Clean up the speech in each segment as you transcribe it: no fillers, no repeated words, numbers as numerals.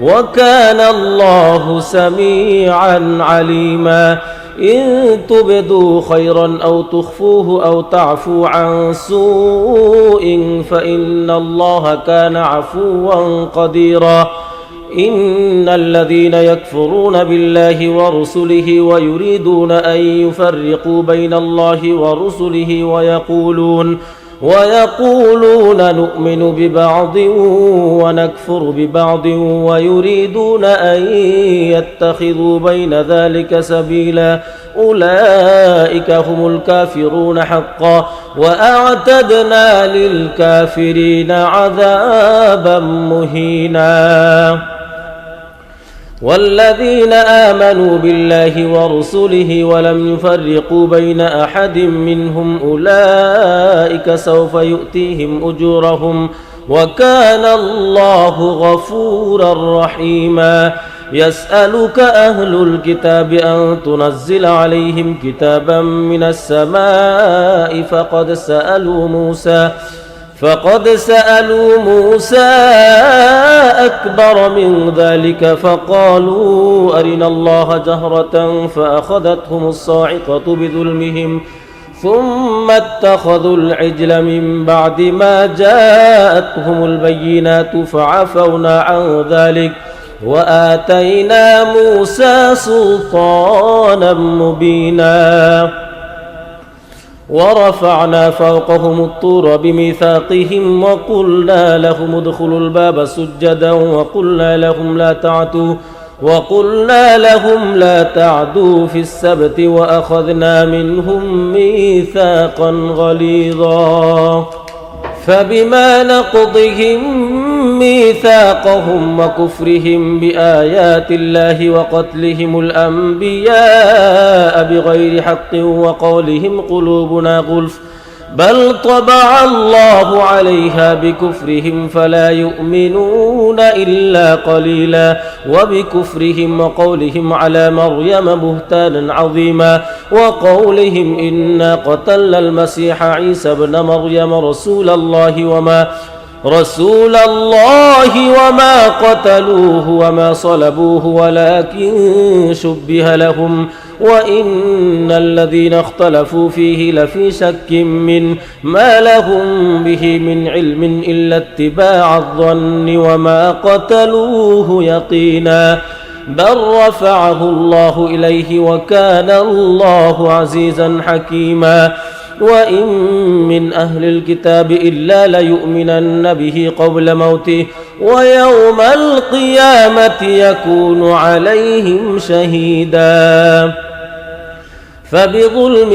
وكان الله سميعا عليما إن تبدوا خيرا أو تخفوه أو تعفو عن سوء فإن الله كان عفوا قديرا إن الذين يكفرون بالله ورسله ويريدون أن يفرقوا بين الله ورسله ويقولون نؤمن ببعض ونكفر ببعض ويريدون أن يتخذوا بين ذلك سبيلا أولئك هم الكافرون حقا وأعتدنا للكافرين عذابا مهينا والذين آمنوا بالله ورسله ولم يفرقوا بين أحد منهم أولئك سوف يؤتيهم أجورهم وكان الله غفورا رحيما يسألك أهل الكتاب أن تنزل عليهم كتابا من السماء فقد سألوا موسى أكبر من ذلك فقالوا أرنا الله جهرة فأخذتهم الصاعقة بظلمهم ثم اتخذوا العجل من بعد ما جاءتهم البينات فعفونا عن ذلك وآتينا موسى سلطانا مبينا ورفعنا فوقهم الطور بميثاقهم وقلنا لهم ادخلوا الباب سجدا وقلنا لهم لا تعدوا في السبت وأخذنا منهم ميثاقا غليظا فبما نقضهم ميثاقهم وكفرهم بآيات الله وقتلهم الأنبياء بغير حق وقولهم قلوبنا غلف بل طبع الله عليها بكفرهم فلا يؤمنون إلا قليلا وبكفرهم وقولهم على مريم بهتانا عظيما وقولهم إنا قتلنا المسيح عيسى ابن مريم رسول الله وما قتلوه وما صلبوه ولكن شبه لهم وإن الذين اختلفوا فيه لفي شك منه ما لهم به من علم إلا اتباع الظن وما قتلوه يقينا بل رفعه الله إليه وكان الله عزيزا حكيما وإن من أهل الكتاب إلا ليؤمنن به قبل موته ويوم القيامة يكون عليهم شهيدا فبظلم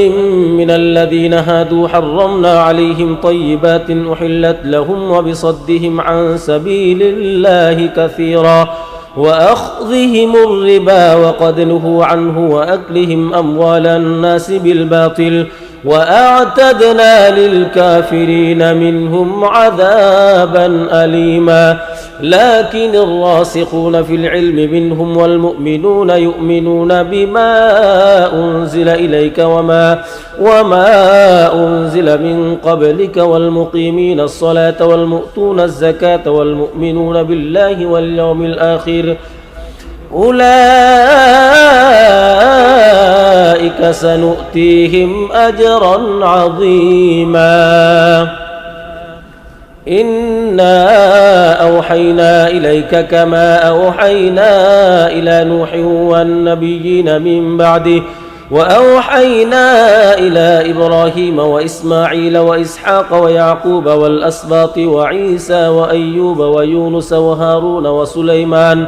من الذين هادوا حرمنا عليهم طيبات أحلت لهم وبصدهم عن سبيل الله كثيرا وأخذهم الربا وقد نهوا عنه وأكلهم أموال الناس بالباطل وأعتدنا للكافرين منهم عذابا أليما لكن الراسخون في العلم منهم والمؤمنون يؤمنون بما أنزل إليك وما أنزل من قبلك والمقيمين الصلاة والمؤتون الزكاة والمؤمنون بالله واليوم الآخر أولئك سنؤتيهم أجرا عظيما إنا أوحينا إليك كما أوحينا إلى نوح والنبيين من بعده وأوحينا إلى إبراهيم وإسماعيل وإسحاق ويعقوب والأسباط وعيسى وأيوب ويونس وهارون وسليمان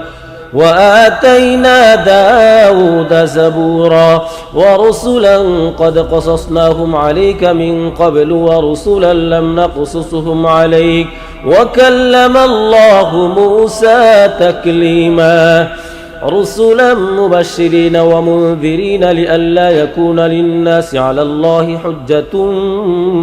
وآتينا داود زبورا ورسلا قد قصصناهم عليك من قبل ورسلا لم نقصصهم عليك وكلم الله موسى تكليما رسلا مبشرين ومنذرين لئلا يكون للناس على الله حجة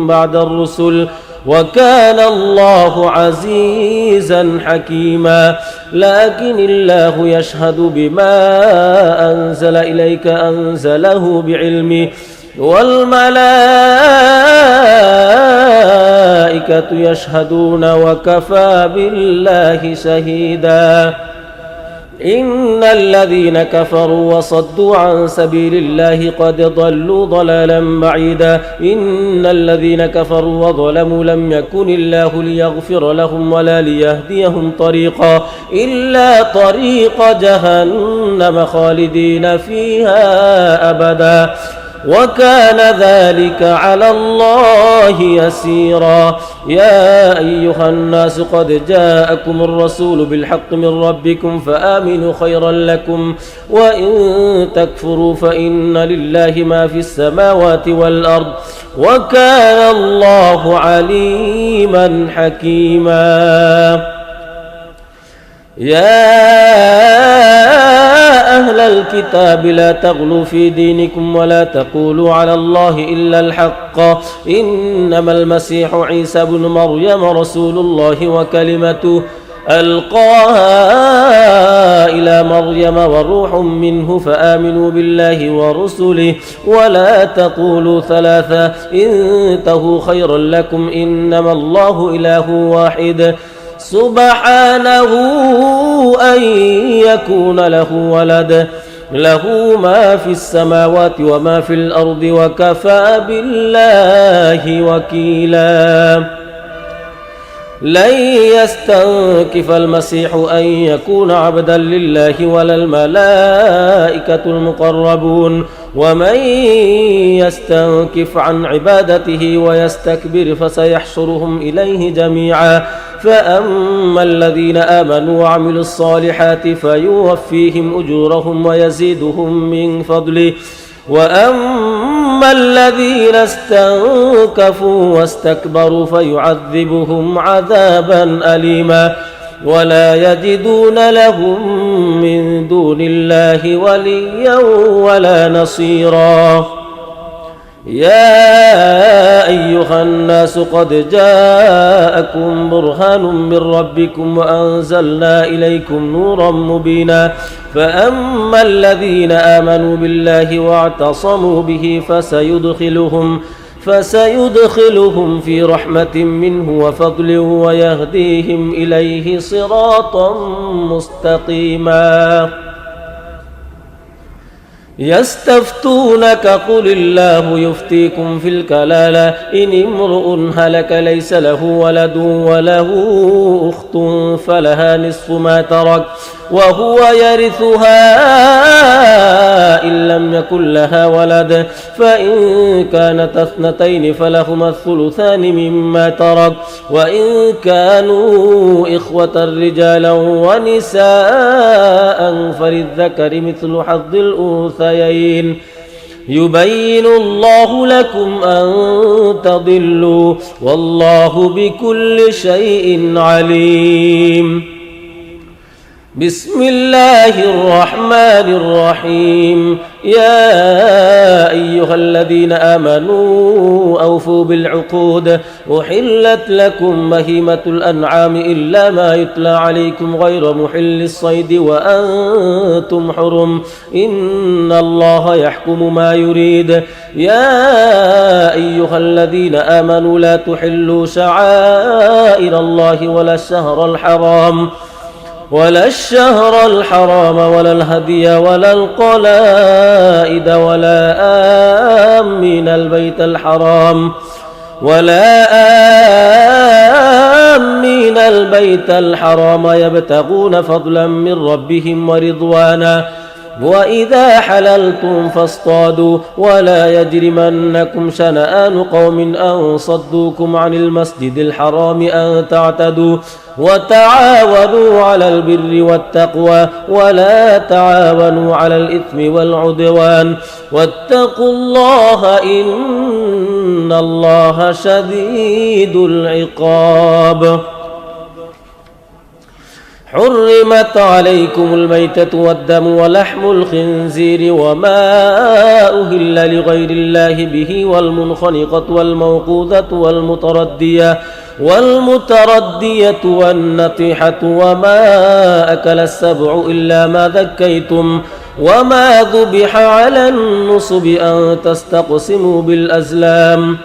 بعد الرسل وكان الله عزيزا حكيما لكن الله يشهد بما أنزل إليك أنزله بعلمه والملائكة يشهدون وكفى بالله شهيدا إن الذين كفروا وصدوا عن سبيل الله قد ضلوا ضلالا بعيدا إن الذين كفروا وظلموا لم يكن الله ليغفر لهم ولا ليهديهم طريقا إلا طريق جهنم خالدين فيها أبدا وكان ذلك على الله يسيرا يا أيها الناس قد جاءكم الرسول بالحق من ربكم فآمنوا خيرا لكم وإن تكفروا فإن لله ما في السماوات والأرض وكان الله عليما حكيما يا أهل الكتاب لا تغلوا في دينكم ولا تقولوا على الله إلا الحق إنما المسيح عيسى بن مريم رسول الله وكلمته ألقاها إلى مريم وروح منه فآمنوا بالله ورسله ولا تقولوا ثلاثة انتهوا خيرا لكم إنما الله إله واحد سبحانه أن يكون له ولد له ما في السماوات وما في الأرض وكفى بالله وكيلا لن يستنكف المسيح أن يكون عبدا لله ولا الملائكة المقربون ومن يستنكف عن عبادته ويستكبر فسيحشرهم إليه جميعا فأما الذين آمنوا وعملوا الصالحات فيوفيهم أجورهم ويزيدهم من فضله وأما الذين استنكفوا واستكبروا فيعذبهم عذابا أليما ولا يجدون لهم من دون الله وليا ولا نصيرا يا أيها الناس قد جاءكم برهان من ربكم وأنزلنا إليكم نورا مبينا فأما الذين آمنوا بالله واعتصموا به فسيدخلهم في رحمة منه وفضل ويهديهم إليه صراطا مستقيما يستفتونك قل الله يفتيكم في الكلالة إن امرؤ هلك ليس له ولد وله أخت فلها نصف ما ترك وهو يرثها إن لم يكن لها ولد فإن كانت اثنتين فلهما الثلثان مما ترك وإن كانوا إخوة رجالا ونساء فللذكر مثل حظ الأنثيين يبين الله لكم أن تضلوا والله بكل شيء عليم بسم الله الرحمن الرحيم يا أيها الذين آمنوا أوفوا بالعقود أحلت لكم بهيمة الأنعام إلا ما يتلى عليكم غير محل الصيد وأنتم حرم إن الله يحكم ما يريد يا أيها الذين آمنوا لا تحلوا شعائر الله ولا الشهر الحرام ولا الهدي ولا القلائد ولا آمين البيت الحرام يبتغون فضلا من ربهم ورضوانا وإذا حللتم فاصطادوا ولا يجرمنكم شنآن قوم أن صدوكم عن المسجد الحرام أن تعتدوا وتعاونوا على البر والتقوى ولا تعاونوا على الإثم والعدوان واتقوا الله إن الله شديد العقاب حرمت عليكم الميتة والدم ولحم الخنزير وما أهل لغير الله به والمنخنقة والموقوذة والمتردية والنطيحة وما أكل السبع إلا ما ذكيتم وما ذبح على النصب أن تستقسموا بالأزلام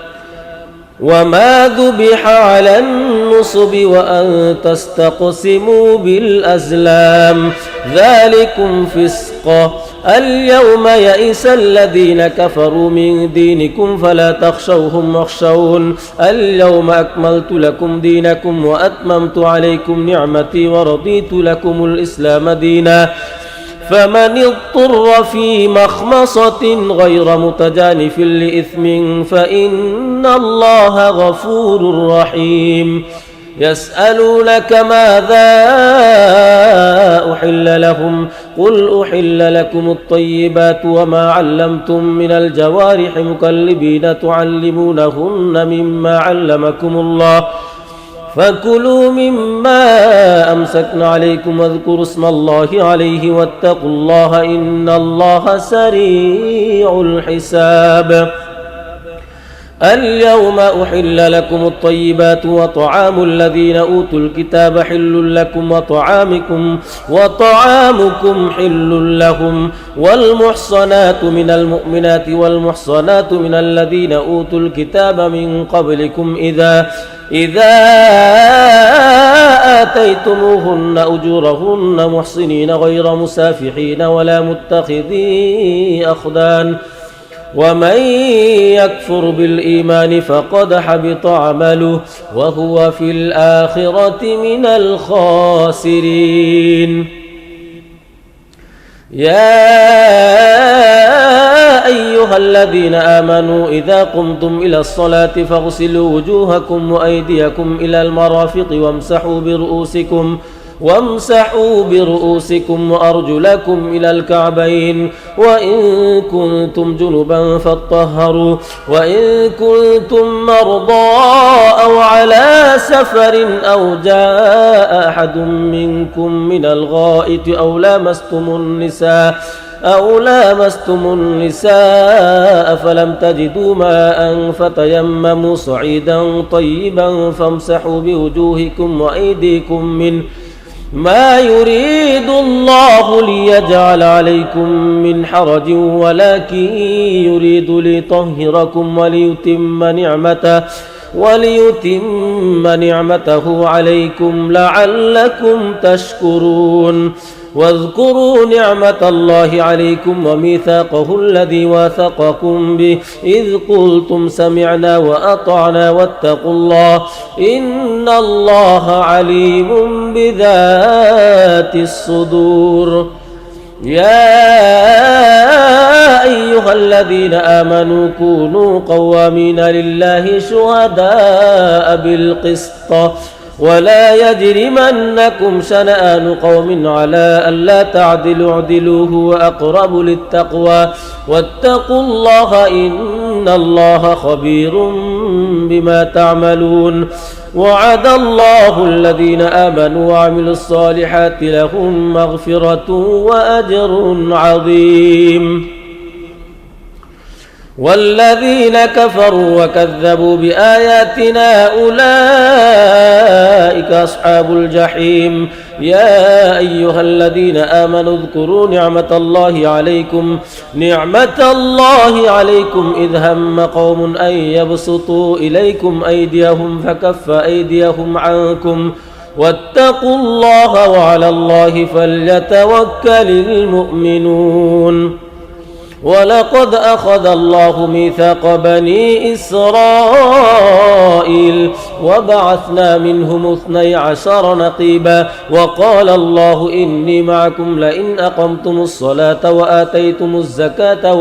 النصب وأن تستقسموا بالأزلام ذلكم فسق. اليوم يئس الذين كفروا من دينكم فلا تخشوهم واخشون اليوم أكملت لكم دينكم وأتممت عليكم نعمتي ورضيت لكم الإسلام دينا فمن اضطر في مخمصة غير متجانف لإثم فإن الله غفور رحيم. يسألونك ماذا أحل لهم قل أحل لكم الطيبات وما علمتم من الجوارح مكلبين تعلمونهن مما علمكم الله فكلوا مما أمسكن عليكم واذكروا اسم الله عليه واتقوا الله إن الله سريع الحساب. اليوم أحل لكم الطيبات وطعام الذين أوتوا الكتاب حل لكم وطعامكم حل لهم والمحصنات من المؤمنات والمحصنات من الذين أوتوا الكتاب من قبلكم إذا آتيتموهن أجورهن محصنين غير مسافحين ولا متخذي أخدان ومن يكفر بالإيمان فقد حبط عمله وهو في الآخرة من الخاسرين. يا أيها الذين آمنوا إذا قمتم إلى الصلاة فاغسلوا وجوهكم وأيديكم إلى المرافق وامسحوا برؤوسكم وأرجلكم إلى الكعبين وإن كنتم جنبا فاطهروا وإن كنتم مرضى أو على سفر أو جاء أحد منكم من الغائط أو لامستم النساء فلم تجدوا ماء فتيمموا صعيدا طيبا فامسحوا بوجوهكم وأيديكم منه ما يريد الله ليجعل عليكم من حرج ولكن يريد ليطهركم وليتم نعمته عليكم لعلكم تشكرون. واذكروا نعمة الله عليكم وميثاقه الذي واثقكم به إذ قلتم سمعنا وأطعنا واتقوا الله إن الله عليم بذات الصدور. يا أيها الذين آمنوا كونوا قوامين لله شهداء بالقسط ولا يجرمنكم شنآن قوم على ألا تعدلوا اعدلوا هو أقرب للتقوى واتقوا الله إن الله خبير بما تعملون. وعد الله الذين آمنوا وعملوا الصالحات لهم مغفرة وأجر عظيم. والذين كفروا وكذبوا بآياتنا أولئك أصحاب الجحيم. يا أيها الذين آمنوا اذكروا نعمة الله عليكم إذ هم قوم أن يبسطوا إليكم أيديهم فكف أيديهم عنكم واتقوا الله وعلى الله فليتوكل المؤمنون. ولقد أخذ الله ميثاق بني إسرائيل وبعثنا منهم 12 نقيبا وقال الله إني معكم لئن أقمتم الصلاة وآتيتم الزكاة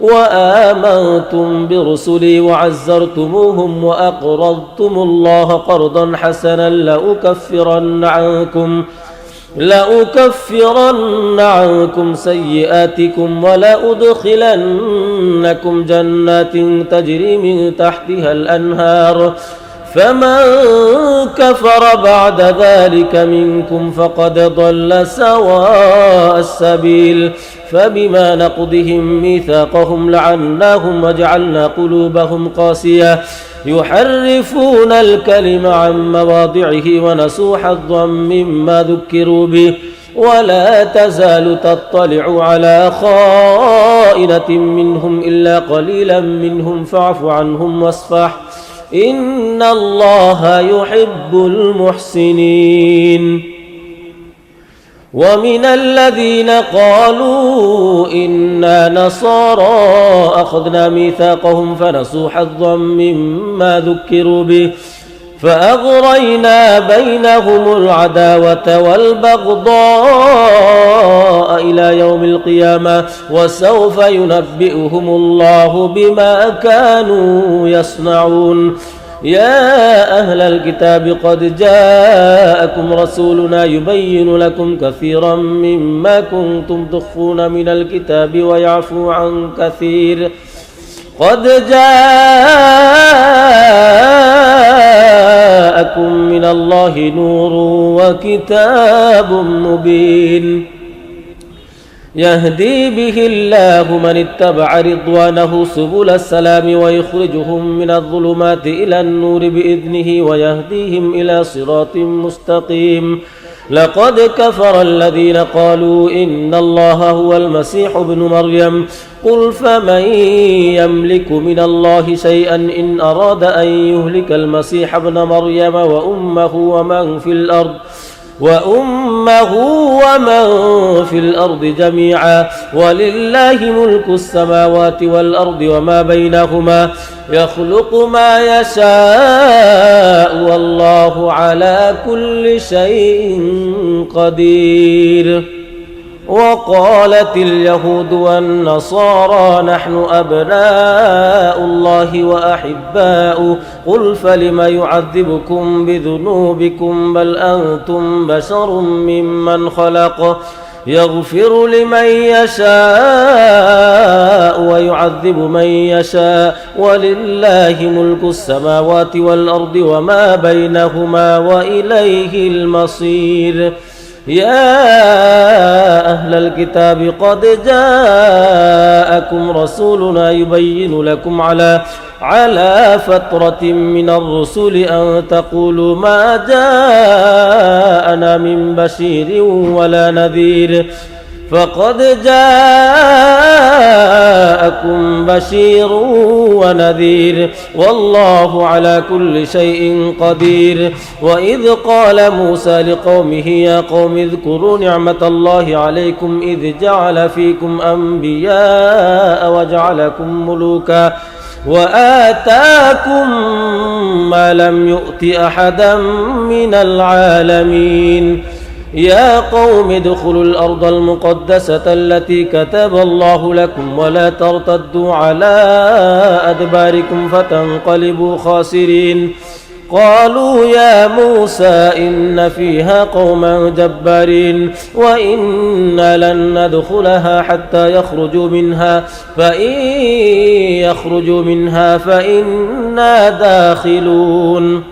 وآمنتم برسلي وعزرتموهم وأقرضتم الله قرضا حسنا لأكفرن عنكم سيئاتكم ولأدخلنكم جنات تجري من تحتها الأنهار فمن كفر بعد ذلك منكم فقد ضل سواء السبيل. فبما نقضهم ميثاقهم لعناهم وجعلنا قلوبهم قاسية يحرفون الكلم عن مواضعه ونسوا حظا مما ذكروا به ولا تزال تطلع على خائنة منهم إلا قليلا منهم فاعف عنهم إن الله يحب المحسنين. ومن الذين قالوا إنا نصارى أخذنا ميثاقهم فنسوا حظا مما ذكروا به فأغرينا بينهم العداوة والبغضاء إلى يوم القيامة وسوف ينبئهم الله بما كانوا يصنعون. يا أهل الكتاب قد جاءكم رسولنا يبين لكم كثيرا مما كنتم تخفون من الكتاب ويعفو عن كثير. قد جاءكم من الله نور وكتاب مبين يهدي به الله من اتبع رضوانه سبل السلام ويخرجهم من الظلمات إلى النور بإذنه ويهديهم إلى صراط مستقيم. لقد كفر الذين قالوا إن الله هو المسيح ابن مريم قل فمن يملك من الله شيئا إن أراد أن يهلك المسيح ابن مريم وأمه ومن في الأرض جميعا ولله ملك السماوات والأرض وما بينهما يخلق ما يشاء والله على كل شيء قدير. وقالت اليهود والنصارى نحن أبناء الله وأحباؤه قل فلم يعذبكم بذنوبكم بل أنتم بشر ممن خلق يغفر لمن يشاء ويعذب من يشاء ولله ملك السماوات والأرض وما بينهما وإليه المصير. يا أهل الكتاب قد جاءكم رسولنا يبين لكم على فترة من الرسل أن تقولوا ما جاءنا من بشير ولا نذير فقد جاءكم بشير ونذير والله على كل شيء قدير. وإذ قال موسى لقومه يا قوم اذكروا نعمة الله عليكم إذ جعل فيكم أنبياء وجعلكم ملوكا وآتاكم ما لم يؤت أحدا من العالمين. يا قوم ادخلوا الأرض المقدسة التي كتب الله لكم ولا ترتدوا على أدباركم فتنقلبوا خاسرين. قالوا يا موسى إن فيها قوما جبارين وإنا لن ندخلها حتى يخرجوا منها فإن يخرجوا منها فإنا داخلون.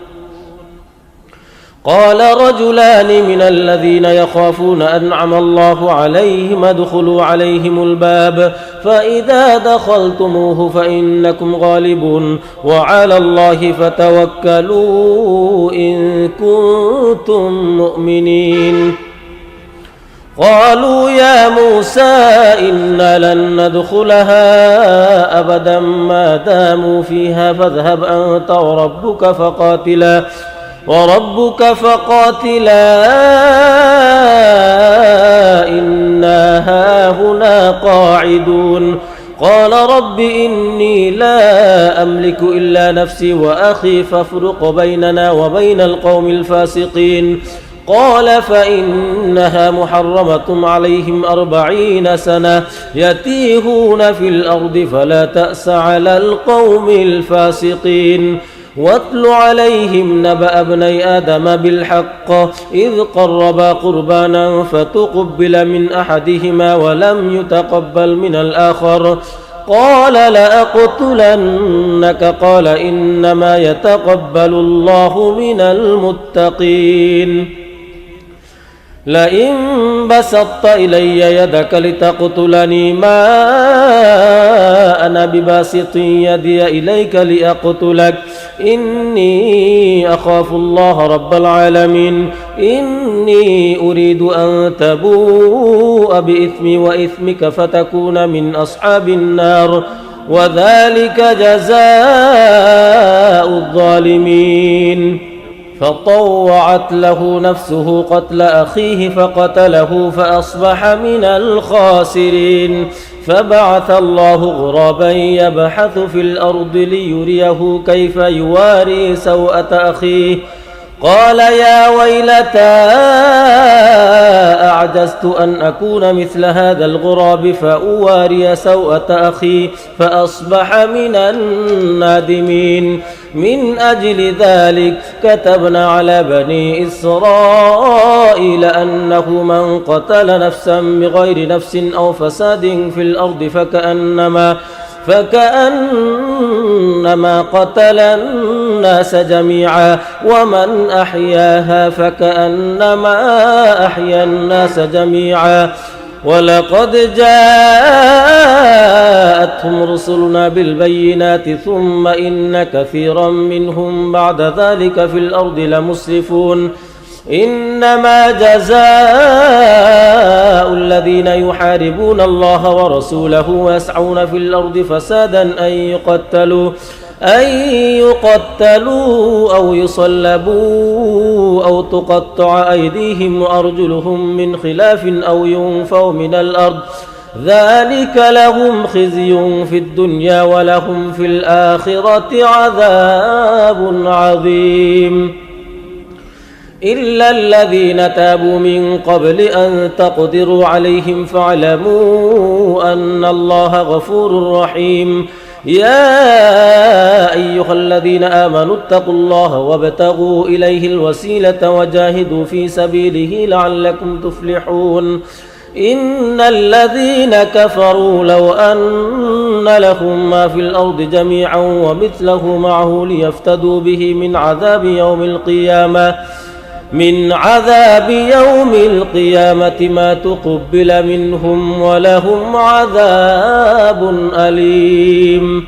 قال رجلان من الذين يخافون أنعم الله عليهم ادخلوا عليهم الباب فإذا دخلتموه فإنكم غالبون وعلى الله فتوكلوا إن كنتم مؤمنين. قالوا يا موسى إنا لن ندخلها أبدا ما داموا فيها فاذهب أنت وربك فقاتلا إنا هاهنا قاعدون. قال رب إني لا أملك إلا نفسي وأخي فافرق بيننا وبين القوم الفاسقين. قال فإنها محرمة عليهم 40 سنة يتيهون في الأرض فلا تأس على القوم الفاسقين. واتل عليهم نبأ ابني آدم بالحق إذ قربا قربانا فتقبل من أحدهما ولم يتقبل من الآخر قال لأقتلنك قال إنما يتقبل الله من المتقين. لئن بسطت إلي يدك لتقتلني ما أنا بباسط يدي إليك لأقتلك إني أخاف الله رب العالمين. إني أريد أن تبوء بإثمي وإثمك فتكون من أصحاب النار. وذلك جزاء الظالمين. فطوعت له نفسه قتل أخيه فقتله فأصبح من الخاسرين. فبعث الله غرابا يبحث في الأرض ليريه كيف يواري سوءة أخيه قال يا ويلتى أعجزت أن أكون مثل هذا الغراب فأواري سوءة أخي فأصبح من النادمين. من أجل ذلك كتبنا على بني إسرائيل أنه من قتل نفسا بغير نفس أو فساد في الأرض فكأنما قتل الناس جميعا ومن أحياها فكأنما أحيا الناس جميعا. ولقد جاءتهم رسلنا بالبينات ثم إن كثيرا منهم بعد ذلك في الأرض لمسرفون. إنما جزاء الذين يحاربون الله ورسوله ويسعون في الأرض فسادا أن يقتلوا أو يصلبوا أو تقطع أيديهم وأرجلهم من خلاف أو ينفوا من الأرض ذلك لهم خزي في الدنيا ولهم في الآخرة عذاب عظيم. إلا الذين تابوا من قبل أن تقدروا عليهم فاعلموا أن الله غفور رحيم. يا أيها الذين آمنوا اتقوا الله وابتغوا إليه الوسيلة وجاهدوا في سبيله لعلكم تفلحون. إن الذين كفروا لو أن لهم ما في الأرض جميعا ومثله معه ليفتدوا به من عذاب يوم القيامة ما تقبل منهم ولهم عذاب أليم.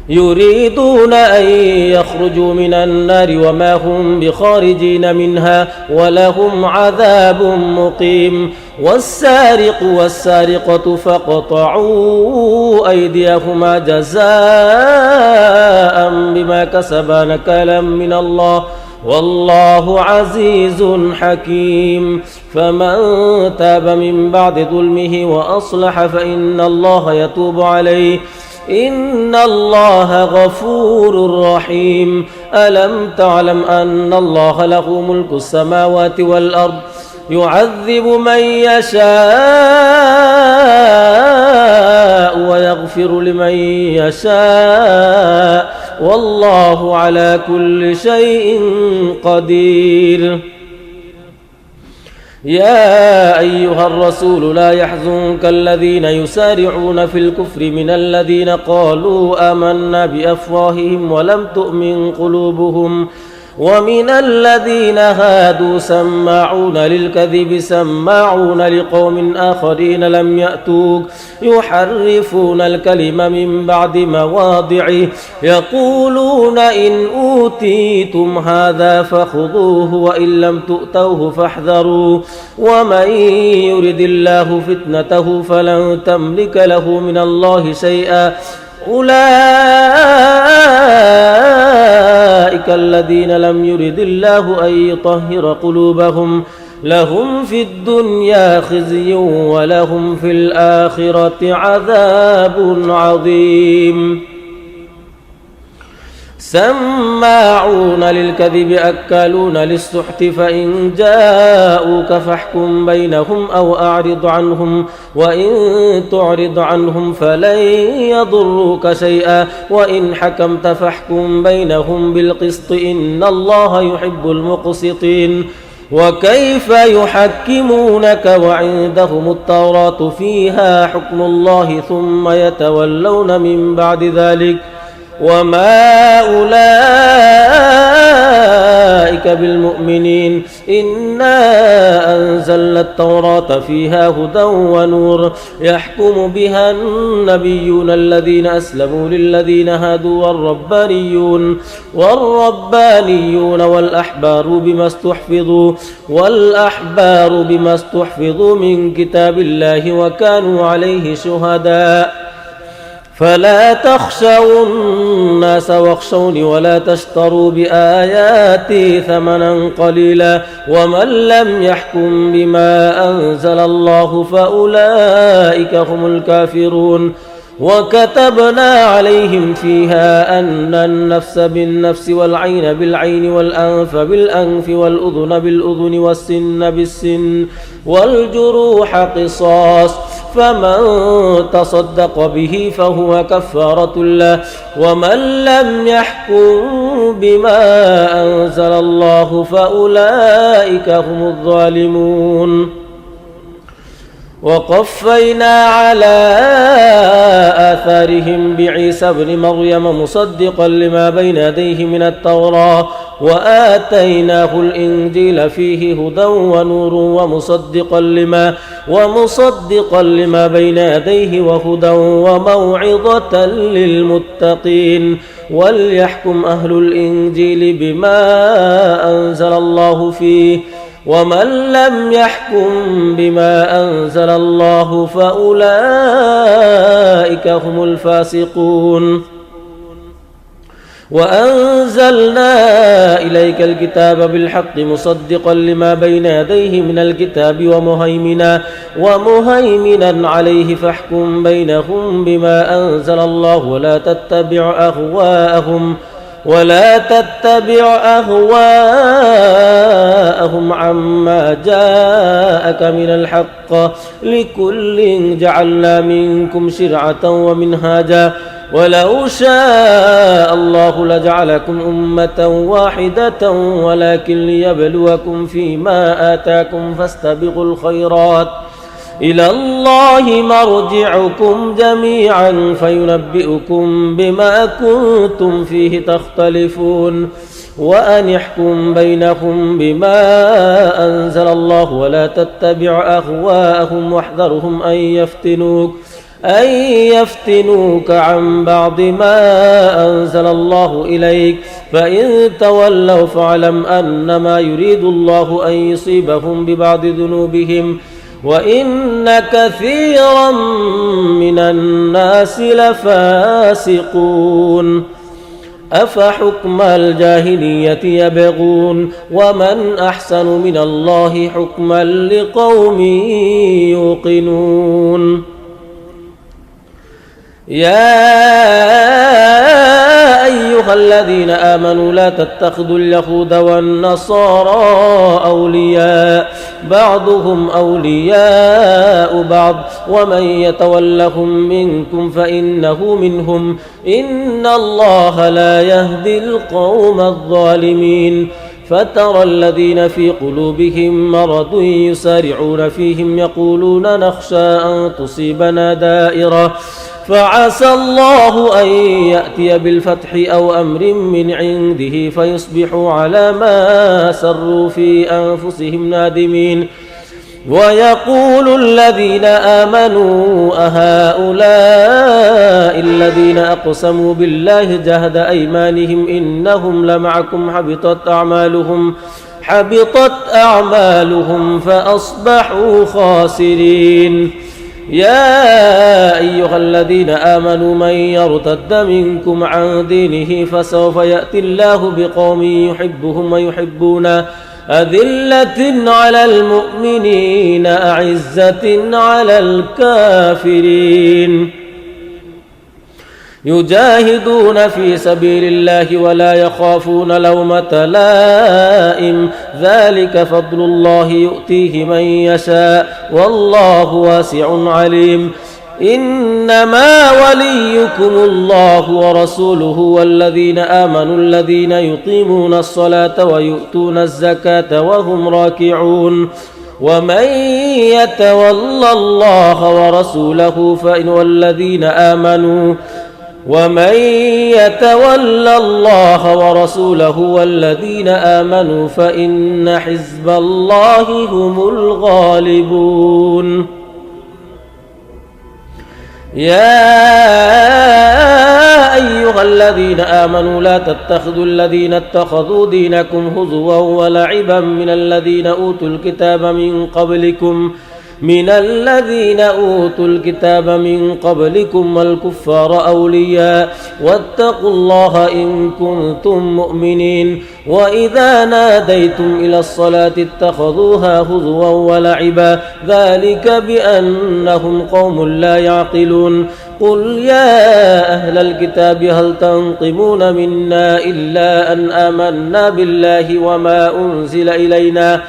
يريدون أن يخرجوا من النار وما هم بخارجين منها ولهم عذاب مقيم. والسارق والسارقة فاقطعوا أيديهما جزاء بما كسبا نكالا من الله والله عزيز حكيم. فمن تاب من بعد ظلمه وأصلح فإن الله يتوب عليه إن الله غفور رحيم. ألم تعلم أن الله له ملك السماوات والأرض يعذب من يشاء ويغفر لمن يشاء والله على كل شيء قدير. يا أيها الرسول لا يحزنك الذين يسارعون في الكفر من الذين قالوا آمنا بأفواههم ولم تؤمن قلوبهم ومن الذين هادوا سماعون للكذب سماعون لقوم آخرين لم يأتوك يحرفون الكلم من بعد مواضعه يقولون إن أوتيتم هذا فخذوه وإن لم تؤتوه فاحذروا ومن يرد الله فتنته فلن تملك له من الله شيئا. أولئك الذين لم يرد الله أن يطهر قلوبهم لهم في الدنيا خزي ولهم في الآخرة عذاب عظيم. سماعون للكذب أكالون للسحت فإن جاءوك فاحكم بينهم أو أعرض عنهم وإن تعرض عنهم فلن يضروك شيئا وإن حكمت فاحكم بينهم بالقسط إن الله يحب المقسطين. وكيف يحكمونك وعندهم التوراة فيها حكم الله ثم يتولون من بعد ذلك وما أولئك بالمؤمنين. إنا أنزلنا التوراة فيها هدى ونور يحكم بها النبيون الذين أسلموا للذين هادوا والربانيون والأحبار بما استحفظوا من كتاب الله وكانوا عليه شهداء فلا تخشوا الناس واخشوني ولا تشتروا بآياتي ثمنا قليلا ومن لم يحكم بما أنزل الله فأولئك هم الكافرون وكتبنا عليهم فيها أن النفس بالنفس والعين بالعين والأنف بالأنف والأذن بالأذن والسن بالسن والجروح قصاص فمن تصدق به فهو كفارة له ومن لم يحكم بما أنزل الله فأولئك هم الظالمون وقفينا على آثارهم بعيسى ابن مريم مصدقا لما بين يديه من التوراة وآتيناه الإنجيل فيه هدى ونور ومصدقا لما بين يديه وهدى وموعظة للمتقين وليحكم أهل الإنجيل بما أنزل الله فيه ومن لم يحكم بما أنزل الله فأولئك هم الفاسقون وأنزلنا إليك الكتاب بالحق مصدقا لما بين يديه من الكتاب ومهيمنا عليه فاحكم بينهم بما أنزل الله ولا تتبع أهواءهم عما جاءك من الحق لكل جعلنا منكم شرعة ومنهاجا ولو شاء الله لجعلكم أمة واحدة ولكن ليبلوكم فيما آتاكم فاستبقوا الخيرات إلى الله مرجعكم جميعا فينبئكم بما كنتم فيه تختلفون وأن يحكم بينهم بما أنزل الله ولا تتبع أهواءهم واحذرهم أن يفتنوك عن بعض ما أنزل الله إليك فإن تولوا فاعلم أنما يريد الله أن يصيبهم ببعض ذنوبهم وإن كثيرا من الناس لفاسقون أفحكم الجاهلية يبغون ومن أحسن من الله حكما لقوم يوقنون يا أيها الذين آمنوا لا تتخذوا اليهود والنصارى أولياء بعضهم أولياء بعض ومن يتولهم منكم فإنه منهم إن الله لا يهدي القوم الظالمين فترى الذين في قلوبهم مرض يسارعون فيهم يقولون نخشى أن تصيبنا دائرة فعسى الله أن يأتي بالفتح أو أمر من عنده فيصبحوا على ما سروا في أنفسهم نادمين ويقول الذين آمنوا أهؤلاء الذين أقسموا بالله جهد أيمانهم إنهم لمعكم حبطت أعمالهم فأصبحوا خاسرين يا أيها الذين آمنوا من يرتد منكم عن دينه فسوف يأتي الله بقوم يحبهم ويحبونه أذلة على المؤمنين أعزة على الكافرين يجاهدون في سبيل الله ولا يخافون لومة لائم ذلك فضل الله يؤتيه من يشاء والله واسع عليم إنما وليكم الله ورسوله والذين آمنوا الذين يقيمون الصلاة ويؤتون الزكاة وهم راكعون ومن يتولى الله ورسوله والذين آمنوا فإن حزب الله هم الغالبون يا أيها الذين آمنوا لا تتخذوا الذين اتخذوا دينكم هزوا ولعبا من الذين أوتوا الكتاب من قبلكم من الذين أوتوا الكتاب من قبلكم والكفار أولياء واتقوا الله إن كنتم مؤمنين وإذا ناديتم إلى الصلاة اتخذوها هزوا ولعبا ذلك بأنهم قوم لا يعقلون قل يا أهل الكتاب هل تنقمون منا إلا أن آمنا بالله وما أنزل إلينا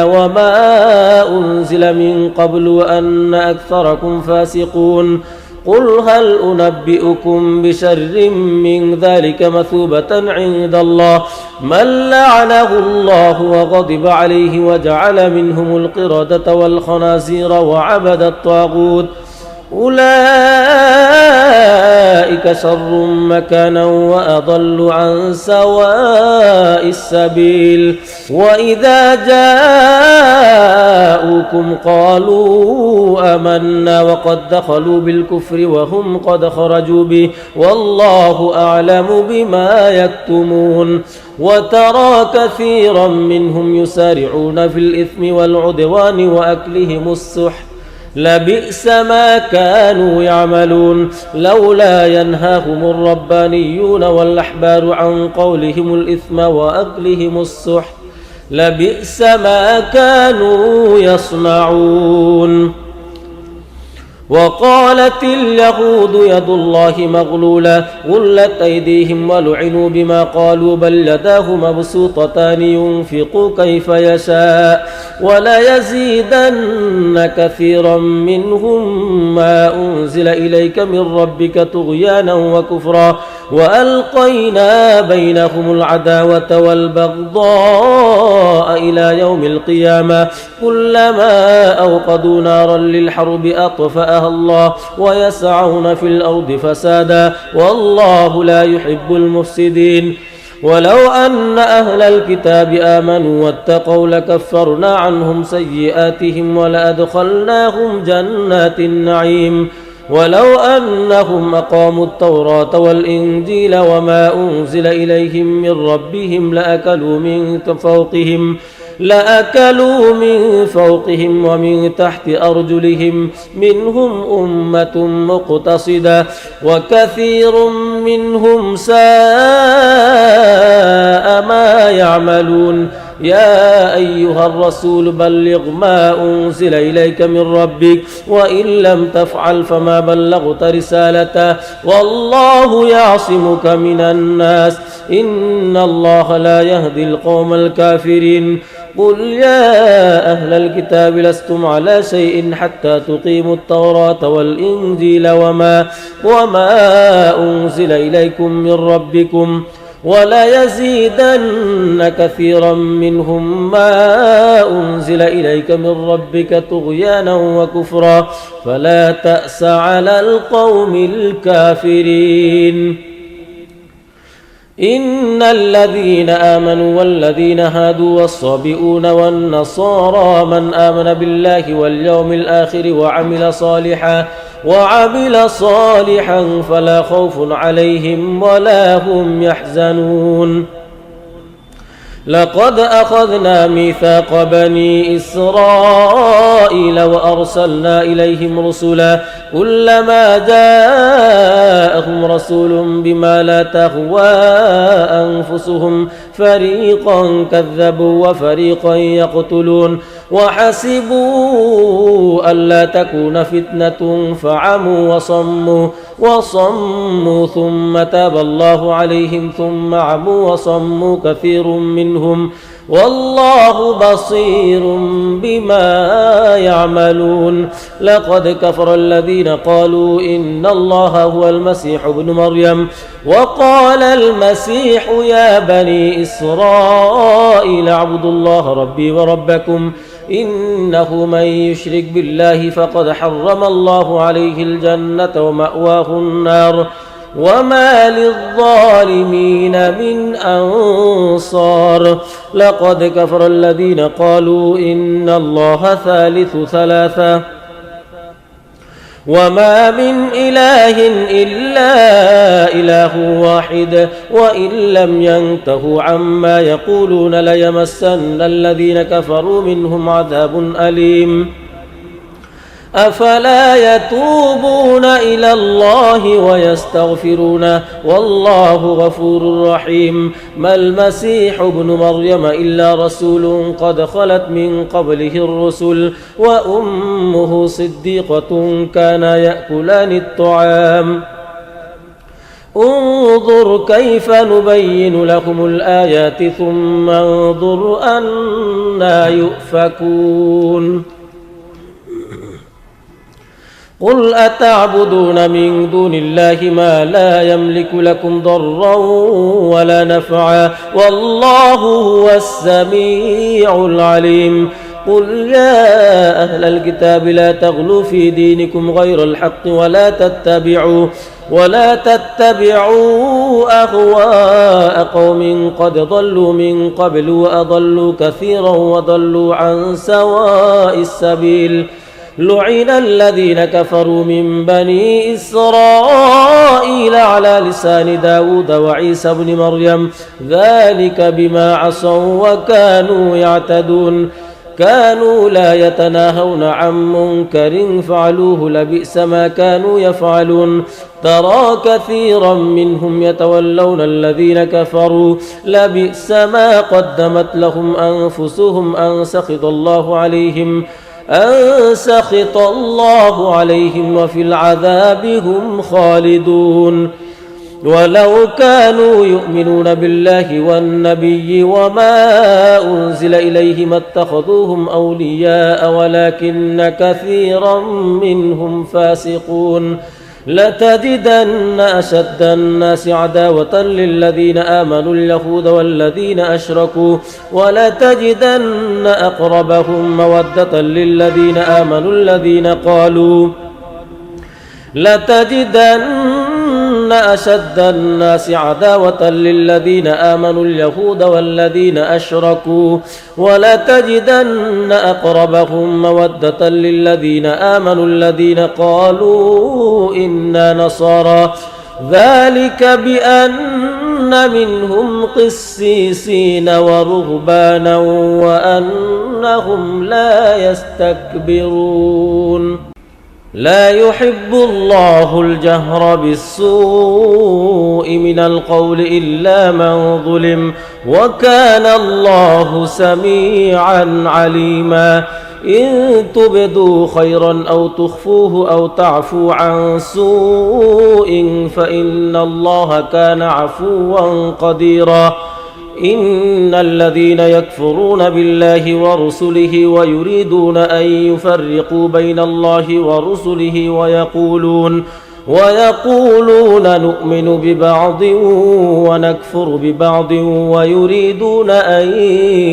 وما أنزل من قبل وأن أكثركم فاسقون قل هل أنبئكم بشر من ذلك مثوبة عند الله من لعنه الله وغضب عليه وجعل منهم القردة والخنازير وعبد الطاغوت أولئك شر مكانا وأضل عن سواء السبيل وإذا جاءوكم قالوا آمنا وقد دخلوا بالكفر وهم قد خرجوا به والله أعلم بما يكتمون وترى كثيرا منهم يسارعون في الإثم والعدوان وأكلهم السحت لبئس ما كانوا يعملون لولا ينهاهم الربانيون والأحبار عن قولهم الإثم وأكلهم السحت لبئس ما كانوا يصنعون وقالت اليهود يد الله مغلولة غلت أيديهم ولعنوا بما قالوا بل يداه مبسوطتان ينفق كيف يشاء وليزيدن كثيرا منهم ما أنزل إليك من ربك طغيانا وكفرا وألقينا بينهم العداوة والبغضاء إلى يوم القيامة كلما أوقدوا نارا للحرب أطفأها الله ويسعون في الأرض فسادا والله لا يحب المفسدين ولو أن أهل الكتاب آمنوا واتقوا لكفرنا عنهم سيئاتهم ولأدخلناهم جنات النعيم ولو أنهم أقاموا التوراة والإنجيل وما أنزل إليهم من ربهم لأكلوا من فوقهم ومن تحت أرجلهم منهم أمة مقتصدة وكثير منهم ساء ما يعملون يا أيها الرسول بلغ ما أنزل إليك من ربك وإن لم تفعل فما بلغت رسالته والله يعصمك من الناس إن الله لا يهدي القوم الكافرين قل يا أهل الكتاب لستم على شيء حتى تقيموا التوراة والإنجيل وما أنزل إليكم من ربكم ولا يزيدن كثيرا منهم ما أنزل إليك من ربك طغيانا وكفرا فلا تأس على القوم الكافرين إن الذين آمنوا والذين هادوا والصابئون والنصارى من آمن بالله واليوم الآخر وعمل صالحا فلا خوف عليهم ولا هم يحزنون لقد أخذنا ميثاق بني إسرائيل وأرسلنا إليهم رسلا كلما جاءهم رسول بما لا تهوى أنفسهم فريقا كذبوا وفريقا يقتلون وحسبوا ألا تكون فتنة فعموا وصموا ثم تاب الله عليهم ثم عموا وصموا كثير منهم والله بصير بما يعملون لقد كفر الذين قالوا إن الله هو المسيح ابن مريم وقال المسيح يا بني إسرائيل اعبدوا الله ربي وربكم إنه من يشرك بالله فقد حرم الله عليه الجنة ومأواه النار وما للظالمين من أنصار لقد كفر الذين قالوا إن الله ثالث ثلاثة وما من إله إلا إله واحد وإن لم ينتهوا عما يقولون ليمسن الذين كفروا منهم عذاب أليم أفلا يتوبون إلى الله ويستغفرونه والله غفور رحيم ما المسيح ابن مريم إلا رسول قد خلت من قبله الرسل وأمه صديقة كانا يأكلان الطعام انظر كيف نبين لكم الآيات ثم انظر أنا يؤفكون قل أتعبدون من دون الله ما لا يملك لكم ضرا ولا نفعا والله هو السميع العليم قل يا أهل الكتاب لا تغلوا في دينكم غير الحق ولا تتبعوا أهواء قوم قد ضلوا من قبل وأضلوا كثيرا وضلوا عن سواء السبيل لعن الذين كفروا من بني إسرائيل على لسان داود وعيسى بن مريم ذلك بما عصوا وكانوا يعتدون كانوا لا يتناهون عن منكر فعلوه لبئس ما كانوا يفعلون ترى كثيرا منهم يتولون الذين كفروا لبئس ما قدمت لهم أنفسهم أن سخط الله عليهم وفي العذاب هم خالدون ولو كانوا يؤمنون بالله والنبي وما أنزل إليه ما اتخذوهم أولياء ولكن كثيرا منهم فاسقون لتجدن أشد الناس عداوة للذين آمنوا اليهود والذين أشركوا ولتجدن أقربهم مودة للذين آمنوا لتجدن أشد الناس عداوة للذين آمنوا اليهود والذين أشركوا ولتجدن أقربهم مودة للذين آمنوا الذين قالوا إنا نصارى ذلك بأن منهم قسيسين ورهبانا وأنهم لا يستكبرون لا يحب الله الجهر بالسوء من القول إلا من ظلم وكان الله سميعا عليما إن تبدوا خيرا أو تخفوه أو تعفوا عن سوء فإن الله كان عفوا قديرا إن الذين يكفرون بالله ورسله ويريدون أن يفرقوا بين الله ورسله ويقولون نؤمن ببعض ونكفر ببعض ويريدون أن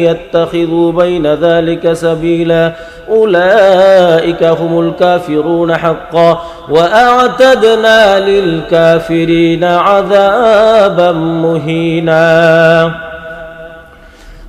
يتخذوا بين ذلك سبيلا أولئك هم الكافرون حقا وأعتدنا للكافرين عذابا مهينا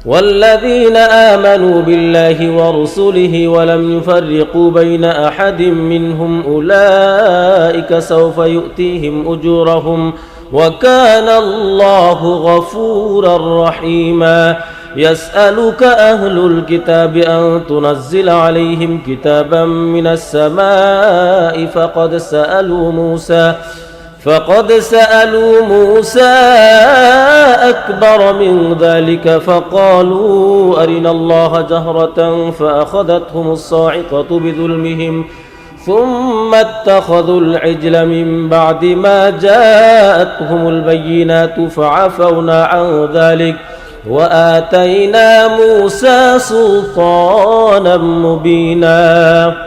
والذين آمنوا بالله ورسله ولم يفرقوا بين أحد منهم أولئك سوف يؤتيهم أجورهم وكان الله غفورا رحيما يسألك أهل الكتاب أن تنزل عليهم كتابا من السماء فقد سألوا موسى أكبر من ذلك فقالوا أرنا الله جهرة فأخذتهم الصاعقة بظلمهم ثم اتخذوا العجل من بعد ما جاءتهم البينات فعفونا عن ذلك وآتينا موسى سلطانا مبينا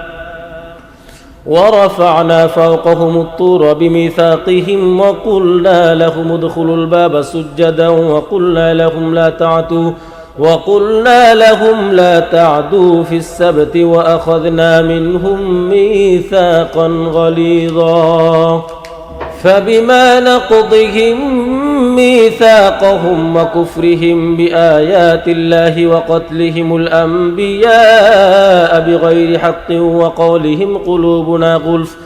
ورفعنا فوقهم الطور بميثاقهم وقلنا لهم ادخلوا الباب سجدا وقلنا لهم لا تعدوا في السبت وأخذنا منهم ميثاقا غليظا فبما نقضهم ميثاقهم وكفرهم بآيات الله وقتلهم الأنبياء بغير حق وقولهم قلوبنا غلف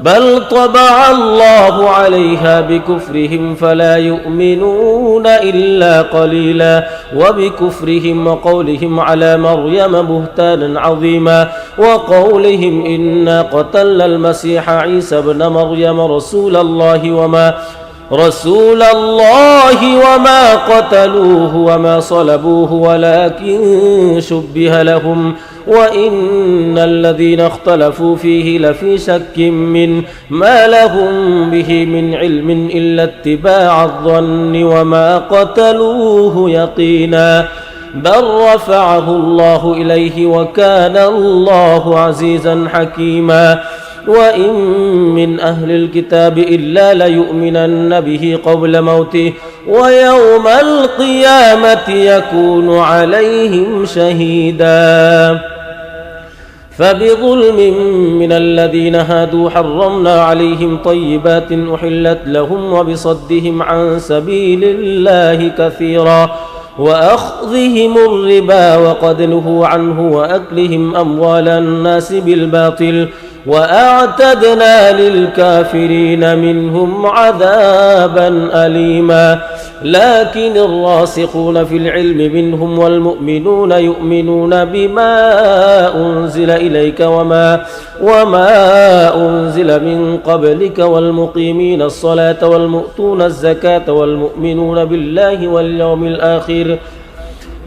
بل طبع الله عليها بكفرهم فلا يؤمنون إلا قليلا وبكفرهم وقولهم على مريم بهتانا عظيما وقولهم إنا قتلنا المسيح عيسى ابن مريم رسول الله وما قتلوه وما صلبوه ولكن شبه لهم وإن الذين اختلفوا فيه لفي شك من ما لهم به من علم إلا اتباع الظن وما قتلوه يقينا بل رفعه الله إليه وكان الله عزيزا حكيما وإن من أهل الكتاب إلا ليؤمنن به قبل موته ويوم القيامة يكون عليهم شهيدا فبظلم من الذين هادوا حرمنا عليهم طيبات أحلت لهم وبصدهم عن سبيل الله كثيرا وأخذهم الربا وقد نهوا عنه وأكلهم أموال الناس بالباطل وأعتدنا للكافرين منهم عذابا أليما لكن الراسخون في العلم منهم والمؤمنون يؤمنون بما أنزل إليك وما أنزل من قبلك والمقيمين الصلاة والمؤتون الزكاة والمؤمنون بالله واليوم الآخر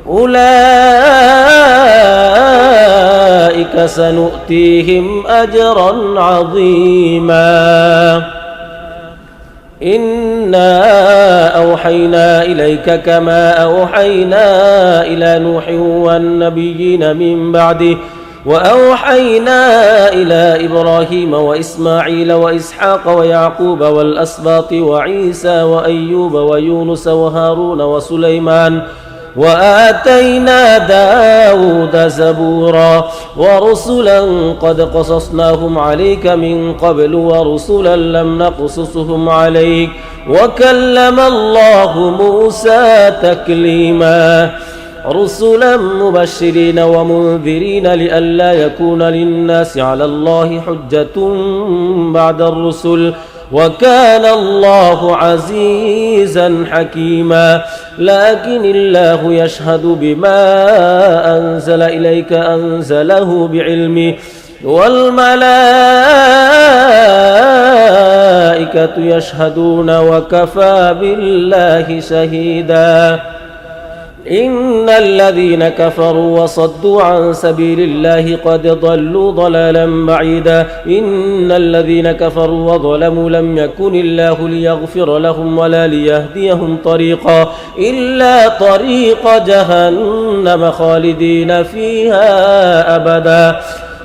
أولئك سنؤتيهم أجرا عظيما إنا أوحينا إليك كما أوحينا إلى نوح والنبيين من بعده وأوحينا إلى إبراهيم وإسماعيل وإسحاق ويعقوب والأسباط وعيسى وأيوب ويونس وهارون وسليمان وآتينا داود زبورا ورسلا قد قصصناهم عليك من قبل ورسلا لم نقصصهم عليك وكلم الله موسى تكليما رسلا مبشرين ومنذرين لئلا يكون للناس على الله حجة بعد الرسل وكان الله عزيزا حكيما لكن الله يشهد بما أنزل إليك أنزله بعلمه والملائكة يشهدون وكفى بالله شهيدا إن الذين كفروا وصدوا عن سبيل الله قد ضلوا ضلالا بعيدا إن الذين كفروا وظلموا لم يكن الله ليغفر لهم ولا ليهديهم طريقا إلا طريق جهنم خالدين فيها أبدا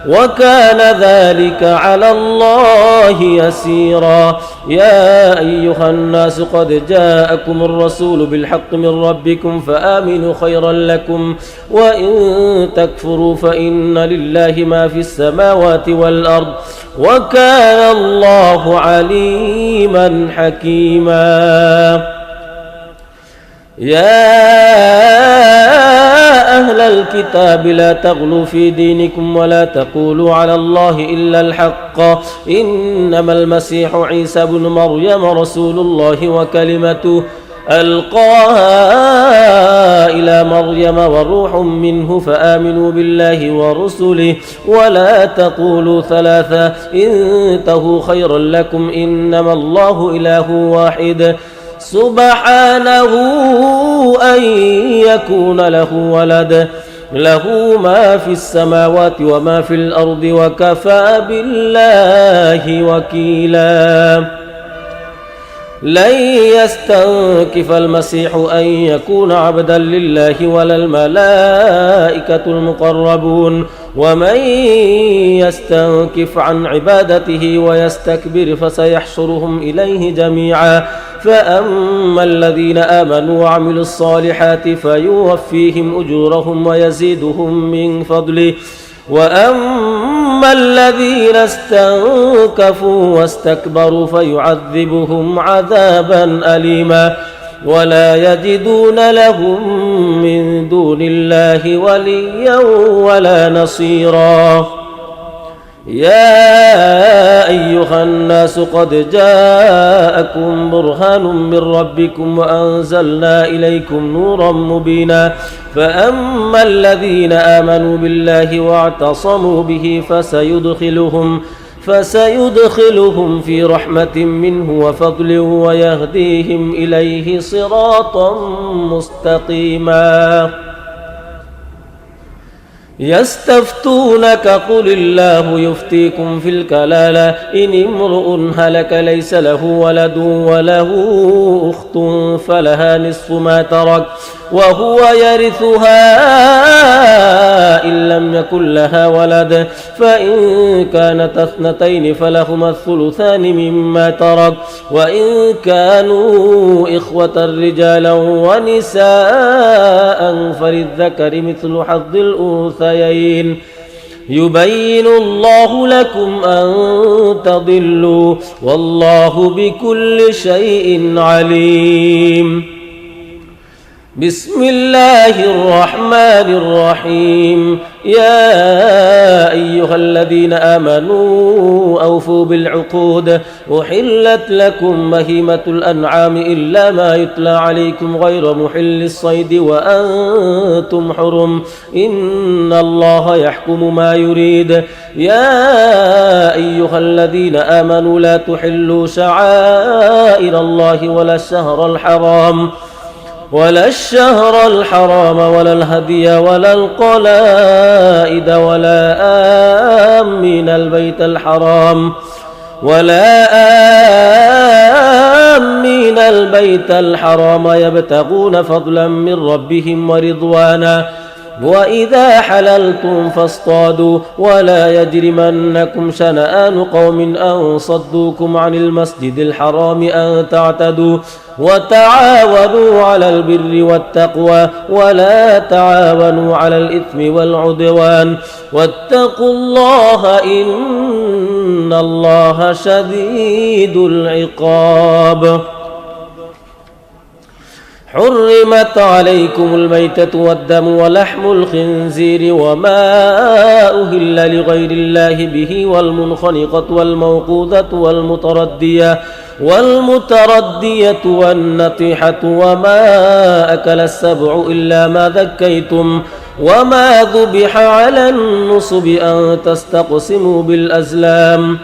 وكان ذلك على الله يسيرا يا أيها الناس قد جاءكم الرسول بالحق من ربكم فآمنوا خيرا لكم وإن تكفروا فإن لله ما في السماوات والأرض وكان الله عليما حكيما يا أهل الكتاب لا تغلوا في دينكم ولا تقولوا على الله إلا الحق إنما المسيح عيسى بن مريم رسول الله وكلمته ألقاها إلى مريم وروح منه فآمنوا بالله ورسله ولا تقولوا ثلاثة انتهوا خيرا لكم إنما الله إله واحد سبحانه أن يكون له ولد له ما في السماوات وما في الأرض وكفى بالله وكيلا لن يستنكف المسيح أن يكون عبدا لله ولا الملائكة المقربون ومن يستنكف عن عبادته ويستكبر فسيحشرهم إليه جميعا فأما الذين آمنوا وعملوا الصالحات فيوفيهم أجورهم ويزيدهم من فضله وأما الذين استنكفوا واستكبروا فيعذبهم عذابا أليما ولا يجدون لهم من دون الله وليا ولا نصيرا يا أيها الناس قد جاءكم برهان من ربكم وأنزلنا إليكم نورا مبينا فأما الذين آمنوا بالله واعتصموا به فسيدخلهم في رحمة منه وفضل ويهديهم إليه صراطا مستقيما يستفتونك قل الله يفتيكم في الكلالة إن امرؤ هلك ليس له ولد وله أخت فلها نصف ما ترك وهو يرثها إن لم يكن لها ولد فإن كانت اثنتين فلهما الثلثان مما ترك وإن كانوا إخوة رجالا ونساء فللذكر مثل حظ الأنثيين يبين الله لكم أن تضلوا والله بكل شيء عليم بسم الله الرحمن الرحيم يا أيها الذين آمنوا أوفوا بالعقود أحلت لكم بهيمة الأنعام إلا ما يتلى عليكم غير محل الصيد وأنتم حرم إن الله يحكم ما يريد يا أيها الذين آمنوا لا تحلوا شعائر الله ولا الشهر الحرام ولا الهدي ولا القلائد ولا آمين البيت الحرام يبتغون فضلا من ربهم ورضوانا وإذا حللتم فاصطادوا ولا يجرمنكم شنآن قوم أن صدوكم عن المسجد الحرام أن تعتدوا وتعاونوا على البر والتقوى ولا تعاونوا على الإثم والعدوان واتقوا الله إن الله شديد العقاب حرمت عليكم الميتة والدم ولحم الخنزير وما أهل لغير الله به والمنخنقة والموقوذة والمتردية والنطيحة وما أكل السبع إلا ما ذكيتم وما ذبح على النصب أن تستقسموا بالأزلام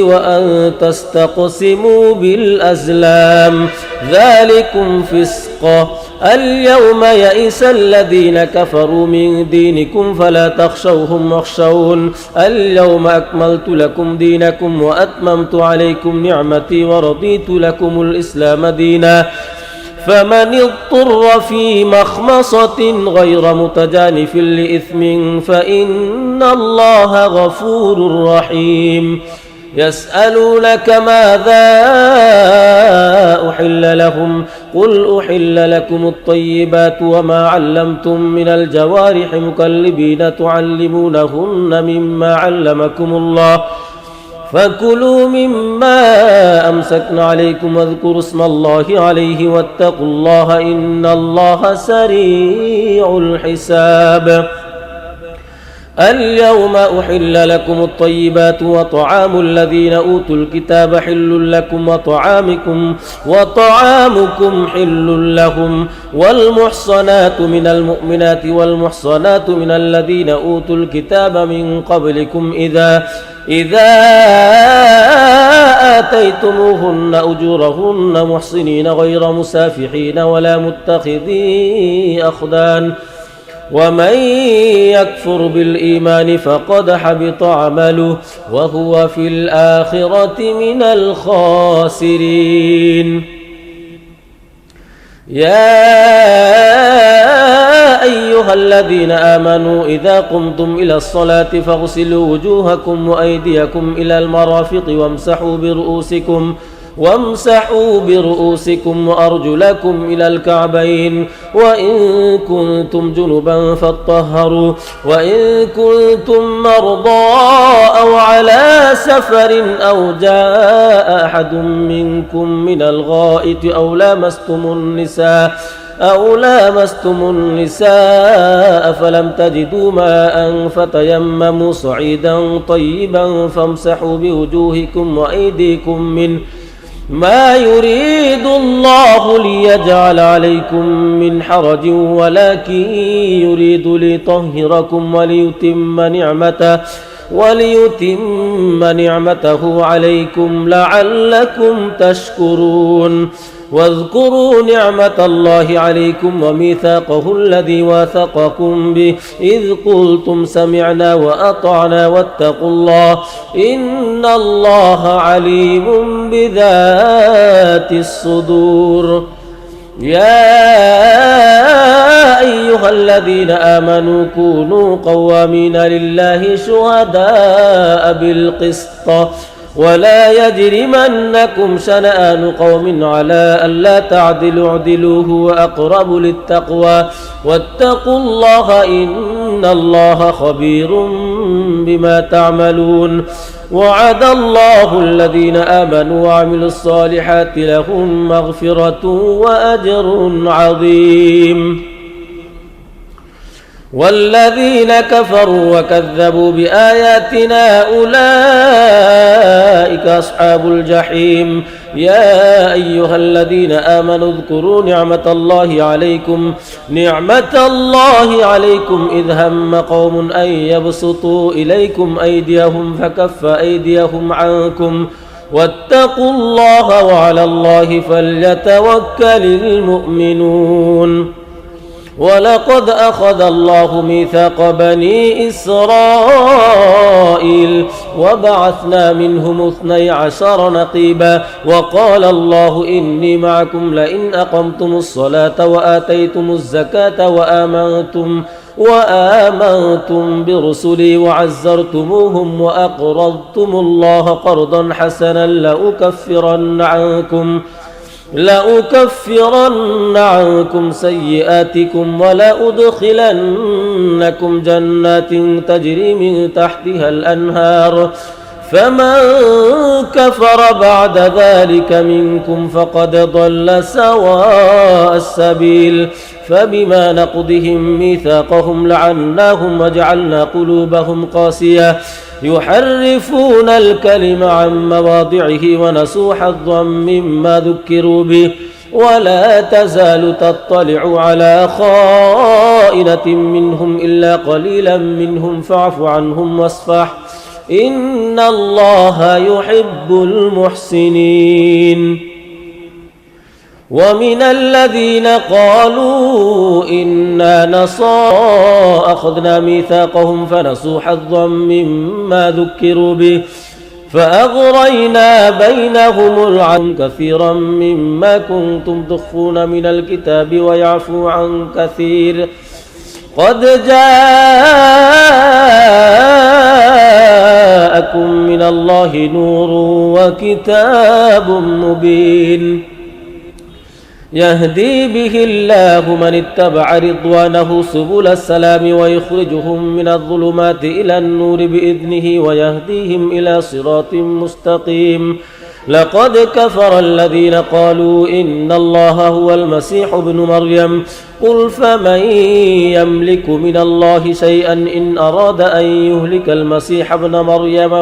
وأن تستقسموا بالأزلام ذلكم فسق اليوم يئس الذين كفروا من دينكم فلا تخشوهم واخشون اليوم أكملت لكم دينكم وأتممت عليكم نعمتي ورضيت لكم الإسلام دينا فمن اضطر في مخمصة غير متجانف لإثم فإن الله غفور رحيم يسألونك ماذا أحل لهم قل أحل لكم الطيبات وما علمتم من الجوارح مكلبين تعلمونهن مما علمكم الله فكلوا مما أمسكن عليكم واذكروا اسم الله عليه واتقوا الله إن الله سريع الحساب اليوم أحل لكم الطيبات وطعام الذين أوتوا الكتاب حل لكم وطعامكم حل لهم والمحصنات من المؤمنات والمحصنات من الذين أوتوا الكتاب من قبلكم إذا آتيتموهن أجورهن محصنين غير مسافحين ولا متخذي أخدان ومن يكفر بالإيمان فقد حبط عمله وهو في الآخرة من الخاسرين يا أيها الذين آمنوا إذا قمتم إلى الصلاة فاغسلوا وجوهكم وأيديكم إلى المرافق وامسحوا برؤوسكم وأرجلكم إلى الكعبين وإن كنتم جنبا فاطهروا وإن كنتم مرضى أو على سفر أو جاء أحد منكم من الغائط أو لامستم النساء أو لامستم النساء فلم تجدوا ماء فتيمموا صعيدا طيبا فامسحوا بوجوهكم وأيديكم منه ما يريد الله ليجعل عليكم من حرج ولكن يريد ليطهركم وليتم نعمته عليكم لعلكم تشكرون واذكروا نعمة الله عليكم وميثاقه الذي واثقكم به إذ قلتم سمعنا وأطعنا واتقوا الله إن الله عليم بذات الصدور يا أيها الذين آمنوا كونوا قوامين لله شهداء بالقسط ولا يجرمنكم شنآن قوم على ألا تعدلوا اعدلوا هو أقرب للتقوى واتقوا الله إن الله خبير بما تعملون وعد الله الذين آمنوا وعملوا الصالحات لهم مغفرة وأجر عظيم والذين كفروا وكذبوا بآياتنا أولئك أصحاب الجحيم يا أيها الذين آمنوا اذكروا نعمة الله عليكم إذ هم قوم أن يبسطوا إليكم أيديهم فكف أيديهم عنكم واتقوا الله وعلى الله فليتوكل المؤمنون ولقد أخذ الله ميثاق بني إسرائيل وبعثنا منهم 12 نقيبا وقال الله إني معكم لئن أقمتم الصلاة وآتيتم الزكاة وآمنتم برسلي وعزرتموهم وأقرضتم الله قرضا حسنا لأكفرن عنكم سيئاتكم ولأدخلنكم جنات تجري من تحتها الأنهار فمن كفر بعد ذلك منكم فقد ضل سواء السبيل فبما نقضهم ميثاقهم لعناهم وجعلنا قلوبهم قاسية يحرفون الكلم عن مواضعه ونسوا حظا مما ذكروا به ولا تزال تطلع على خائنة منهم إلا قليلا منهم فاعف عنهم واصفح إن الله يحب المحسنين ومن الذين قالوا إنا نصارى أخذنا ميثاقهم فنسوا حظا مما ذكروا به فأغرينا بينهم العدل كثيرا مما كنتم تخفون من الكتاب ويعفو عن كثير قد جاءكم من الله نور وكتاب مبين يهدي به الله من اتبع رضوانه سبل السلام ويخرجهم من الظلمات إلى النور بإذنه ويهديهم إلى صراط مستقيم لقد كفر الذين قالوا إن الله هو المسيح ابن مريم قل فمن يملك من الله شيئا إن أراد أن يهلك المسيح ابن مريم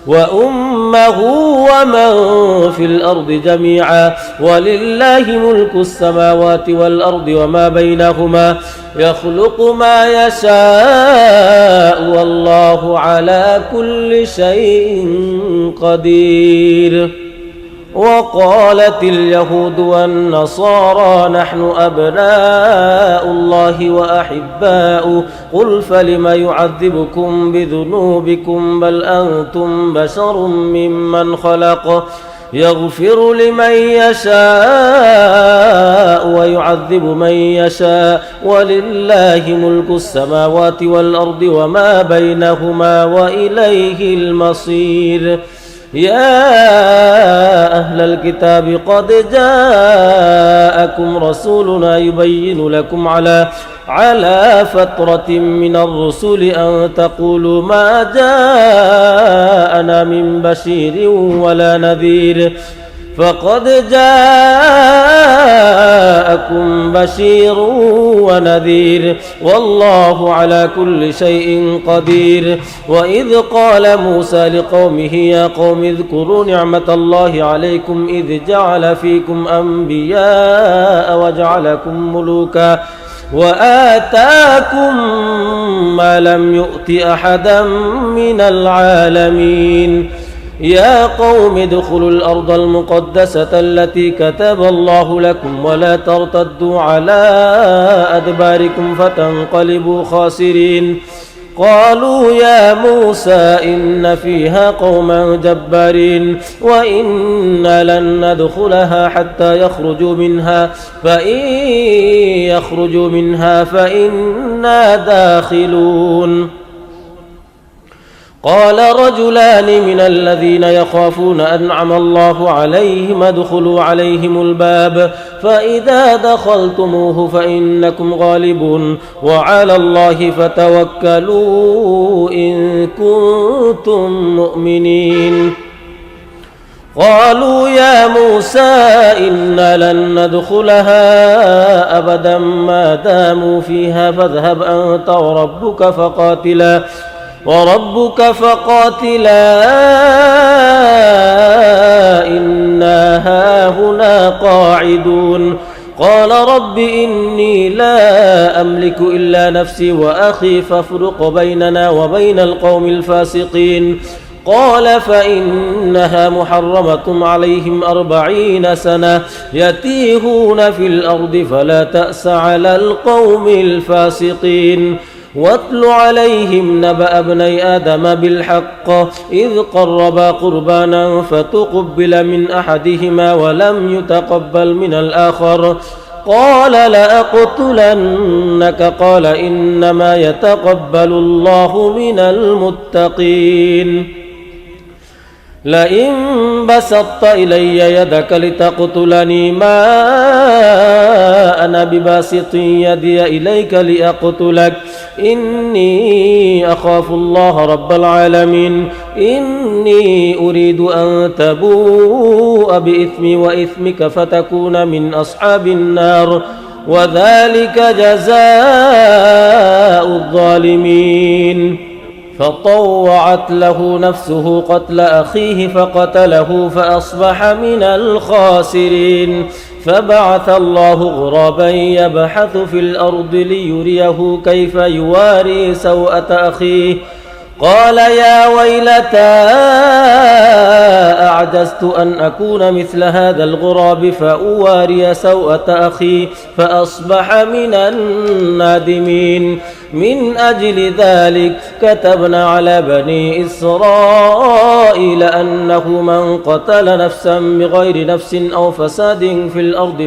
وأمه ومن في الأرض جميعا ولله ملك السماوات والأرض وما بينهما يخلق ما يشاء والله على كل شيء قدير وقالت اليهود والنصارى نحن أبناء الله وأحباؤه قل فلم يعذبكم بذنوبكم بل أنتم بشر ممن خلق يغفر لمن يشاء ويعذب من يشاء ولله ملك السماوات والأرض وما بينهما وإليه المصير يا أهل الكتاب قد جاءكم رسولنا يبين لكم على فترة من الرسل أن تقولوا ما جاءنا من بشير ولا نذير فقد جاءكم بشير ونذير والله على كل شيء قدير. وإذ قال موسى لقومه يا قوم اذكروا نعمة الله عليكم إذ جعل فيكم أنبياء وجعلكم ملوكا وآتاكم ما لم يؤت أحدا من العالمين. يا قوم ادخلوا الأرض المقدسة التي كتب الله لكم ولا ترتدوا على أدباركم فتنقلبوا خاسرين. قالوا يا موسى إن فيها قوما جبارين وإنا لن ندخلها حتى يخرجوا منها فإن يخرجوا منها فإنا داخلون. قال رجلان من الذين يخافون أنعم الله عليهم ادخلوا عليهم الباب فإذا دخلتموه فإنكم غالبون وعلى الله فتوكلوا إن كنتم مؤمنين. قالوا يا موسى إنا لن ندخلها أبدا ما داموا فيها فاذهب أنت وربك فقاتلا إنا هاهنا قاعدون. قال رب إني لا أملك إلا نفسي وأخي فافرق بيننا وبين القوم الفاسقين. قال فإنها محرمة عليهم 40 سنة يتيهون في الأرض فلا تأس على القوم الفاسقين. واتل عليهم نبأ ابني آدم بالحق إذ قربا قربانا فتقبل من أحدهما ولم يتقبل من الآخر قال لأقتلنك قال إنما يتقبل الله من المتقين. لئن بسطت إلي يدك لتقتلني ما أنا بباسط يدي إليك لأقتلك إني أخاف الله رب العالمين. إني أريد أن تبوء بإثمي وإثمك فتكون من أصحاب النار وذلك جزاء الظالمين. فطوعت له نفسه قتل أخيه فقتله فأصبح من الخاسرين. فبعث الله غرابا يبحث في الأرض ليريه كيف يواري سوءة أخيه قال يا ويلتى أعجزت أن أكون مثل هذا الغراب فأواري سوءة أخي فأصبح من النادمين. من أجل ذلك كتبنا على بني إسرائيل أنه من قتل نفسا بغير نفس أو فساد في الأرض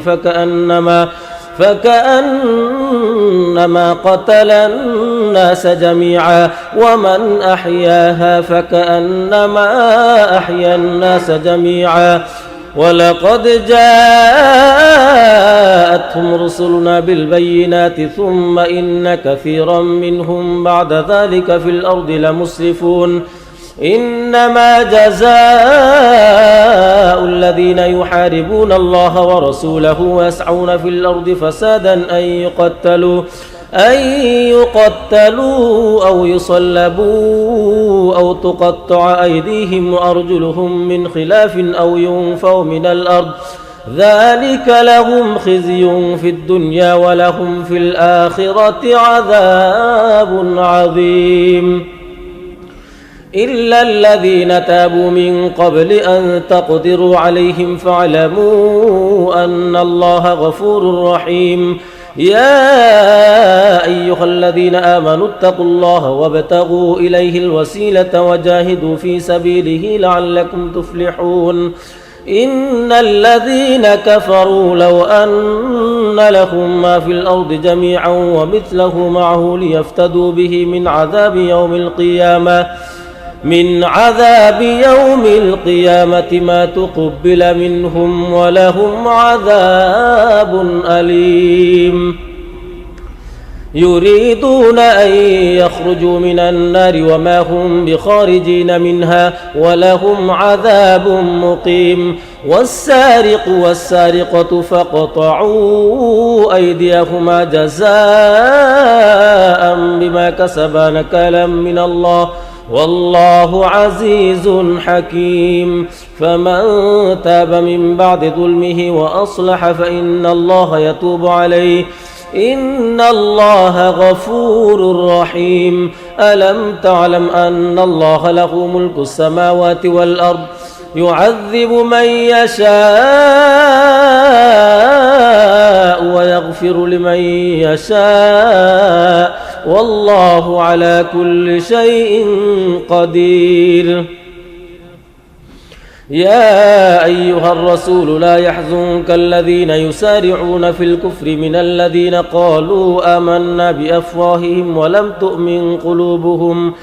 فكأنما قتل الناس جميعا ومن أحياها فكأنما أحيا الناس جميعا. ولقد جاءتهم رسلنا بالبينات ثم إن كثيرا منهم بعد ذلك في الأرض لمسرفون. إنما جزاء الذين يحاربون الله ورسوله ويسعون في الأرض فسادا أن يقتلوا أو يصلبوا أو تقطع أيديهم وأرجلهم من خلاف أو ينفوا من الأرض ذلك لهم خزي في الدنيا ولهم في الآخرة عذاب عظيم. إلا الذين تابوا من قبل أن تقدروا عليهم فاعلموا أن الله غفور رحيم. يا أيها الذين آمنوا اتقوا الله وابتغوا إليه الوسيلة وجاهدوا في سبيله لعلكم تفلحون. إن الذين كفروا لو أن لهم ما في الأرض جميعا ومثله معه ليفتدوا به من عذاب يوم القيامة ما تقبل منهم ولهم عذاب أليم. يريدون أن يخرجوا من النار وما هم بخارجين منها ولهم عذاب مقيم. والسارق والسارقة فاقطعوا أيديهما جزاء بما كسبا نكالا من الله والله عزيز حكيم. فمن تاب من بعد ظلمه وأصلح فإن الله يتوب عليه إن الله غفور رحيم. ألم تعلم أن الله له ملك السماوات والأرض يعذب من يشاء ويغفر لمن يشاء والله على كل شيء قدير. يا أيها الرسول لا يحزنك الذين يسارعون في الكفر من الذين قالوا آمنا بأفواههم ولم تؤمن قلوبهم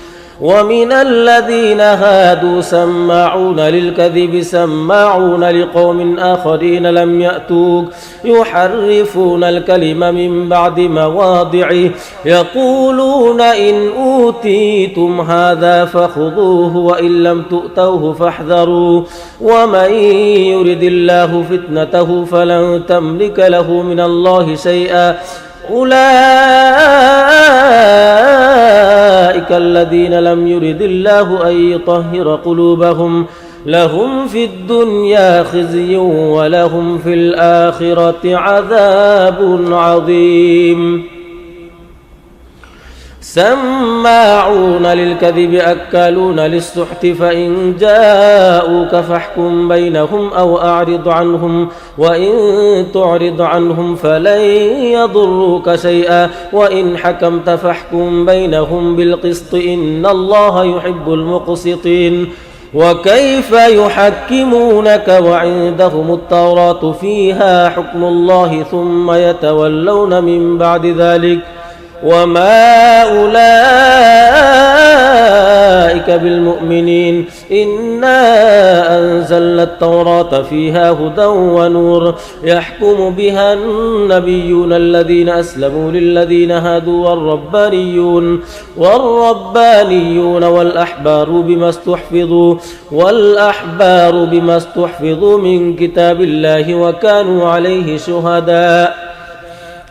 ومن الذين هادوا سماعون للكذب سماعون لقوم آخرين لم يأتوك يحرفون الكلم من بعد مواضعه يقولون إن أوتيتم هذا فخذوه وإن لم تؤتوه فاحذروا ومن يرد الله فتنته فلن تملك له من الله شيئا أولئك الذين لم يرد الله أن يطهر قلوبهم لهم في الدنيا خزي ولهم في الآخرة عذاب عظيم. سماعون للكذب أكالون للسحت فإن جاءوك فاحكم بينهم أو أعرض عنهم وإن تعرض عنهم فلن يضروك شيئا وإن حكمت فاحكم بينهم بالقسط إن الله يحب المقسطين. وكيف يحكمونك وعندهم التوراة فيها حكم الله ثم يتولون من بعد ذلك وما أولئك بالمؤمنين. إنا أنزلنا التوراة فيها هدى ونور يحكم بها النبيون الذين أسلموا للذين هادوا والربانيون والأحبار بما استحفظوا من كتاب الله وكانوا عليه شهداء.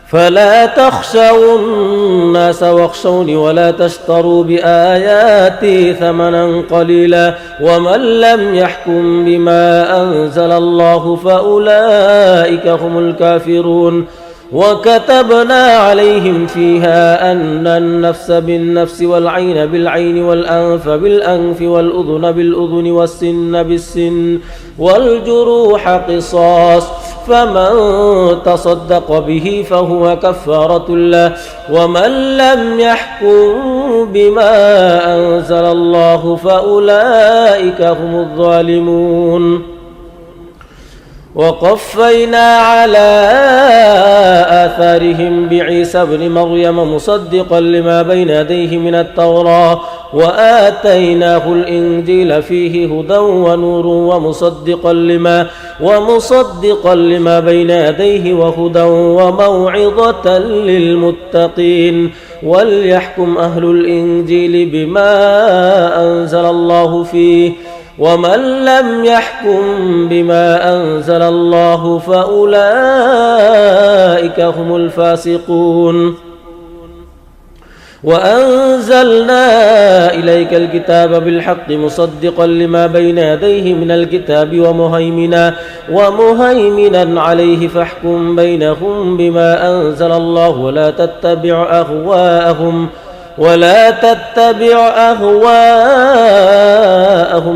فلا تخشوا الناس واخشوني ولا تشتروا بآياتي ثمنا قليلا ومن لم يحكم بما أنزل الله فأولئك هم الكافرون. وكتبنا عليهم فيها أن النفس بالنفس والعين بالعين والأنف بالأنف والأذن بالأذن والسن بالسن والجروح قصاص فمن تصدق به فهو كفارة له ومن لم يحكم بما أنزل الله فأولئك هم الظالمون. وقفينا على آثارهم بعيسى ابن مريم مصدقا لما بين يديه من التوراة وآتيناه الإنجيل فيه هدى ونور ومصدقا لما بين يديه وهدى وموعظة للمتقين. وليحكم أهل الإنجيل بما أنزل الله فيه ومن لم يحكم بما أنزل الله فأولئك هم الفاسقون. وأنزلنا إليك الكتاب بالحق مصدقا لما بين يديه من الكتاب ومهيمنا عليه فاحكم بينهم بما أنزل الله ولا تتبع أهواءهم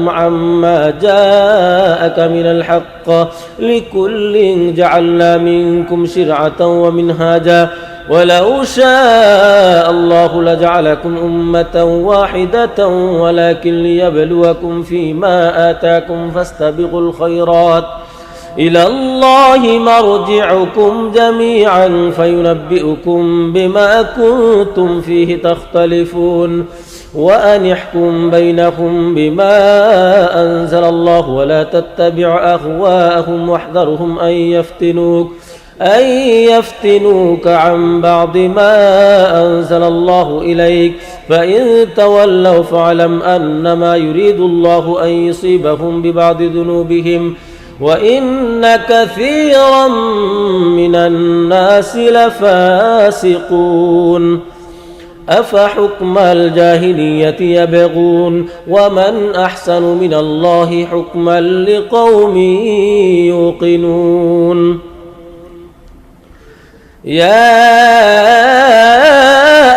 عما جاءك من الحق لكل جعلنا منكم شرعة ومنهاجا ولو شاء الله لجعلكم أمة واحدة ولكن ليبلوكم فيما آتاكم فاستبقوا الخيرات إلى الله مرجعكم جميعا فينبئكم بما كنتم فيه تختلفون. وأن يحكم بينهم بما أنزل الله ولا تتبع أهواءهم واحذرهم أن يفتنوك عن بعض ما أنزل الله إليك فإن تولوا فاعلم أنما يريد الله أن يصيبهم ببعض ذنوبهم وإن كثيرا من الناس لفاسقون أفحكم الجاهلية يبغون ومن أحسن من الله حكما لقوم يوقنون يا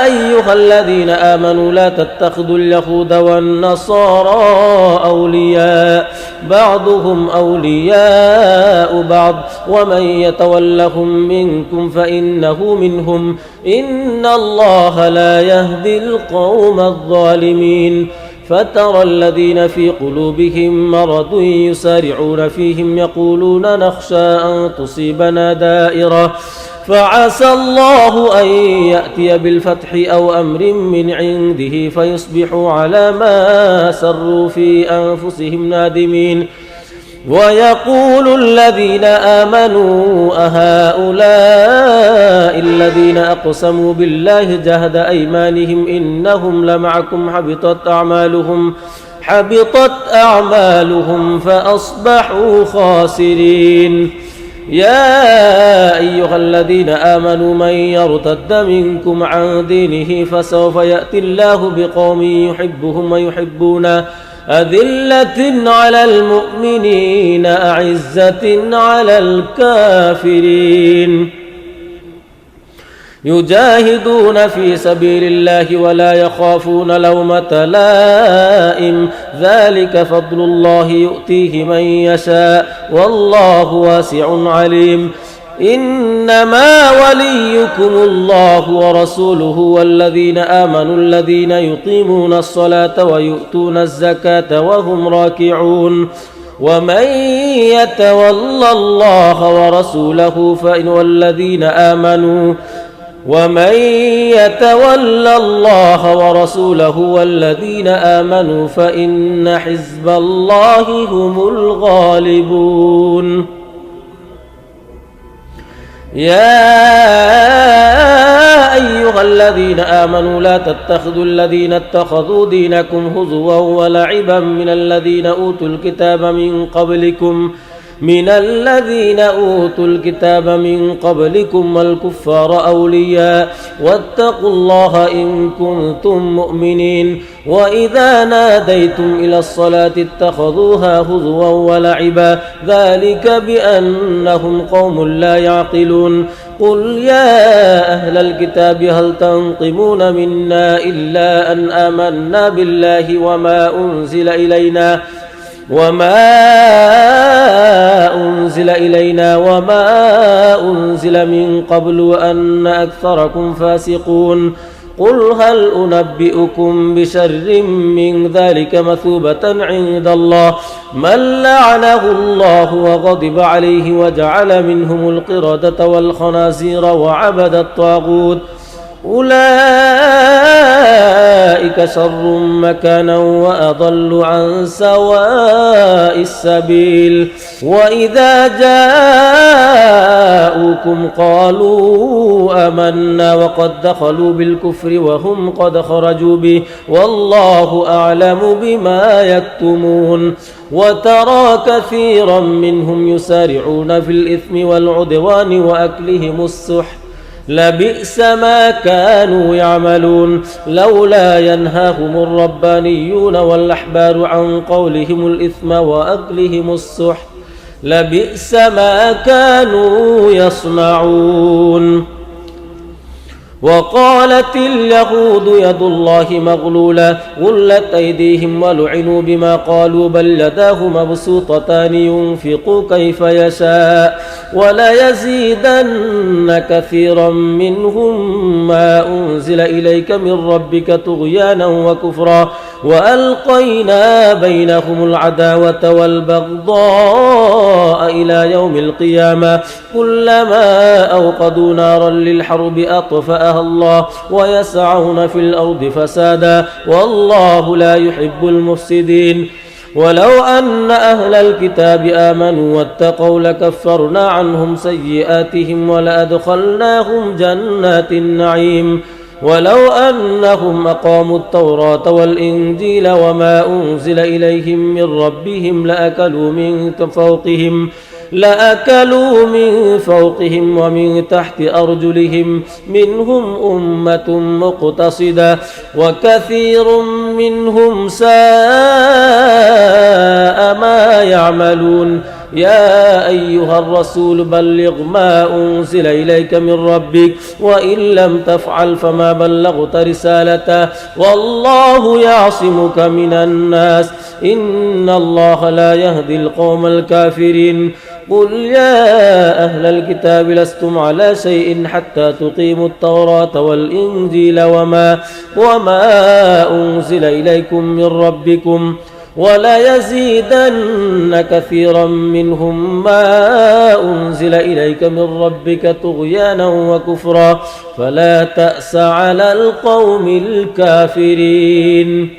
أيها الذين آمنوا لا تتخذوا اليهود والنصارى أولياء بعضهم أولياء بعض ومن يتولهم منكم فإنه منهم إن الله لا يهدي القوم الظالمين فترى الذين في قلوبهم مرض يسارعون فيهم يقولون نخشى أن تصيبنا دائرة فعسى الله أن يأتي بالفتح أو أمر من عنده فيصبحوا على ما سروا في أنفسهم نادمين ويقول الذين آمنوا أهؤلاء الذين أقسموا بالله جهد أيمانهم إنهم لمعكم حبطت أعمالهم فأصبحوا خاسرين يا أيها الذين آمنوا من يرتد منكم عن دينه فسوف يأتي الله بقوم يحبهم ويحبونه أذلة على المؤمنين أعزة على الكافرين يجاهدون في سبيل الله ولا يخافون لومة لائم ذلك فضل الله يؤتيه من يشاء والله واسع عليم إنما وليكم الله ورسوله والذين آمنوا الذين يقيمون الصلاة ويؤتون الزكاة وهم راكعون ومن يتول الله ورسوله والذين آمنوا فإن حزب الله هم الغالبون يا أيها الذين آمنوا لا تتخذوا الذين اتخذوا دينكم هزوا ولعبا من الذين أوتوا الكتاب من قبلكم والكفار أولياء واتقوا الله إن كنتم مؤمنين وإذا ناديتم إلى الصلاة اتخذوها هزوا ولعبا ذلك بأنهم قوم لا يعقلون قل يا أهل الكتاب هل تنقمون منا إلا أن آمنا بالله وما أنزل إلينا وما أنزل من قبل وأن أكثركم فاسقون قل هل أنبئكم بشر من ذلك مثوبة عند الله من لعنه الله وغضب عليه وجعل منهم القردة والخنازير وعبد الطاغوت أولئك شر مكانا وأضل عن سواء السبيل وإذا جاءوكم قالوا آمنا وقد دخلوا بالكفر وهم قد خرجوا به والله أعلم بما يكتمون وترى كثيرا منهم يسارعون في الإثم والعدوان وأكلهم السحت لبئس ما كانوا يعملون لولا ينهاهم الربانيون والأحبار عن قولهم الإثم وأكلهم السحت لبئس ما كانوا يصنعون وقالت اليهود يد الله مغلولة غلت أيديهم ولعنوا بما قالوا بل يداه مبسوطتان ينفق كيف يشاء وليزيدن كثيرا منهم ما أنزل إليك من ربك طغيانا وكفرا وألقينا بينهم العداوة والبغضاء إلى يوم القيامة كلما أوقدوا نارا للحرب أطفأها الله ويسعون في الأرض فسادا والله لا يحب المفسدين ولو أن أهل الكتاب آمنوا واتقوا لكفرنا عنهم سيئاتهم ولأدخلناهم جنات النعيم ولو أنهم أقاموا التوراة والإنجيل وما أنزل إليهم من ربهم لأكلوا من فوقهم ومن تحت أرجلهم منهم أمة مقتصدة وكثير منهم ساء ما يعملون يا أيها الرسول بلغ ما أنزل إليك من ربك وإن لم تفعل فما بلغت رسالته والله يعصمك من الناس إن الله لا يهدي القوم الكافرين قل يا أهل الكتاب لستم على شيء حتى تقيموا التوراة والإنجيل وما أنزل إليكم من ربكم ولا يزيدن كثيرا منهم ما أنزل إليك من ربك طغيانا وكفرا فلا تأس على القوم الكافرين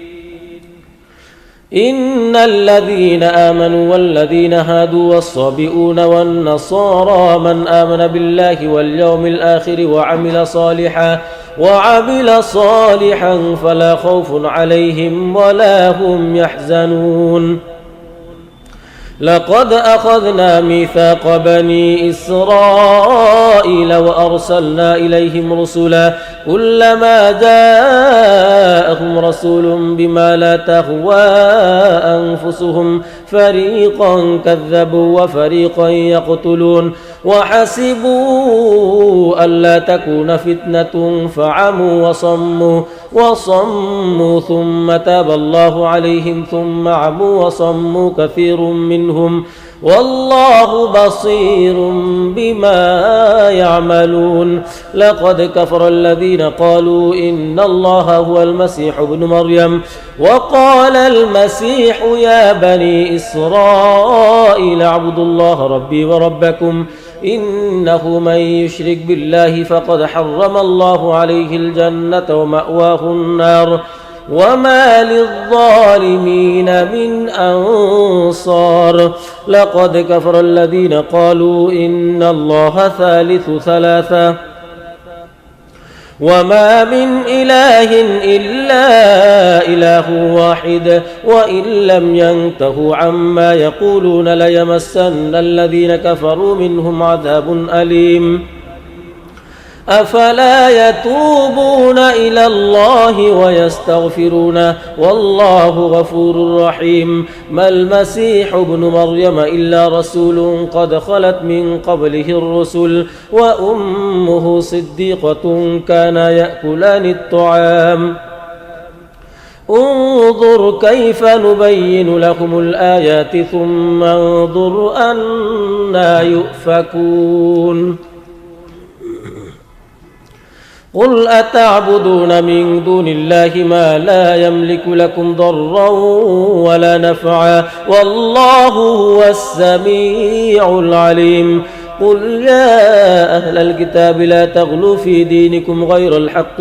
إن الذين آمنوا والذين هادوا والصابئون والنصارى من آمن بالله واليوم الآخر وعمل صالحا فلا خوف عليهم ولا هم يحزنون لقد أخذنا ميثاق بني إسرائيل وأرسلنا إليهم رسلا كلما جاءهم رسول بما لا تهوى أنفسهم فريقا كذبوا وفريقا يقتلون وحسبوا ألا تكون فتنة فعموا وصموا ثم تاب الله عليهم ثم عموا وصموا كثير منهم والله بصير بما يعملون لقد كفر الذين قالوا إن الله هو المسيح ابن مريم وقال المسيح يا بني إسرائيل اعبدوا الله ربي وربكم إنه من يشرك بالله فقد حرم الله عليه الجنة ومأواه النار وما للظالمين من أنصار لقد كفر الذين قالوا إن الله ثالث ثلاثة وما من إله إلا إله واحد وإن لم ينتهوا عما يقولون ليمسن الذين كفروا منهم عذاب أليم أفلا يتوبون إلى الله ويستغفرونه والله غفور رحيم ما المسيح ابن مريم إلا رسول قد خلت من قبله الرسل وأمه صديقة كانا يأكلان الطعام انظر كيف نبين لهم الآيات ثم انظر أنا يؤفكون قل أتعبدون من دون الله ما لا يملك لكم ضرا ولا نفعا والله هو السميع العليم قل يا أهل الكتاب لا تغلوا في دينكم غير الحق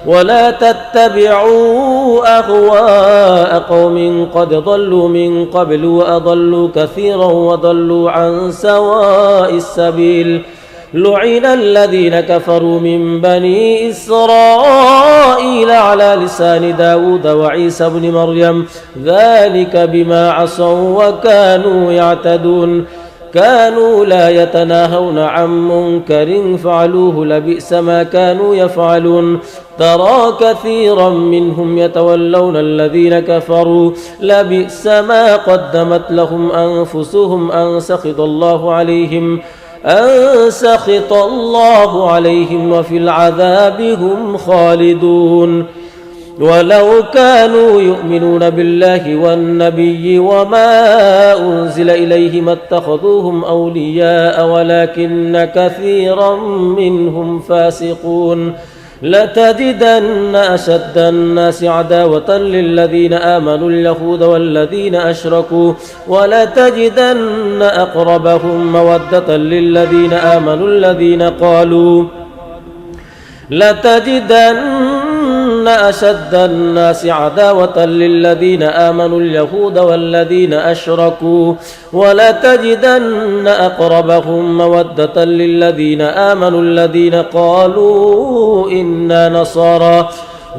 ولا تتبعوا أهواء قوم قد ضلوا من قبل وأضلوا كثيرا وضلوا عن سواء السبيل لعن الذين كفروا من بني إسرائيل على لسان داود وعيسى بن مريم ذلك بما عصوا وكانوا يعتدون كانوا لا يتناهون عن منكر فعلوه لبئس ما كانوا يفعلون ترى كثيرا منهم يتولون الذين كفروا لبئس ما قدمت لهم أنفسهم أن سخط الله عليهم وفي العذاب هم خالدون ولو كانوا يؤمنون بالله والنبي وما أنزل إليه ما اتخذوهم أولياء ولكن كثيرا منهم فاسقون لتجدن أشد الناس عداوة للذين آمنوا اليهود والذين أشركوا ولتجدن أقربهم مودة للذين آمنوا الذين قالوا لتجدن أشد الناس عداوة للذين آمنوا اليهود والذين أشركوا ولتجدن أقربهم مودة للذين آمنوا الذين قالوا إنا نصارى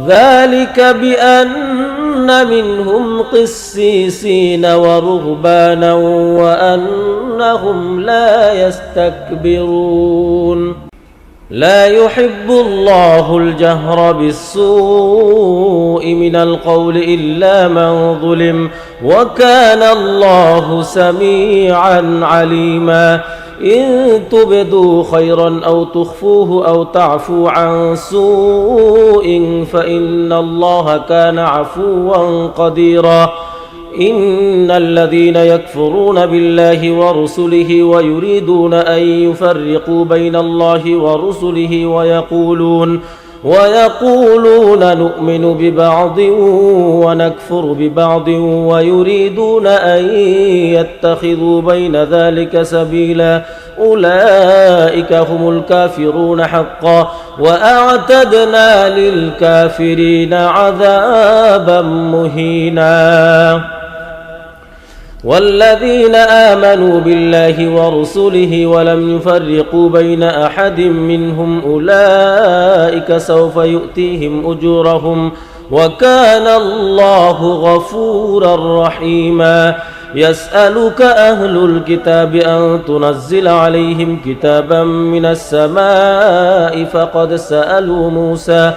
ذلك بأن منهم قسيسين ورهبانا وأنهم لا يستكبرون لا يحب الله الجهر بالسوء من القول إلا من ظلم وكان الله سميعا عليما إن تبدوا خيرا أو تخفوه أو تعفوا عن سوء فإن الله كان عفوا قديرا إن الذين يكفرون بالله ورسله ويريدون أن يفرقوا بين الله ورسله ويقولون نؤمن ببعض ونكفر ببعض ويريدون أن يتخذوا بين ذلك سبيلا أولئك هم الكافرون حقا وأعتدنا للكافرين عذابا مهينا والذين آمنوا بالله ورسله ولم يفرقوا بين أحد منهم أولئك سوف يؤتيهم أجورهم وكان الله غفورا رحيما يسألك أهل الكتاب أن تنزل عليهم كتابا من السماء فقد سألوا موسى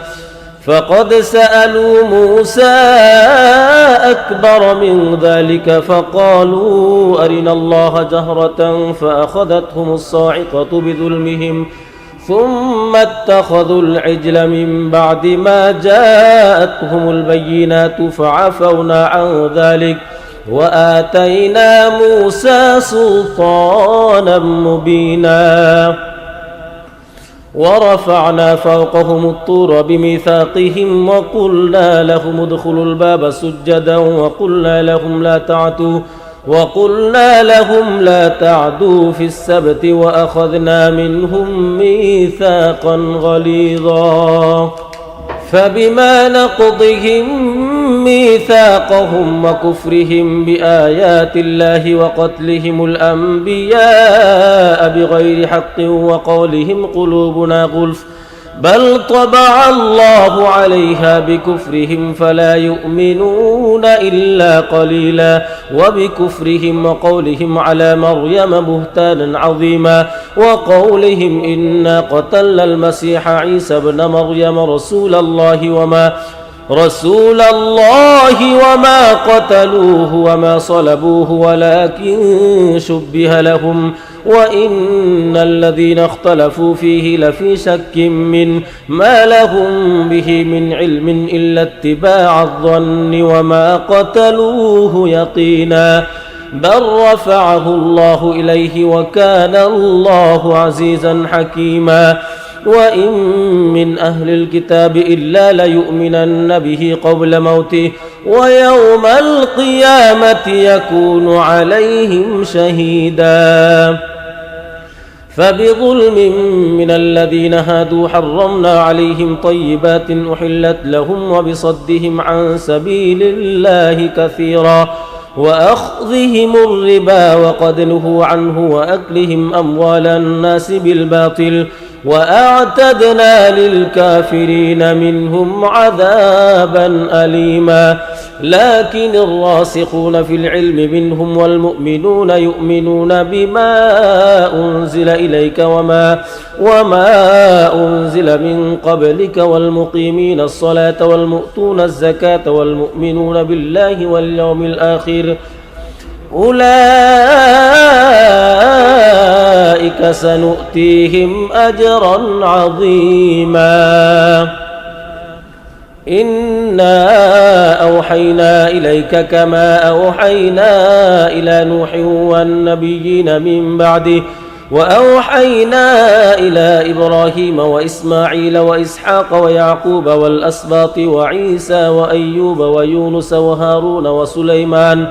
أكبر من ذلك فقالوا أرنا الله جهرة فأخذتهم الصاعقة بظلمهم ثم اتخذوا العجل من بعد ما جاءتهم البينات فعفونا عن ذلك وآتينا موسى سلطانا مبينا ورفعنا فوقهم الطور بميثاقهم وقلنا لهم ادخلوا الباب سجدا وقلنا لهم لا تعدوا في السبت وأخذنا منهم ميثاقا غليظا فبما نقضهم ميثاقهم وكفرهم بآيات الله وقتلهم الأنبياء بغير حق وقولهم قلوبنا غلف بل طبع الله عليها بكفرهم فلا يؤمنون إلا قليلا وبكفرهم وقولهم على مريم بهتانا عظيما وقولهم إنا قتلنا المسيح عيسى ابن مريم رسول الله وما قتلوه وما صلبوه ولكن شبه لهم وإن الذين اختلفوا فيه لفي شك منه ما لهم به من علم إلا اتباع الظن وما قتلوه يقينا بل رفعه الله إليه وكان الله عزيزا حكيما وإن من أهل الكتاب إلا ليؤمنن به قبل موته ويوم القيامة يكون عليهم شهيدا فبظلم من الذين هادوا حرمنا عليهم طيبات أحلت لهم وبصدهم عن سبيل الله كثيرا وأخذهم الربا وقد نهوا عنه وأكلهم أموال الناس بالباطل وأعتدنا للكافرين منهم عذابا أليما لكن الراسخون في العلم منهم والمؤمنون يؤمنون بما أنزل إليك وما أنزل من قبلك والمقيمين الصلاة والمؤتون الزكاة والمؤمنون بالله واليوم الآخر أولئك سنؤتيهم أجرا عظيما إنا أوحينا إليك كما أوحينا إلى نوح والنبيين من بعده وأوحينا إلى إبراهيم وإسماعيل وإسحاق ويعقوب والأسباط وعيسى وأيوب ويونس وهارون وسليمان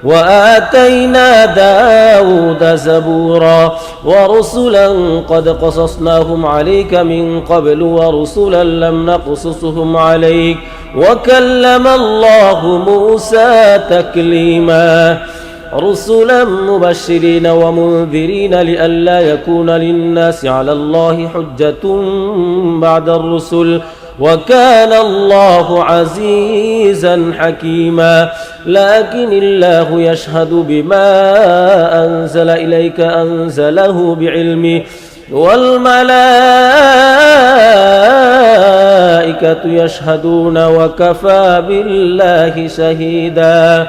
وآتينا داود زبورا ورسلا قد قصصناهم عليك من قبل ورسلا لم نقصصهم عليك وكلم الله موسى تكليما رسلا مبشرين ومنذرين لئلا يكون للناس على الله حجة بعد الرسل وكان الله عزيزا حكيما لكن الله يشهد بما أنزل إليك أنزله بعلمه والملائكة يشهدون وكفى بالله شهيدا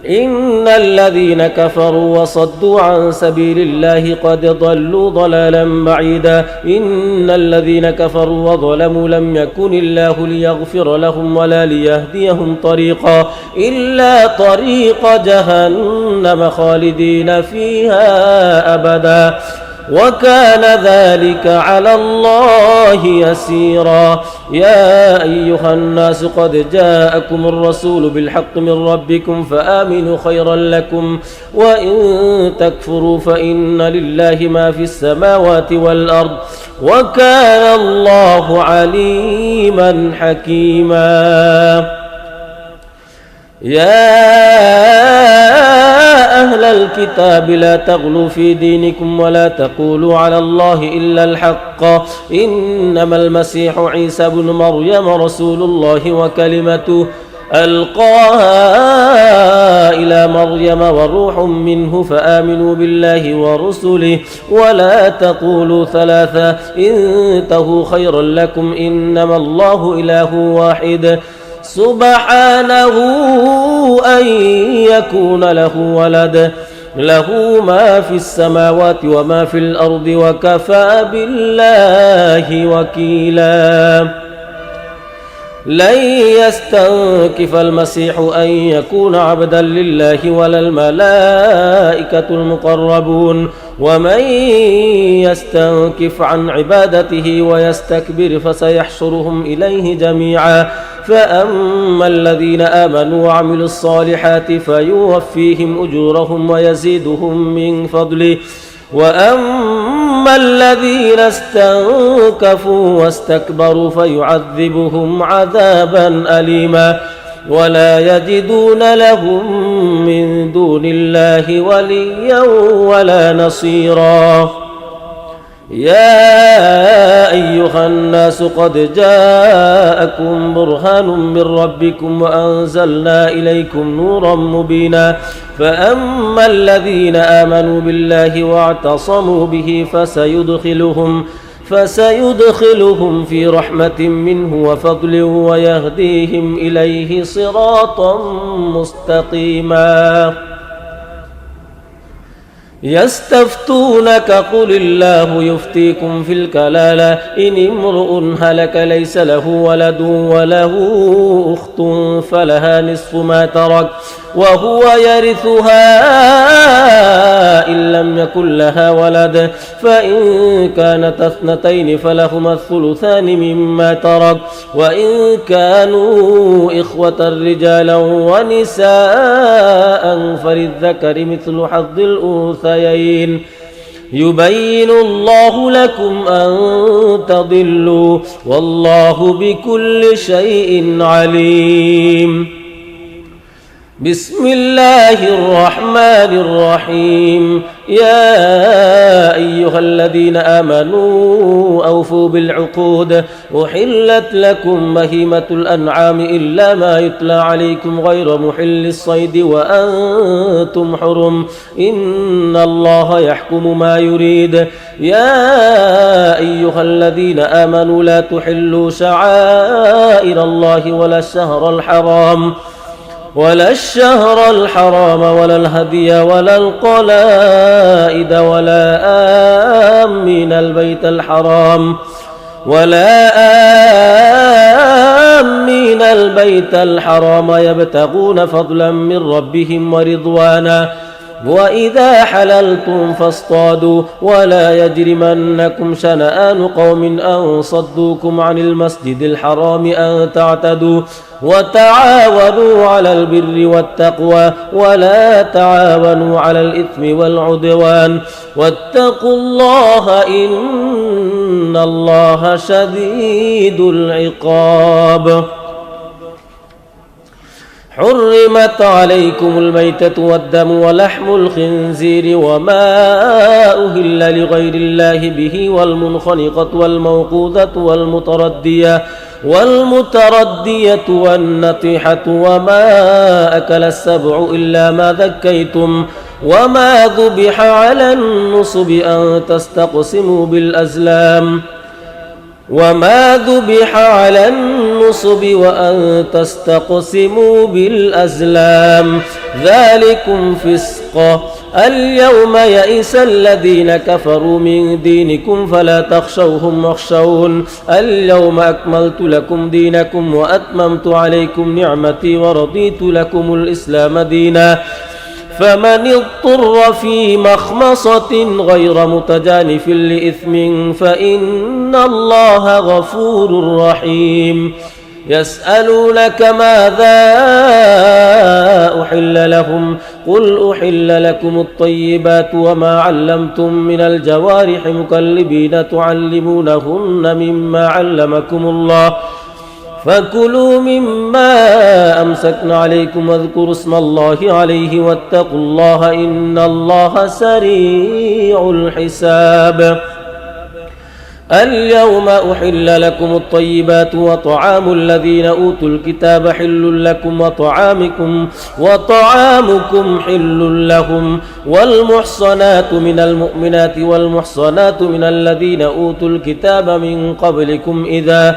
إن الذين كفروا وصدوا عن سبيل الله قد ضلوا ضلالا بعيدا إن الذين كفروا وظلموا لم يكن الله ليغفر لهم ولا ليهديهم طريقا إلا طريق جهنم خالدين فيها أبدا وكان ذلك على الله يسيرا يا أيها الناس قد جاءكم الرسول بالحق من ربكم فآمنوا خيرا لكم وإن تكفروا فإن لله ما في السماوات والأرض وكان الله عليما حكيما يا أهل الكتاب لا تغلوا في دينكم ولا تقولوا على الله إلا الحق إنما المسيح عيسى بن مريم رسول الله وكلمته ألقاها إلى مريم وروح منه فآمنوا بالله ورسله ولا تقولوا ثلاثة انتهوا خيرا لكم إنما الله إله واحد سبحانه أن يكون له ولد له ما في السماوات وما في الأرض وكفى بالله وكيلا لن يستنكف المسيح أن يكون عبدا لله ولا الملائكة المقربون ومن يستنكف عن عبادته ويستكبر فسيحشرهم إليه جميعا فأما الذين آمنوا وعملوا الصالحات فيوفيهم أجورهم ويزيدهم من فضله وأما الذين استنكفوا واستكبروا فيعذبهم عذابا أليما ولا يجدون لهم من دون الله وليا ولا نصيرا يا أيها الناس قد جاءكم برهان من ربكم وأنزلنا إليكم نورا مبينا فأما الذين آمنوا بالله واعتصموا به فسيدخلهم في رحمة منه وفضل ويهديهم إليه صراطا مستقيما يستفتونك قل الله يفتيكم في الكلالة إن امرؤ هلك ليس له ولد وله أخت فلها نصف ما ترك وهو يرثها إن لم يكن لها ولد فإن كانت اثنتين فلهما الثلثان مما ترك وإن كانوا إخوة رجالا ونساء فللذكر مثل حظ الأنثيين يبين الله لكم أن تضلوا والله بكل شيء عليم بسم الله الرحمن الرحيم يا أيها الذين آمنوا أوفوا بالعقود أحلت لكم بهيمة الأنعام إلا ما يتلى عليكم غير محل الصيد وأنتم حرم إن الله يحكم ما يريد يا أيها الذين آمنوا لا تحلوا شعائر الله ولا الشهر الحرام ولا الهدي ولا القلائد ولا آمين البيت الحرام يبتغون فضلا من ربهم ورضوانا وإذا حللتم فاصطادوا ولا يجرمنكم شنآن قوم أن صدوكم عن المسجد الحرام أن تعتدوا وتعاونوا على البر والتقوى ولا تعاونوا على الإثم والعدوان واتقوا الله إن الله شديد العقاب. حرمت عليكم الميتة والدم ولحم الخنزير وما أهل لغير الله به والمنخنقة والموقوذة والمتردية والنطيحة وما أكل السبع إلا ما ذكيتم وما ذبح على النصب أن تستقسموا بالأزلام وأن تستقسموا بالأزلام ذلكم فسق. اليوم يئس الذين كفروا من دينكم فلا تخشوهم واخشون اليوم أكملت لكم دينكم وأتممت عليكم نعمتي ورضيت لكم الإسلام دينا فمن اضطر في مخمصة غير متجانف لإثم فإن الله غفور رحيم. يسألونك ماذا أحل لهم قل أحل لكم الطيبات وما علمتم من الجوارح مكلبين تعلمونهن مما علمكم الله فكلوا مما أمسكن عليكم واذكروا اسم الله عليه واتقوا الله إن الله سريع الحساب. اليوم أحل لكم الطيبات وطعام الذين أوتوا الكتاب حل لكم وطعامكم حل لهم والمحصنات من المؤمنات والمحصنات من الذين أوتوا الكتاب من قبلكم إذا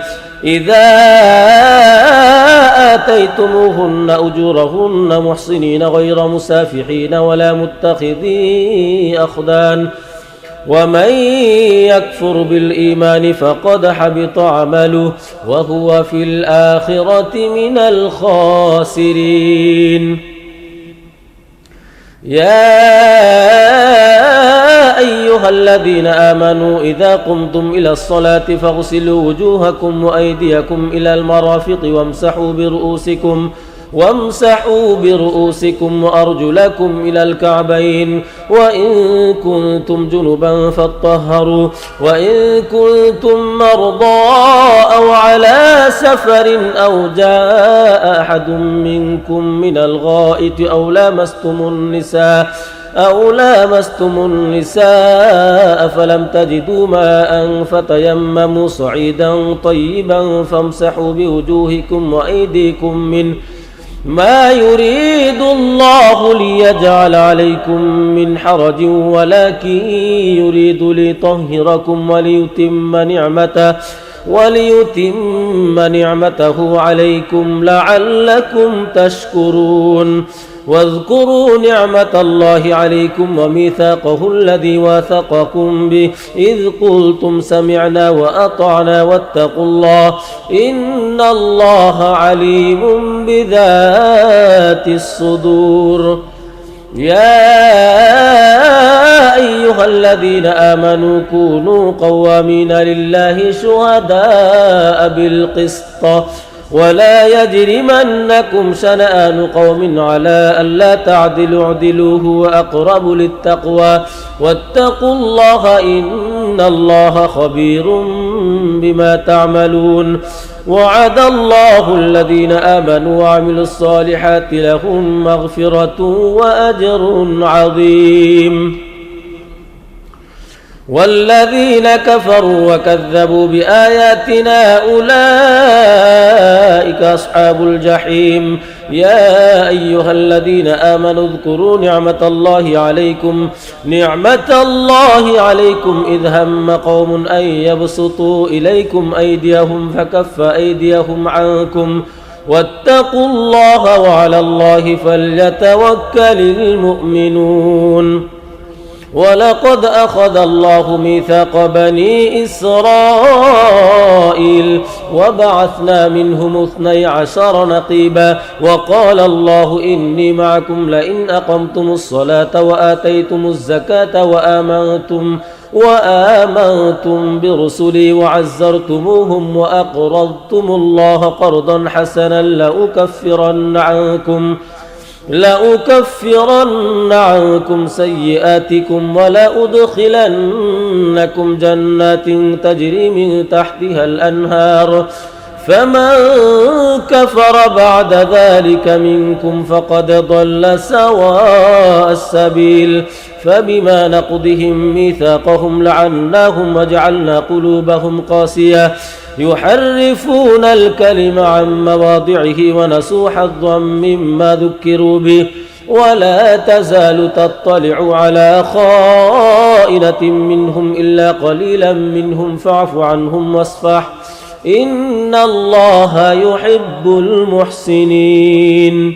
آتيتموهن أجورهن محصنين غير مسافحين ولا متخذي أخدان ومن يكفر بالإيمان فقد حبط عمله وهو في الآخرة من الخاسرين. يا أيها الذين آمنوا إذا قمتم إلى الصلاة فاغسلوا وجوهكم وأيديكم إلى المرافق وامسحوا برؤوسكم وأرجلكم إلى الكعبين وإن كنتم جنبا فاطهروا وإن كنتم مرضى أو على سفر أو جاء أحد منكم من الغائط أو لامستم النساء فلم تجدوا ماء فتيمموا صعيدا طيبا فامسحوا بوجوهكم وأيديكم منه ما يريد الله ليجعل عليكم من حرج ولكن يريد ليطهركم وليتم نعمته عليكم لعلكم تشكرون. واذكروا نعمة الله عليكم وميثاقه الذي واثقكم به إذ قلتم سمعنا وأطعنا واتقوا الله إن الله عليم بذات الصدور. يا أيها الذين آمنوا كونوا قوامين لله شهداء بالقسط ولا يجرمنكم شنآن قوم على ألا تعدلوا اعدلوا هو أقرب للتقوى واتقوا الله إن الله خبير بما تعملون. وعد الله الذين آمنوا وعملوا الصالحات لهم مغفرة وأجر عظيم. والذين كفروا وكذبوا بآياتنا أولئك أصحاب الجحيم. يا أيها الذين آمنوا اذكروا نعمة الله عليكم إذ هم قوم أن يبسطوا إليكم أيديهم فكف أيديهم عنكم واتقوا الله وعلى الله فليتوكل المؤمنون. ولقد أخذ الله ميثاق بني إسرائيل وبعثنا منهم 12 نقيبا وقال الله إني معكم لئن أقمتم الصلاة وآتيتم الزكاة وآمنتم برسلي وعزرتموهم وأقرضتم الله قرضا حسنا لأكفرن عنكم سيئاتكم ولأدخلنكم جنات تجري من تحتها الأنهار فمن كفر بعد ذلك منكم فقد ضل سواء السبيل فبما نقضهم ميثاقهم لعناهم وجعلنا قلوبهم قاسية يحرفون الكلم عن مواضعه ونسوا حظا مما ذكروا به ولا تزال تطلع على خائنة منهم إلا قليلا منهم فاعف عنهم واصفح إن الله يحب المحسنين.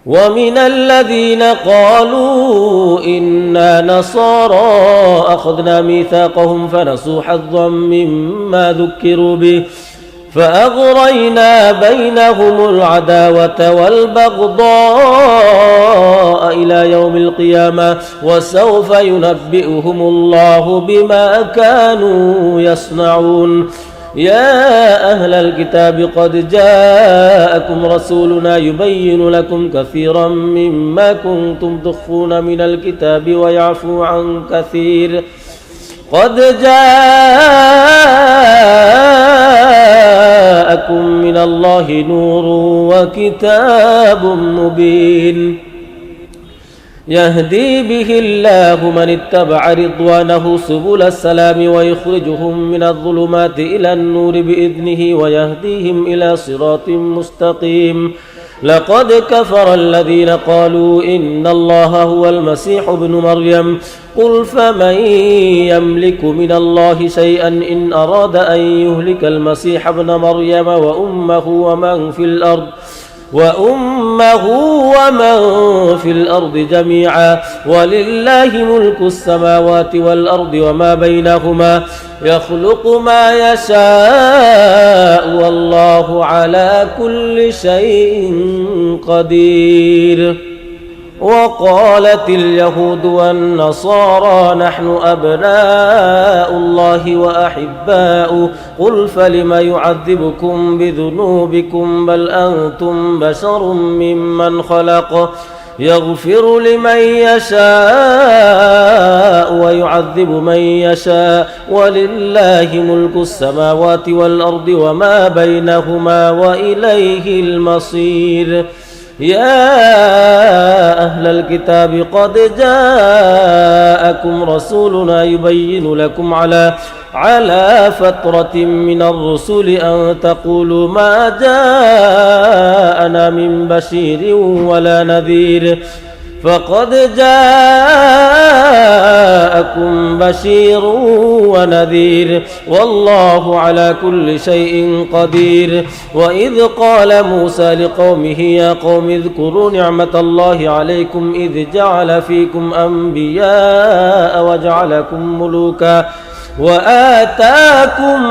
ومن الذين قالوا إنا نصارى أخذنا ميثاقهم فنسوا حظا مما ذكروا به فأغرينا بينهم العداوة والبغضاء إلى يوم القيامة وسوف ينبئهم الله بما كانوا يصنعون. يا أهل الكتاب قد جاءكم رسولنا يبين لكم كثيرا مما كنتم تخفون من الكتاب ويعفو عن كثير قد جاءكم من الله نور وكتاب مبين يهدي به الله من اتبع رضوانه سبل السلام ويخرجهم من الظلمات إلى النور بإذنه ويهديهم إلى صراط مستقيم. لقد كفر الذين قالوا إن الله هو المسيح ابن مريم قل فمن يملك من الله شيئا إن أراد أن يهلك المسيح ابن مريم وأمه ومن في الأرض جميعا ولله ملك السماوات والأرض وما بينهما يخلق ما يشاء والله على كل شيء قدير. وقالت اليهود والنصارى نحن أبناء الله وأحباؤه قل فلم يعذبكم بذنوبكم بل أنتم بشر ممن خلق يغفر لمن يشاء ويعذب من يشاء ولله ملك السماوات والأرض وما بينهما وإليه المصير. يا أهل الكتاب قد جاءكم رسولنا يبين لكم على فترة من الرسل أن تقولوا ما جاءنا من بشير ولا نذير فقد جاءكم بشير ونذير والله على كل شيء قدير. وإذ قال موسى لقومه يا قوم اذكروا نعمة الله عليكم إذ جعل فيكم أنبياء وجعلكم ملوكا وآتاكم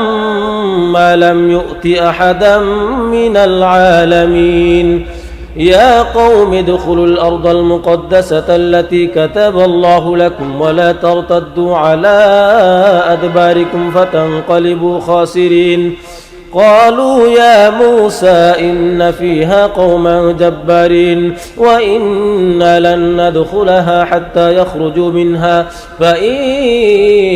ما لم يؤت أحدا من العالمين. يا قوم ادخلوا الأرض المقدسة التي كتب الله لكم ولا ترتدوا على أدباركم فتنقلبوا خاسرين. قالوا يا موسى إن فيها قوما جبارين وإنا لن ندخلها حتى يخرجوا منها فإن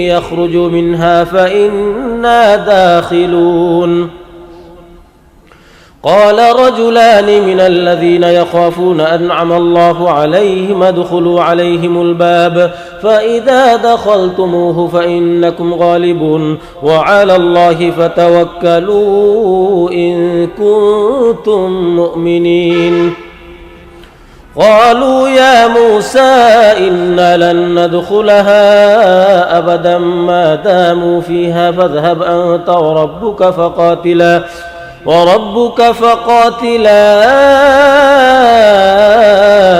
يخرجوا منها فإنا داخلون. قال رجلان من الذين يخافون أنعم الله عليهم ادخلوا عليهم الباب فإذا دخلتموه فإنكم غالبون وعلى الله فتوكلوا إن كنتم مؤمنين. قالوا يا موسى إنا لن ندخلها أبدا ما داموا فيها فاذهب أنت وربك فقاتلا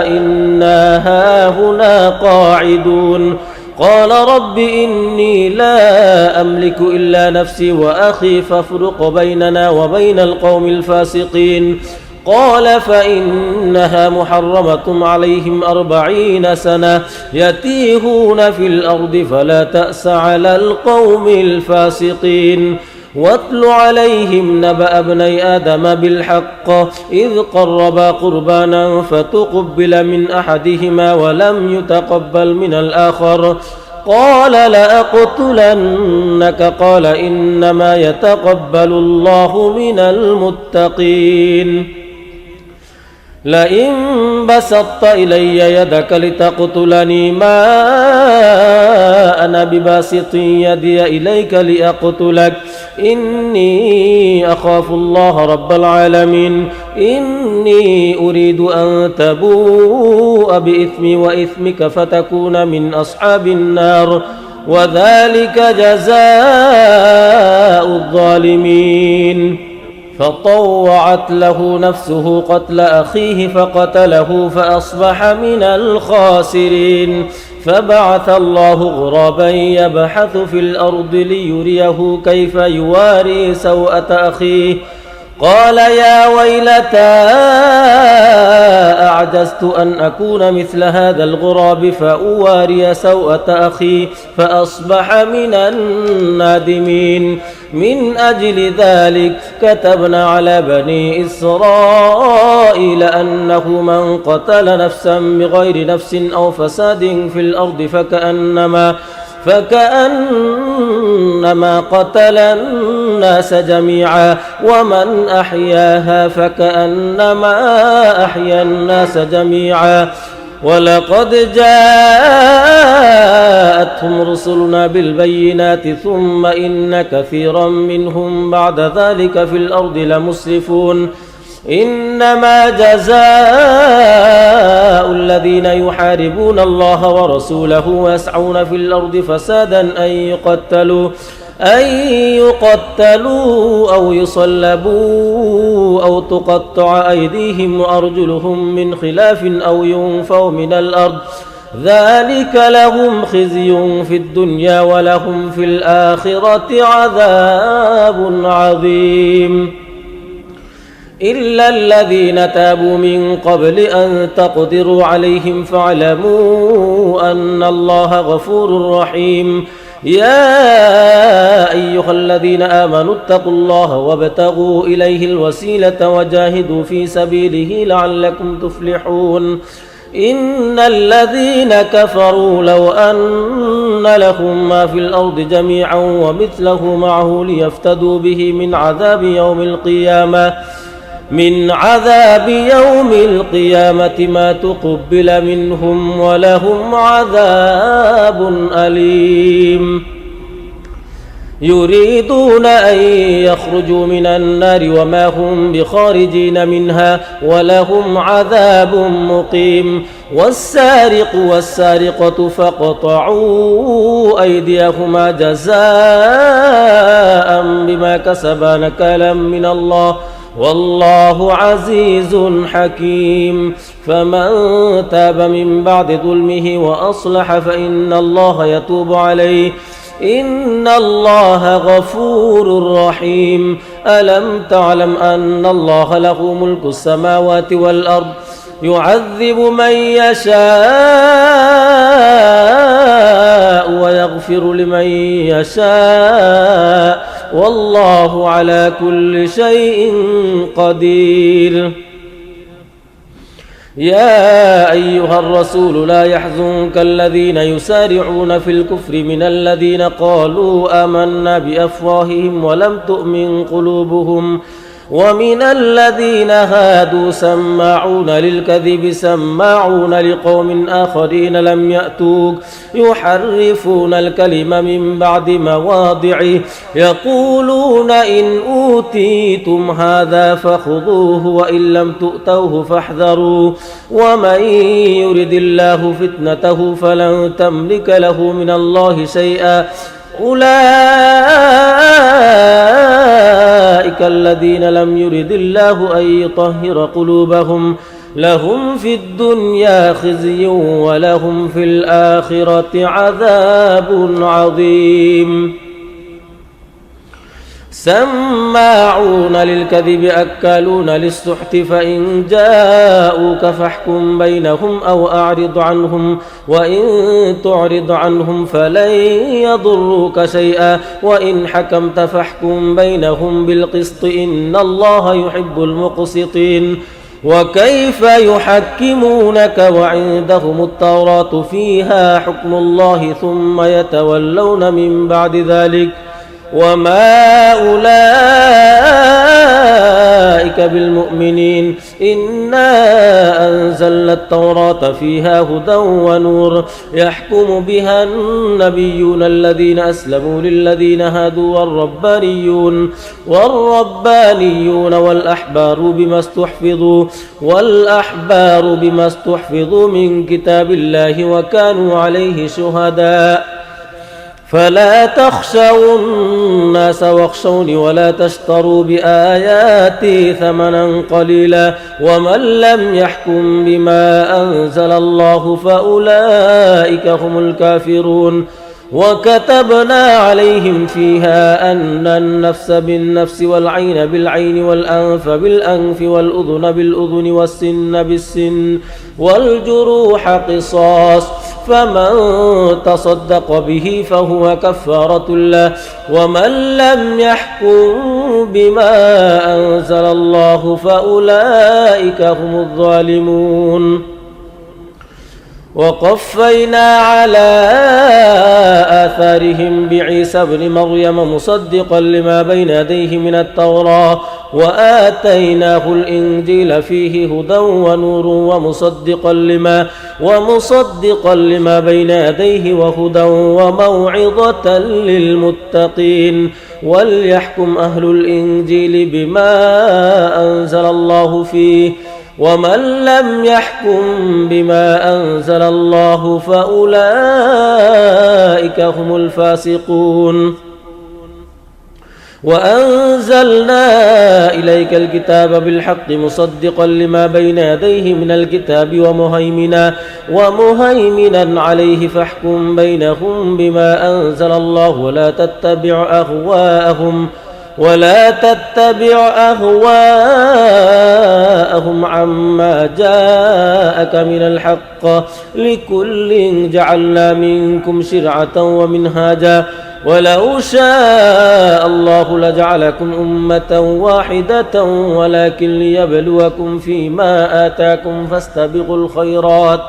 إنا هاهنا قاعدون قال رب إني لا أملك إلا نفسي وأخي فافرق بيننا وبين القوم الفاسقين قال فإنها محرمة عليهم 40 سنة يتيهون في الأرض فلا تأس على القوم الفاسقين واتل عليهم نبأ ابني آدم بالحق إذ قربا قربانا فتقبل من أحدهما ولم يتقبل من الآخر قال لأقتلنك قال إنما يتقبل الله من المتقين لئن بسطت إلي يدك لتقتلني ما أنا بباسط يدي إليك لأقتلك إني أخاف الله رب العالمين إني أريد أن تبوء بإثمي وإثمك فتكون من أصحاب النار وذلك جزاء الظالمين فطوعت له نفسه قتل أخيه فقتله فأصبح من الخاسرين فبعث الله غرابا يبحث في الأرض ليريه كيف يواري سوءة أخيه قال يا ويلتى أعجزت أن أكون مثل هذا الغراب فأواري سوءة أخي فأصبح من النادمين من أجل ذلك كتبنا على بني إسرائيل أنه من قتل نفسا بغير نفس أو فساد في الأرض فكأنما قتل الناس جميعا ومن أحياها فكأنما أحيا الناس جميعا ولقد جاءتهم رسلنا بالبينات ثم إن كثيرا منهم بعد ذلك في الأرض لمسرفون إنما جزاء الذين يحاربون الله ورسوله ويسعون في الأرض فسادا أن يقتلوا أو يصلبوا أو تقطع أيديهم وأرجلهم من خلاف أو ينفوا من الأرض ذلك لهم خزي في الدنيا ولهم في الآخرة عذاب عظيم إلا الذين تابوا من قبل أن تقدروا عليهم فاعلموا أن الله غفور رحيم يا أيها الذين آمنوا اتقوا الله وابتغوا إليه الوسيلة وجاهدوا في سبيله لعلكم تفلحون إن الذين كفروا لو أن لهم ما في الأرض جميعا ومثله معه ليفتدوا به من عذاب يوم القيامة ما تقبل منهم ولهم عذاب أليم يريدون أن يخرجوا من النار وما هم بخارجين منها ولهم عذاب مقيم والسارق والسارقة فاقطعوا أيديهما جزاء بما كسبا نكالا من الله والله عزيز حكيم فمن تاب من بعد ظلمه وأصلح فإن الله يتوب عليه إن الله غفور رحيم ألم تعلم أن الله له ملك السماوات والأرض يعذب من يشاء ويغفر لمن يشاء والله على كل شيء قدير يا أيها الرسول لا يحزنك الذين يسارعون في الكفر من الذين قالوا آمنا بأفواههم ولم تؤمن قلوبهم ومن الذين هادوا سماعون للكذب سماعون لقوم آخرين لم يأتوك يحرفون الكلم من بعد مواضعه يقولون إن أوتيتم هذا فخذوه وإن لم تؤتوه فاحذروا ومن يرد الله فتنته فلن تملك له من الله شيئا أولئك الذين لم يرد الله أن يطهر قلوبهم لهم في الدنيا خزي ولهم في الآخرة عذاب عظيم سماعون للكذب أكالون للسحت فإن جاءوك فاحكم بينهم أو أعرض عنهم وإن تعرض عنهم فلن يضروك شيئا وإن حكمت فاحكم بينهم بالقسط إن الله يحب المقسطين وكيف يحكمونك وعندهم التوراة فيها حكم الله ثم يتولون من بعد ذلك وما أولئك بالمؤمنين إنا أنزلنا التوراة فيها هدى ونور يحكم بها النبيون الذين أسلموا للذين هادوا والربانيون والأحبار بما استحفظوا من كتاب الله وكانوا عليه شهداء فلا تخشوا الناس واخشوني ولا تشتروا بآياتي ثمنا قليلا ومن لم يحكم بما أنزل الله فأولئك هم الكافرون وكتبنا عليهم فيها أن النفس بالنفس والعين بالعين والأنف بالأنف والأذن بالأذن والسن بالسن والجروح قصاص فمن تصدق به فهو كفارة له ومن لم يحكم بما أنزل الله فأولئك هم الظالمون وقفينا على آثارهم بعيسى ابن مريم مصدقا لما بين يديه من التوراة وآتيناه الإنجيل فيه هدى ونور ومصدقا لما بين يديه وهدى وموعظة للمتقين وليحكم أهل الإنجيل بما أنزل الله فيه ومن لم يحكم بما أنزل الله فأولئك هم الفاسقون وأنزلنا إليك الكتاب بالحق مصدقا لما بين يديه من الكتاب ومهيمنا عليه فاحكم بينهم بما أنزل الله ولا تتبع أهواءهم عما جاءك من الحق لكل جعلنا منكم شرعة ومنهاجا ولو شاء الله لجعلكم أمة واحدة ولكن ليبلوكم فيما آتاكم فاستبقوا الخيرات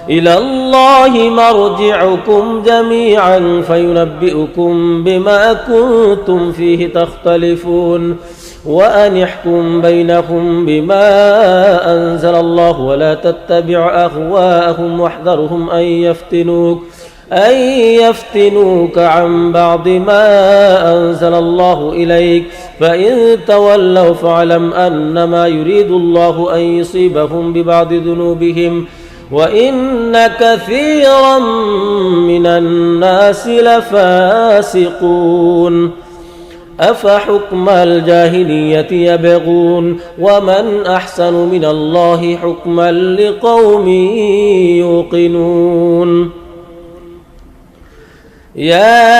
إلى الله مرجعكم جميعا فينبئكم بما كنتم فيه تختلفون وأن يحكم بينهم بما أنزل الله ولا تتبع أهواءهم واحذرهم أن يفتنوك عن بعض ما أنزل الله إليك فإن تولوا فاعلم أنما يريد الله أن يصيبهم ببعض ذنوبهم وإن كثيرا من الناس لفاسقون أفحكم الجاهلية يبغون ومن أحسن من الله حكما لقوم يوقنون يا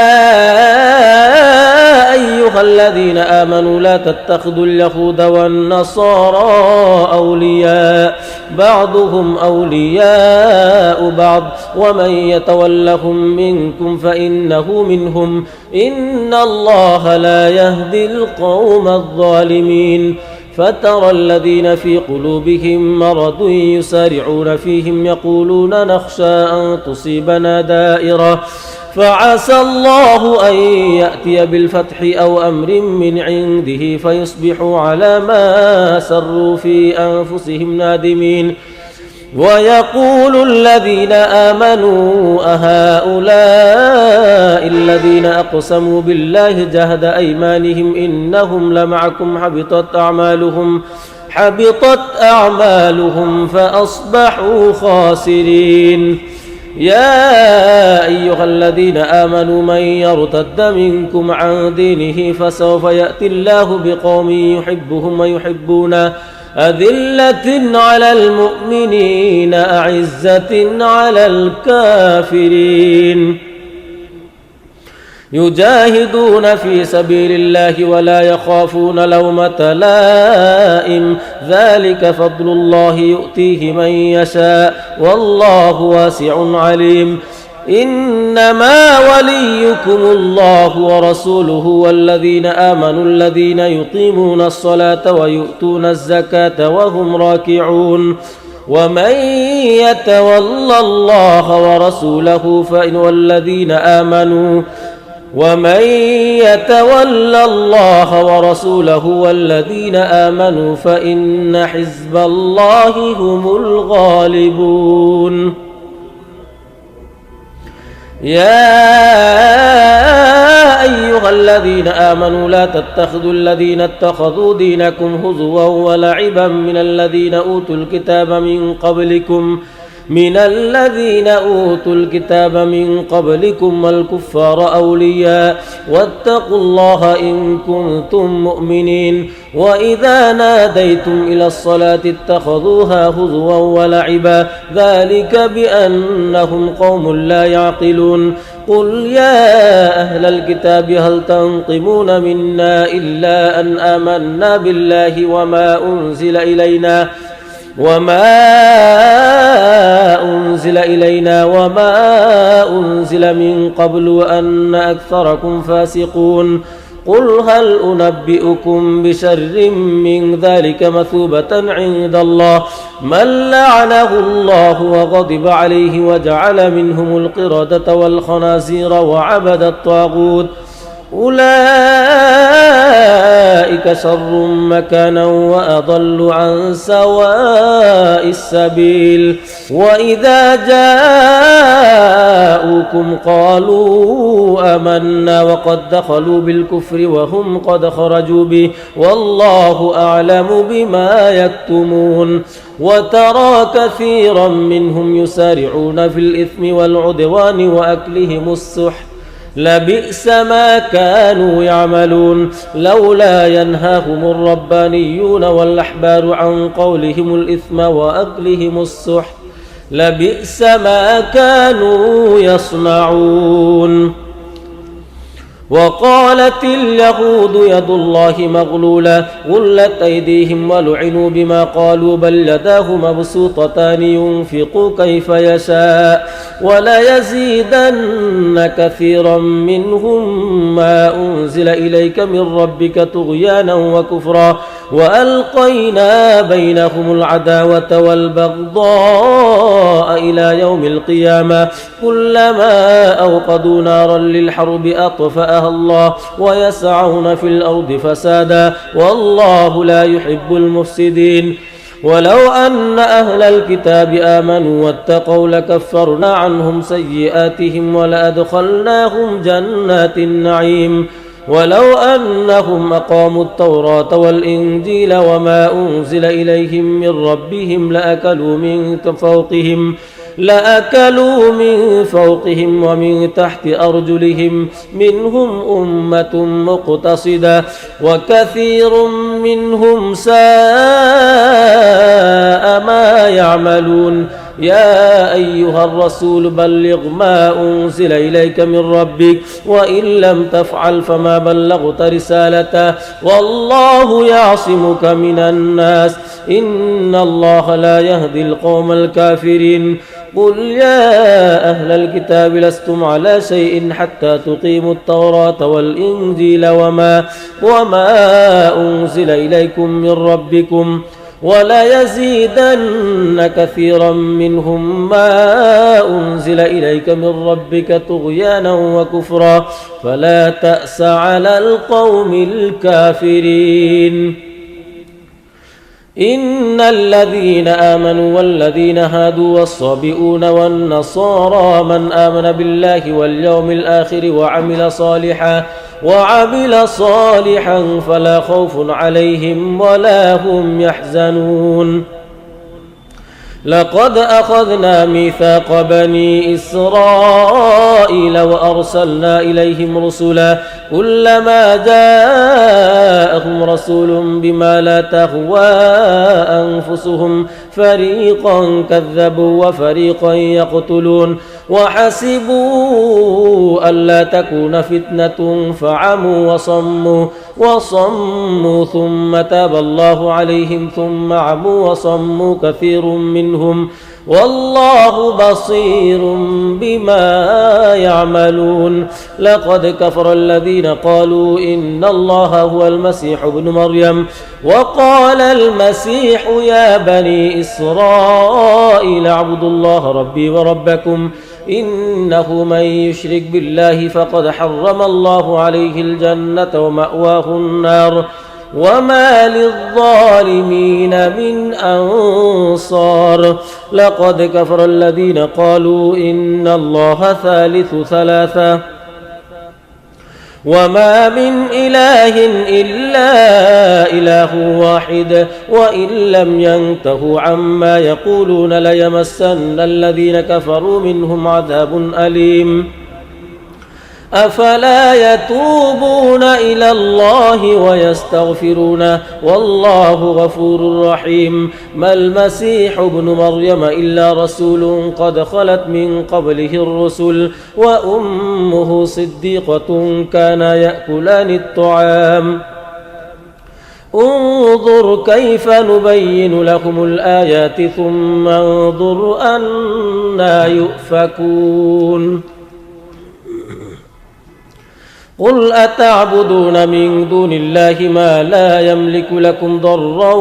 أيها الذين آمنوا لا تتخذوا اليهود والنصارى أولياء بعضهم أولياء بعض ومن يتولهم منكم فإنه منهم إن الله لا يهدي القوم الظالمين فترى الذين في قلوبهم مرض يسارعون فيهم يقولون نخشى أن تصيبنا دائرة فعسى الله أن يأتي بالفتح أو أمر من عنده فيصبحوا على ما سروا في أنفسهم نادمين ويقول الذين آمنوا أهؤلاء الذين أقسموا بالله جهد أيمانهم إنهم لمعكم حبطت أعمالهم فأصبحوا خاسرين يا أيها الذين آمنوا من يرتد منكم عن دينه فسوف يأتي الله بقوم يحبهم أذلة على المؤمنين أعزة على الكافرين يجاهدون في سبيل الله ولا يخافون لومة لائم ذلك فضل الله يؤتيه من يشاء والله واسع عليم إنما وليكم الله ورسوله والذين آمنوا الذين يقيمون الصلاة ويؤتون الزكاة وهم راكعون ومن يتول الله ورسوله والذين آمنوا فإن حزب الله هم الغالبون يا أيها الذين آمنوا لا تتخذوا الذين اتخذوا دينكم هزوا ولعبا من الذين أوتوا الكتاب من قبلكم والكفار أولياء واتقوا الله إن كنتم مؤمنين وإذا ناديتم إلى الصلاة اتخذوها هزوا ولعبا ذلك بأنهم قوم لا يعقلون قل يا أهل الكتاب هل تنقمون منا إلا أن آمنا بالله وما أنزل إلينا وما أنزل من قبل وأن أكثركم فاسقون قل هل أنبئكم بشر من ذلك مثوبة عند الله من لعنه الله وغضب عليه وجعل منهم القردة والخنازير وعبد الطاغوت أولئك شر مكانا وأضل عن سواء السبيل وإذا جاءوكم قالوا آمنا وقد دخلوا بالكفر وهم قد خرجوا به والله أعلم بما يكتمون وترى كثيرا منهم يسارعون في الإثم والعدوان وأكلهم السحت لبئس ما كانوا يعملون لولا ينهاهم الربانيون والأحبار عن قولهم الإثم وأكلهم السحت لبئس ما كانوا يصنعون وقالت اليهود يد الله مغلولة غلت أيديهم ولعنوا بما قالوا بل يداه مبسوطتان ينفق كيف يشاء وليزيدن كثيرا منهم ما أنزل إليك من ربك طغيانا وكفرا وألقينا بينهم العداوة والبغضاء إلى يوم القيامة كلما أوقدوا نارا للحرب أطفأها الله ويسعون في الأرض فسادا والله لا يحب المفسدين ولو أن أهل الكتاب آمنوا واتقوا لكفرنا عنهم سيئاتهم ولأدخلناهم جنات النعيم ولو أنهم أقاموا التوراة والإنجيل وما أنزل إليهم من ربهم لأكلوا من فوقهم ومن تحت أرجلهم منهم أمة مقتصدة وكثير منهم ساء ما يعملون يا أيها الرسول بلغ ما أنزل إليك من ربك وإن لم تفعل فما بلغت رسالته والله يعصمك من الناس إن الله لا يهدي القوم الكافرين قل يا أهل الكتاب لستم على شيء حتى تقيموا التوراة والإنجيل وما أنزل إليكم من ربكم وليزيدن كثيرا منهم ما أنزل إليك من ربك طغيانا وكفرا فلا تأس على القوم الكافرين إن الذين آمنوا والذين هادوا والصابئون والنصارى من آمن بالله واليوم الآخر وعمل صالحا فلا خوف عليهم ولا هم يحزنون لقد أخذنا ميثاق بني إسرائيل وأرسلنا إليهم رسلا كلما جاءهم رسول بما لا تهوى أنفسهم فريقا كذبوا وفريقا يقتلون وحسبوا ألا تكون فتنة فعموا وصموا ثم تاب الله عليهم ثم عموا وصموا كثير منهم والله بصير بما يعملون. لقد كفر الذين قالوا إن الله هو المسيح ابن مريم وقال المسيح يا بني إسرائيل اعبدوا الله ربي وربكم إنه من يشرك بالله فقد حرم الله عليه الجنة ومأواه النار وما للظالمين من أنصار. لقد كفر الذين قالوا إن الله ثالث ثلاثة وما من إله إلا إله واحد وإن لم ينتهوا عما يقولون ليمسن الذين كفروا منهم عذاب أليم. أفلا يتوبون إلى الله ويستغفرونه والله غفور رحيم. ما المسيح ابن مريم إلا رسول قد خلت من قبله الرسل وأمه صديقة كانا يأكلان الطعام انظر كيف نبين لكم الآيات ثم انظر أنى يؤفكون. قل أتعبدون من دون الله ما لا يملك لكم ضرا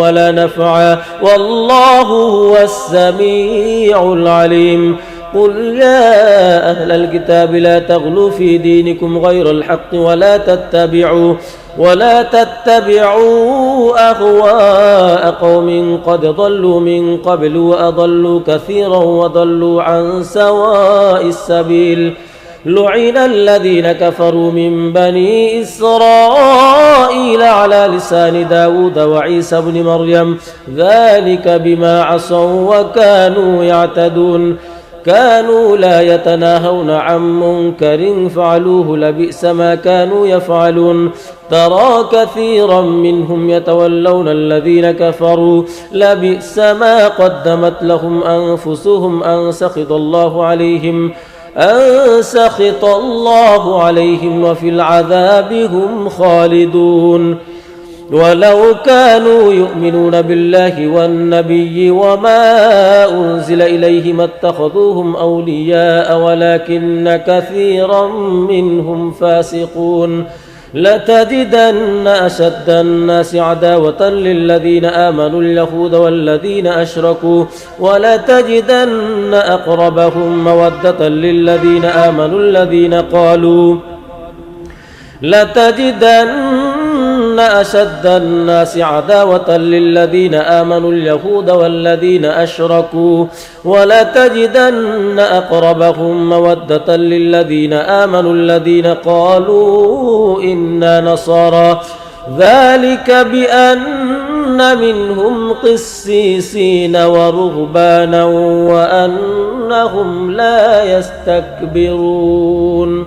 ولا نفعا والله هو السميع العليم. قل يا أهل الكتاب لا تغلوا في دينكم غير الحق ولا تتبعوا أهواء قوم قد ضلوا من قبل وأضلوا كثيرا وضلوا عن سواء السبيل. لعن الذين كفروا من بني إسرائيل على لسان داود وعيسى بن مريم ذلك بما عصوا وكانوا يعتدون. كانوا لا يتناهون عن منكر فعلوه لبئس ما كانوا يفعلون. ترى كثيرا منهم يتولون الذين كفروا لبئس ما قدمت لهم أنفسهم أن سخط الله عليهم وفي العذاب هم خالدون. ولو كانوا يؤمنون بالله والنبي وما أنزل إليهم اتخذوهم أولياء ولكن كثيرا منهم فاسقون. لتجدن أشد الناس عداوة للذين آمنوا اليهود والذين أشركوا ولتجدن أقربهم مودة للذين آمنوا الذين قالوا لتجدن أشد الناس عداوة للذين آمنوا اليهود والذين أشركوا ولتجدن أقربهم مودة للذين آمنوا الذين قالوا إنا نصارى ذلك بأن منهم قسيسين ورهبانا وأنهم لا يستكبرون.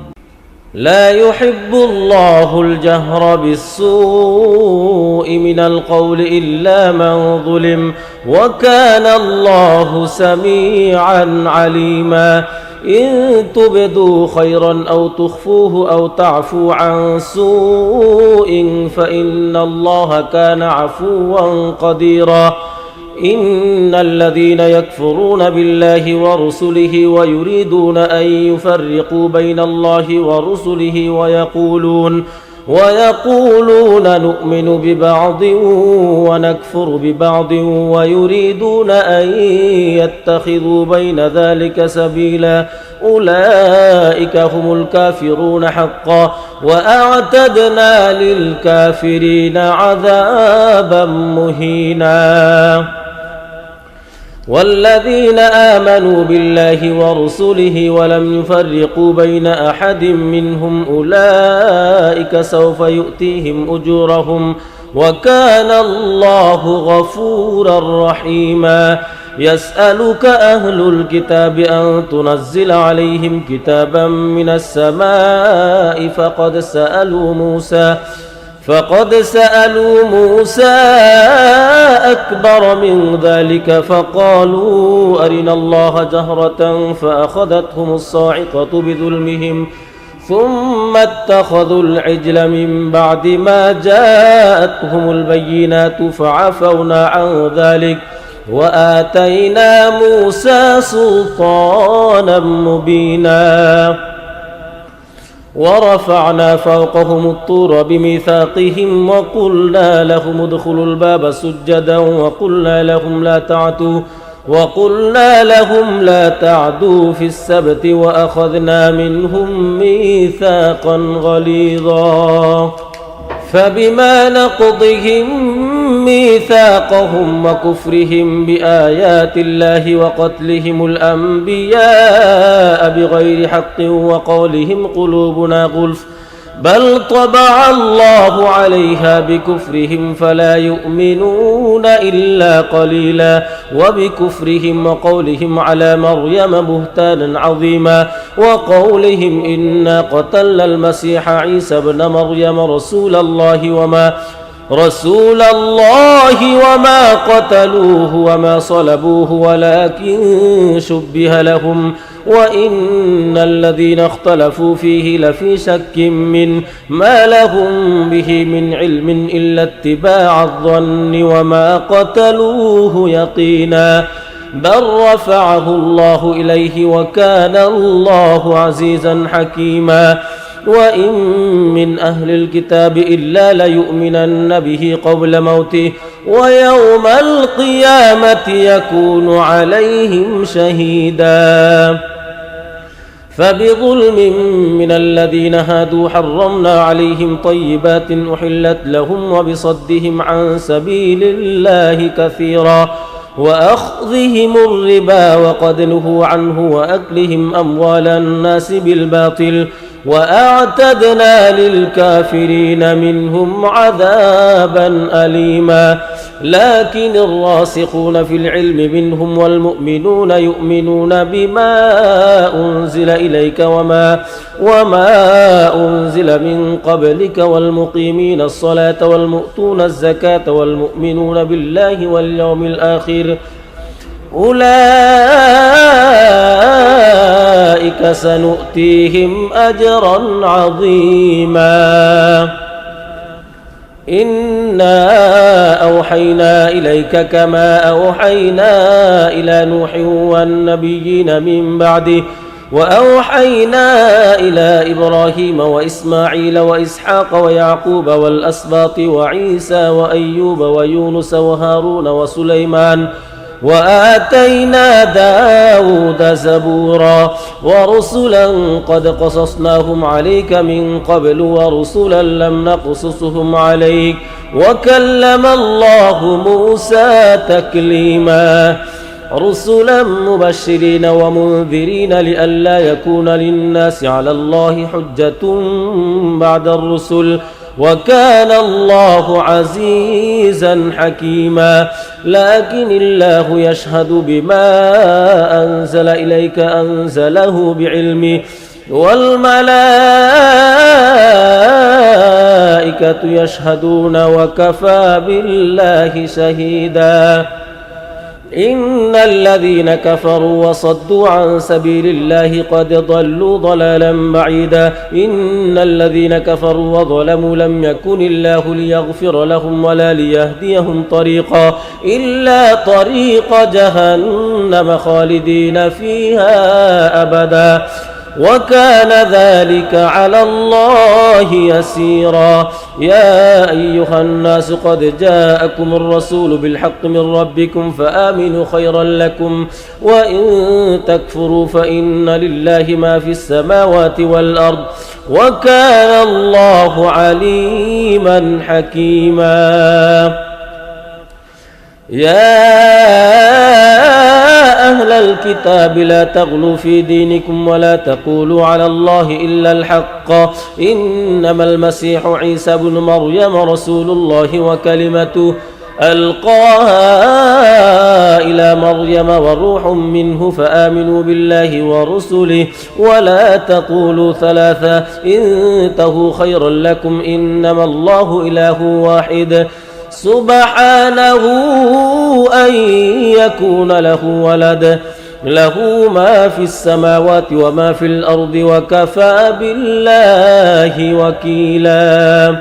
لا يحب الله الجهر بالسوء من القول إلا من ظلم وكان الله سميعا عليما. إن تبدوا خيرا أو تخفوه أو تعفوا عن سوء فإن الله كان عفوا قديرا. إن الذين يكفرون بالله ورسله ويريدون أن يفرقوا بين الله ورسله ويقولون نؤمن ببعض ونكفر ببعض ويريدون أن يتخذوا بين ذلك سبيلا أولئك هم الكافرون حقا وأعتدنا للكافرين عذابا مهينا. والذين آمنوا بالله ورسله ولم يفرقوا بين أحد منهم أولئك سوف يؤتيهم أجورهم وكان الله غفورا رحيما يسألك أهل الكتاب أن تنزل عليهم كتابا من السماء فقد سألوا موسى أكبر من ذلك فقالوا أرنا الله جهرة فأخذتهم الصاعقة بظلمهم ثم اتخذوا العجل من بعد ما جاءتهم البينات فعفونا عن ذلك وآتينا موسى سلطانا مبينا ورفعنا فوقهم الطور بميثاقهم وقلنا لهم ادخلوا الباب سجدا وقلنا لهم لا تعدوا في السبت وأخذنا منهم ميثاقا غليظا فبما نقضهم ميثاقهم وكفرهم بآيات الله وقتلهم الأنبياء بغير حق وقولهم قلوبنا غلف بل طبع الله عليها بكفرهم فلا يؤمنون إلا قليلا وبكفرهم وقولهم على مريم بهتانا عظيما وقولهم إنا قتلنا المسيح عيسى ابن مريم رسول الله وما قتلوه وما صلبوه ولكن شبه لهم وإن الذين اختلفوا فيه لفي شك من ما لهم به من علم إلا اتباع الظن وما قتلوه يقينا بل رفعه الله إليه وكان الله عزيزا حكيما وإن من أهل الكتاب إلا ليؤمنن به قبل موته ويوم القيامة يكون عليهم شهيدا فبظلم من الذين هادوا حرمنا عليهم طيبات أحلت لهم وبصدهم عن سبيل الله كثيرا وأخذهم الربا وقد نهوا عنه وأكلهم أموال الناس بالباطل وأعتدنا للكافرين منهم عذابا أليما لكن الراسخون في العلم منهم والمؤمنون يؤمنون بما أنزل إليك وما أنزل من قبلك والمقيمين الصلاة والمؤتون الزكاة والمؤمنون بالله واليوم الآخر أولئك سنؤتيهم أجرا عظيما إنا أوحينا إليك كما أوحينا إلى نوح والنبيين من بعده وأوحينا إلى إبراهيم وإسماعيل وإسحاق ويعقوب والأسباط وعيسى وأيوب ويونس وهارون وسليمان وآتينا داود زبورا ورسلا قد قصصناهم عليك من قبل ورسلا لم نقصصهم عليك وكلم الله موسى تكليما رسلا مبشرين ومنذرين لئلا يكون للناس على الله حجة بعد الرسل وكان الله عزيزا حكيما لكن الله يشهد بما أنزل إليك أنزله بعلمه والملائكة يشهدون وكفى بالله شهيدا إن الذين كفروا وصدوا عن سبيل الله قد ضلوا ضلالا بعيدا إن الذين كفروا وظلموا لم يكن الله ليغفر لهم ولا ليهديهم طريقا إلا طريق جهنم خالدين فيها أبدا وكان ذلك على الله يسيرا يا أيها الناس قد جاءكم الرسول بالحق من ربكم فآمنوا خيرا لكم وإن تكفروا فإن لله ما في السماوات والأرض وكان الله عليما حكيما يا أهل الكتاب لا تغلوا في دينكم ولا تقولوا على الله إلا الحق إنما المسيح عيسى بن مريم رسول الله وكلمته ألقاها إلى مريم وروح منه فآمنوا بالله ورسله ولا تقولوا ثلاثة انتهوا خيرا لكم إنما الله إله واحد سبحانه أن يكون له ولد له ما في السماوات وما في الأرض وكفى بالله وكيلا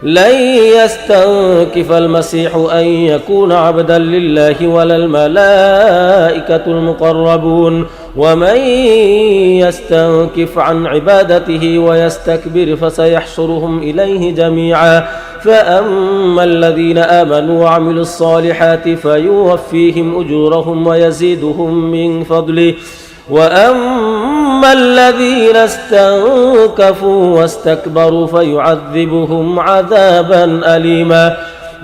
لن يستنكف المسيح أن يكون عبدا لله ولا الملائكة المقربون ومن يستنكف عن عبادته ويستكبر فسيحشرهم إليه جميعا فأما الذين آمنوا وعملوا الصالحات فيوفيهم أجورهم ويزيدهم من فضله وأما الذين استنكفوا واستكبروا فيعذبهم عذابا أليما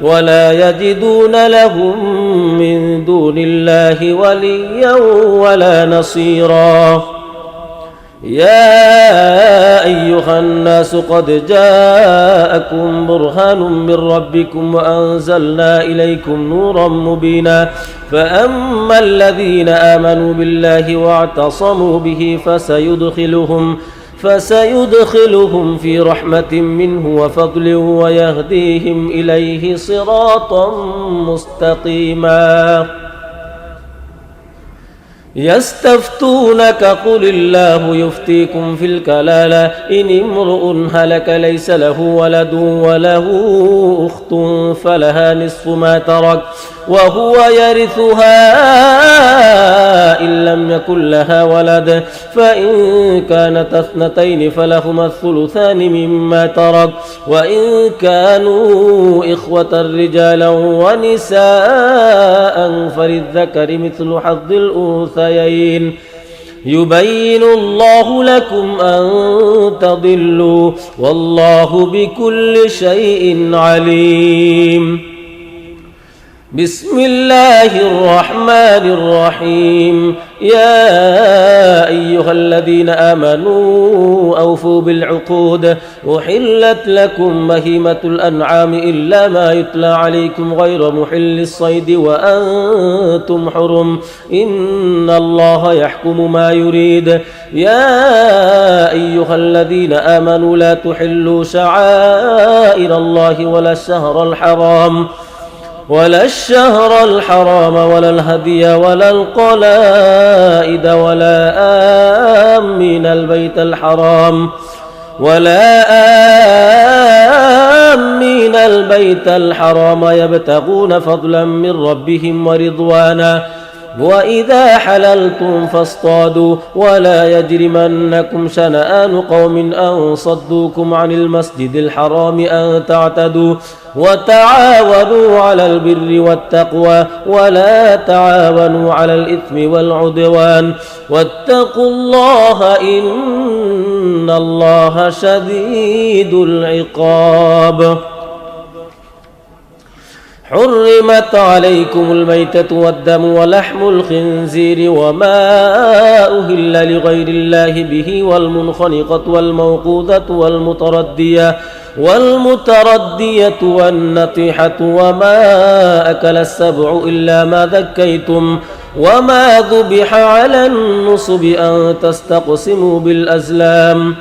ولا يجدون لهم من دون الله وليا ولا نصيرا يا أيها الناس قد جاءكم برهان من ربكم وأنزلنا إليكم نورا مبينا فأما الذين آمنوا بالله واعتصموا به فسيدخلهم في رحمة منه وفضل ويهديهم إليه صراطا مستقيما يستفتونك قل الله يفتيكم في الكلالة إن امرؤ هلك ليس له ولد وله أخت فلها نصف ما ترك وهو يرثها إن لم يكن لها ولد فإن كانت اثنتين فلهما الثلثان مما ترك وإن كانوا إخوة رجالا ونساء فللذكر مثل حظ الأنثيين يبين الله لكم أن تضلوا والله بكل شيء عليم بسم الله الرحمن الرحيم يا أيها الذين آمنوا أوفوا بالعقود أحلت لكم بهيمة الأنعام إلا ما يتلى عليكم غير محل الصيد وأنتم حرم إن الله يحكم ما يريد يا أيها الذين آمنوا لا تحلوا شعائر الله ولا الشهر الحرام ولا الهدي ولا القلائد ولا آمين البيت الحرام يبتغون فضلا من ربهم ورضوانا وإذا حللتم فاصطادوا ولا يجرمنكم شنآن قوم أن صدوكم عن المسجد الحرام أن تعتدوا وتعاونوا على البر والتقوى ولا تعاونوا على الإثم والعدوان واتقوا الله إن الله شديد العقاب حرمت عليكم الميتة والدم ولحم الخنزير وما أهل لغير الله به والمنخنقة والموقوذة والمتردية والنطيحة وما أكل السبع إلا ما ذكيتم وما ذبح على النصب أن تستقسموا بالأزلام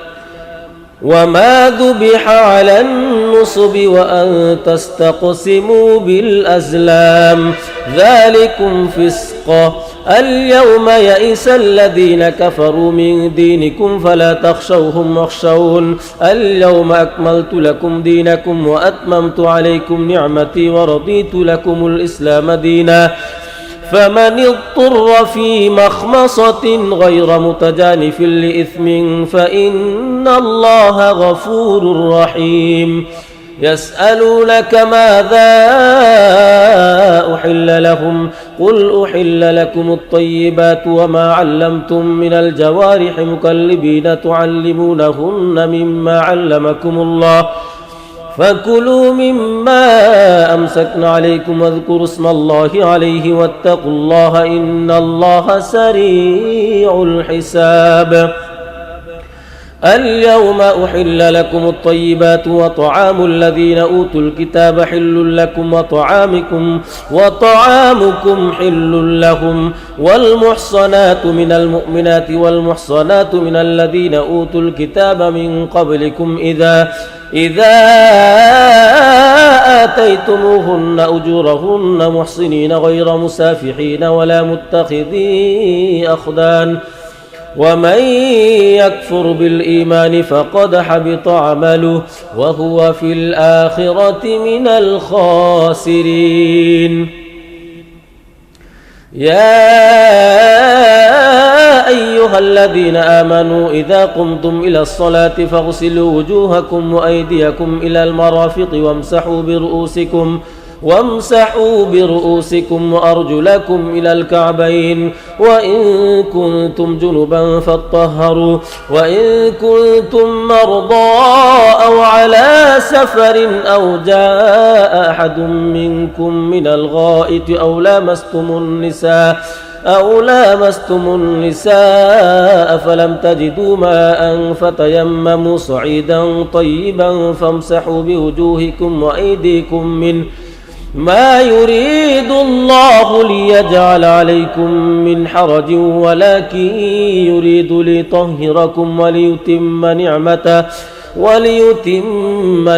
وأن تستقسموا بالأزلام ذلكم فسق اليوم يئس الذين كفروا من دينكم فلا تخشوهم واخشون اليوم أكملت لكم دينكم وأتممت عليكم نعمتي ورضيت لكم الإسلام دينا فمن اضطر في مخمصة غير متجانف لإثم فإن الله غفور رحيم يسألونك ماذا أحل لهم قل أحل لكم الطيبات وما علمتم من الجوارح مكلبين تعلمونهن مما علمكم الله فكلوا مما أمسكن عليكم واذكروا اسم الله عليه واتقوا الله إن الله سريع الحساب. اليوم أحل لكم الطيبات وطعام الذين أوتوا الكتاب حل لكم وطعامكم حل لهم والمحصنات من المؤمنات والمحصنات من الذين أوتوا الكتاب من قبلكم إذا آتيتموهن أجورهن محصنين غير مسافحين ولا متخذي أخدان ومن يكفر بالإيمان فقد حبط عمله وهو في الآخرة من الخاسرين. يا أيها الذين آمنوا إذا قمتم إلى الصلاة فاغسلوا وجوهكم وأيديكم إلى المرافق وامسحوا برؤوسكم وأرجلكم إلى الكعبين وإن كنتم جنبا فاطهروا وإن كنتم مرضى أو على سفر أو جاء أحد منكم من الغائط أو لامستم النساء فلم تجدوا ماء فتيمموا صعيدا طيبا فامسحوا بوجوهكم وأيديكم منه ما يريد الله ليجعل عليكم من حرج ولكن يريد ليطهركم وليتم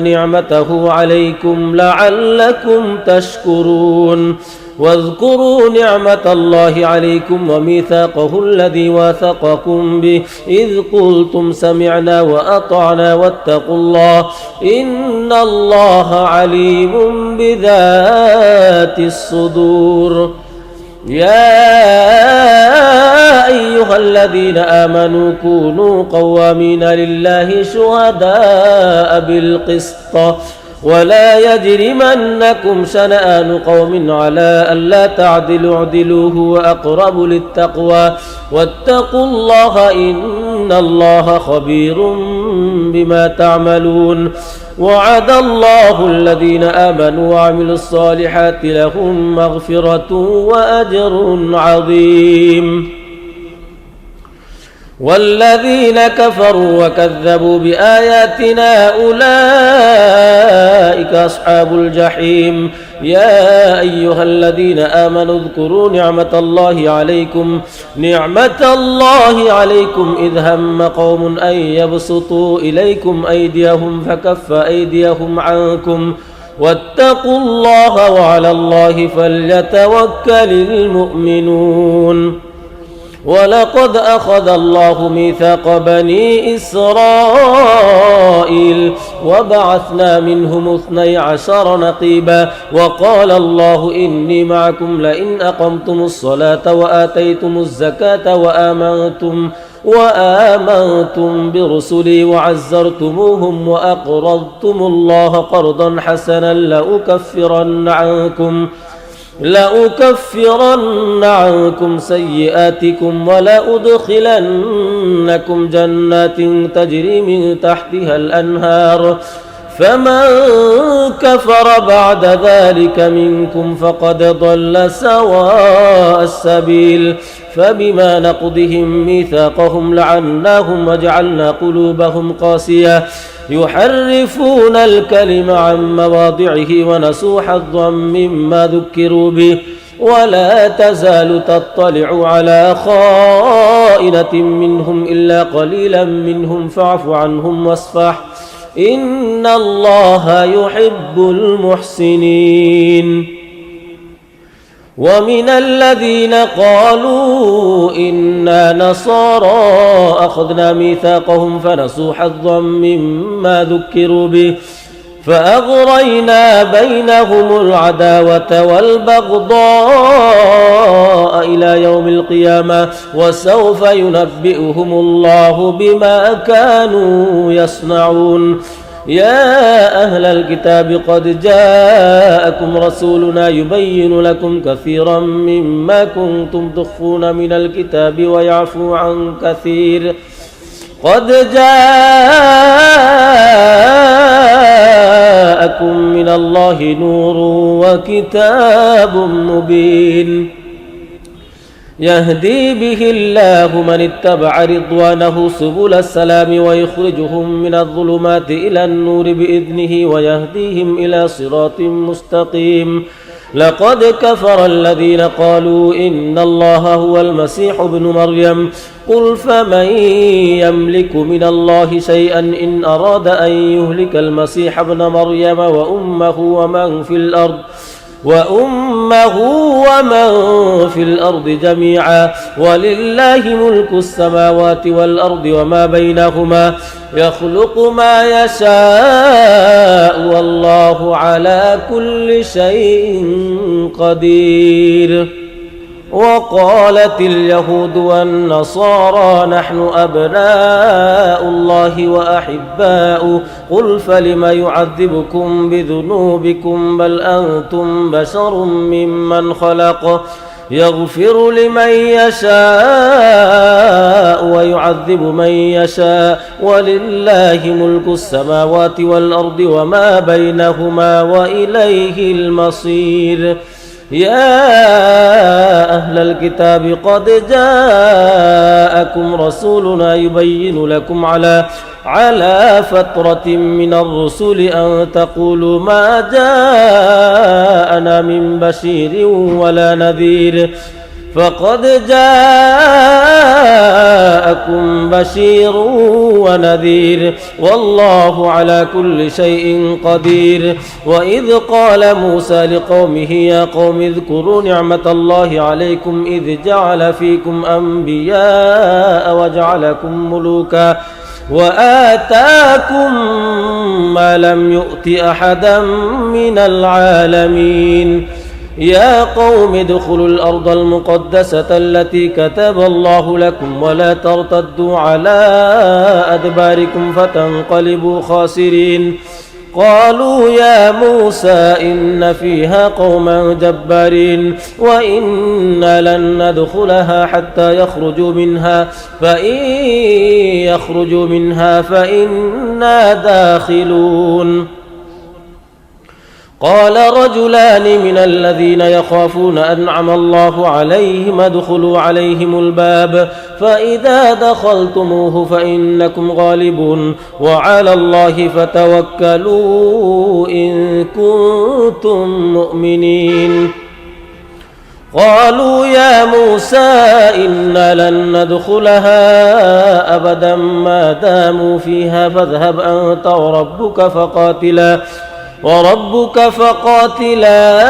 نعمته عليكم لعلكم تشكرون. واذكروا نعمة الله عليكم وميثاقه الذي واثقكم به إذ قلتم سمعنا وأطعنا واتقوا الله إن الله عليم بذات الصدور. يا أيها الذين آمنوا كونوا قوامين لله شهداء بالقسط ولا يجرمنكم شنآن قوم على ألا تعدلوا اعدلوا هو أقرب للتقوى واتقوا الله إن الله خبير بما تعملون. وعد الله الذين آمنوا وعملوا الصالحات لهم مغفرة وأجر عظيم. والذين كفروا وكذبوا بآياتنا أولئك أصحاب الجحيم. يا أيها الذين آمنوا اذكروا نعمة الله عليكم إذ هم قوم أن يبسطوا إليكم أيديهم فكف أيديهم عنكم واتقوا الله وعلى الله فليتوكل المؤمنون. ولقد أخذ الله ميثاق بني إسرائيل وبعثنا منهم 12 نقيبا وقال الله إني معكم لئن أقمتم الصلاة وآتيتم الزكاة وآمنتم برسلي وعزرتموهم وأقرضتم الله قرضا حسنا لأكفرن عنكم سيئاتكم ولأدخلنكم جنات تجري من تحتها الأنهار فمن كفر بعد ذلك منكم فقد ضل سواء السبيل. فبما نقضهم ميثاقهم لعناهم وجعلنا قلوبهم قاسية يحرفون الكلم عن مواضعه ونسوا حظا مما ذكروا به ولا تزال تطلع على خائنة منهم إلا قليلا منهم فاعف عنهم واصفح إن الله يحب المحسنين. ومن الذين قالوا إنا نصارى أخذنا ميثاقهم فنسوا حظا مما ذكروا به فأغرينا بينهم العداوة والبغضاء إلى يوم القيامة وسوف ينبئهم الله بما كانوا يصنعون. يا أهل الكتاب قد جاءكم رسولنا يبين لكم كثيرا مما كنتم تخفون من الكتاب ويعفو عن كثير قد جاءكم جاءكم من الله نور وكتاب مبين يهدي به الله من اتبع رضوانه سبل السلام ويخرجهم من الظلمات إلى النور بإذنه ويهديهم إلى صراط مستقيم لقد كفر الذين قالوا إن الله هو المسيح ابن مريم قل فمن يملك من الله شيئا إن أراد أن يهلك المسيح ابن مريم وأمه ومن في الأرض جميعا ولله ملك السماوات والأرض وما بينهما يخلق ما يشاء والله على كل شيء قدير وقالت اليهود والنصارى نحن أبناء الله وأحباؤه قل فلم يعذبكم بذنوبكم بل أنتم بشر ممن خلق يغفر لمن يشاء ويعذب من يشاء ولله ملك السماوات والأرض وما بينهما وإليه المصير يا أهل الكتاب قد جاءكم رسولنا يبين لكم على فترة من الرسل أن تقولوا ما جاءنا من بشير ولا نذير فقد جاءكم بشير ونذير والله على كل شيء قدير وإذ قال موسى لقومه يا قوم اذكروا نعمة الله عليكم إذ جعل فيكم أنبياء وجعلكم ملوكا وآتاكم ما لم يؤت أحدا من العالمين يا قوم ادخلوا الأرض المقدسة التي كتب الله لكم ولا ترتدوا على أدباركم فتنقلبوا خاسرين قالوا يا موسى إن فيها قوما جبارين وإنا لن ندخلها حتى يخرجوا منها فإن يخرجوا منها فإنا داخلون قال رجلان من الذين يخافون أنعم الله عليهم ادخلوا عليهم الباب فإذا دخلتموه فإنكم غالبون وعلى الله فتوكلوا إن كنتم مؤمنين قالوا يا موسى إنا لن ندخلها أبدا ما داموا فيها فاذهب أنت وربك فقاتلا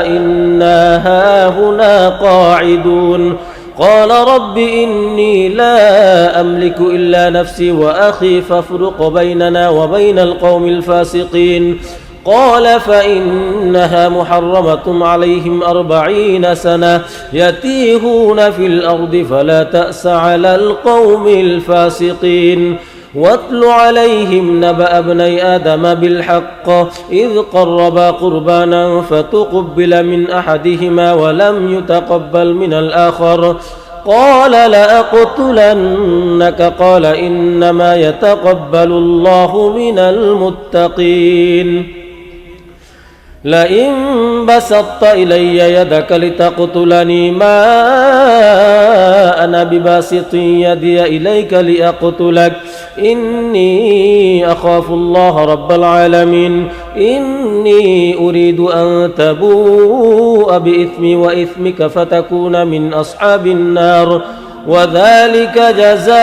إنا هاهنا قاعدون قال رب إني لا أملك إلا نفسي وأخي فافرق بيننا وبين القوم الفاسقين قال فإنها محرمة عليهم 40 سنة يتيهون في الأرض فلا تأس على القوم الفاسقين واتل عليهم نبأ ابني آدم بالحق إذ قربا قربانا فتقبل من أحدهما ولم يتقبل من الآخر قال لأقتلنك قال إنما يتقبل الله من المتقين لئن بسطت إلي يدك لتقتلني ما أنا بباسط يدي إليك لأقتلك إني أخاف الله رب العالمين إني أريد أن تبوء بإثمي وإثمك فتكون من أصحاب النار وذلك جزاء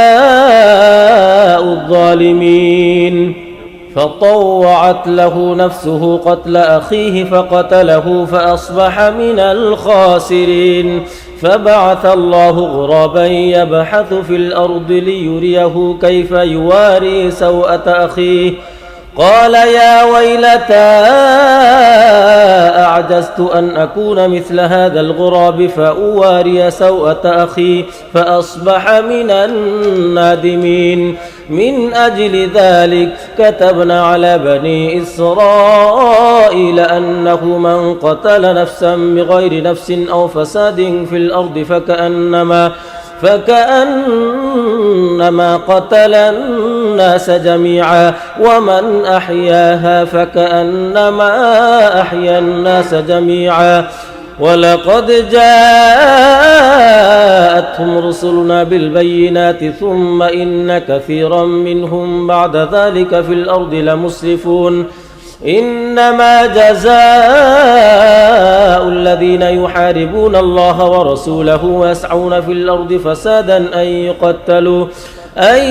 الظالمين فطوعت له نفسه قتل أخيه فقتله فأصبح من الخاسرين فبعث الله غرابا يبحث في الأرض ليريه كيف يواري سوءة أخيه قال يا ويلتى أعجزت أن أكون مثل هذا الغراب فأواري سوءة أخي فأصبح من النادمين من أجل ذلك كتبنا على بني إسرائيل أنه من قتل نفسا بغير نفس أو فساد في الأرض فكأنما قتل الناس جميعا ومن أحياها فكأنما أحيا الناس جميعا ولقد جاءتهم رسلنا بالبينات ثم إن كثيرا منهم بعد ذلك في الأرض لمسرفون إنما جزاء الذين يحاربون الله ورسوله ويسعون في الأرض فسادا أن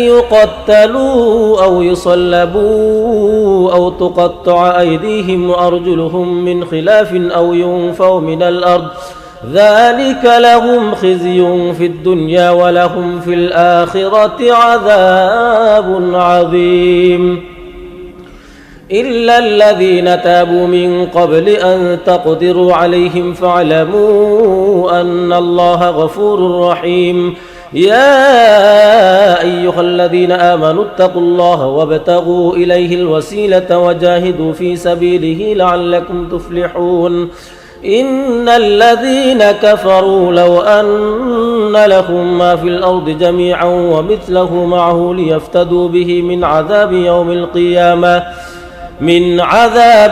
يقتلوا أو يصلبوا أو تقطع أيديهم وأرجلهم من خلاف أو ينفوا من الأرض ذلك لهم خزي في الدنيا ولهم في الآخرة عذاب عظيم إلا الذين تابوا من قبل أن تقدروا عليهم فاعلموا أن الله غفور رحيم يا أيها الذين آمنوا اتقوا الله وابتغوا إليه الوسيلة وجاهدوا في سبيله لعلكم تفلحون إن الذين كفروا لو أن لهم ما في الأرض جميعا ومثله معه ليفتدوا به من عذاب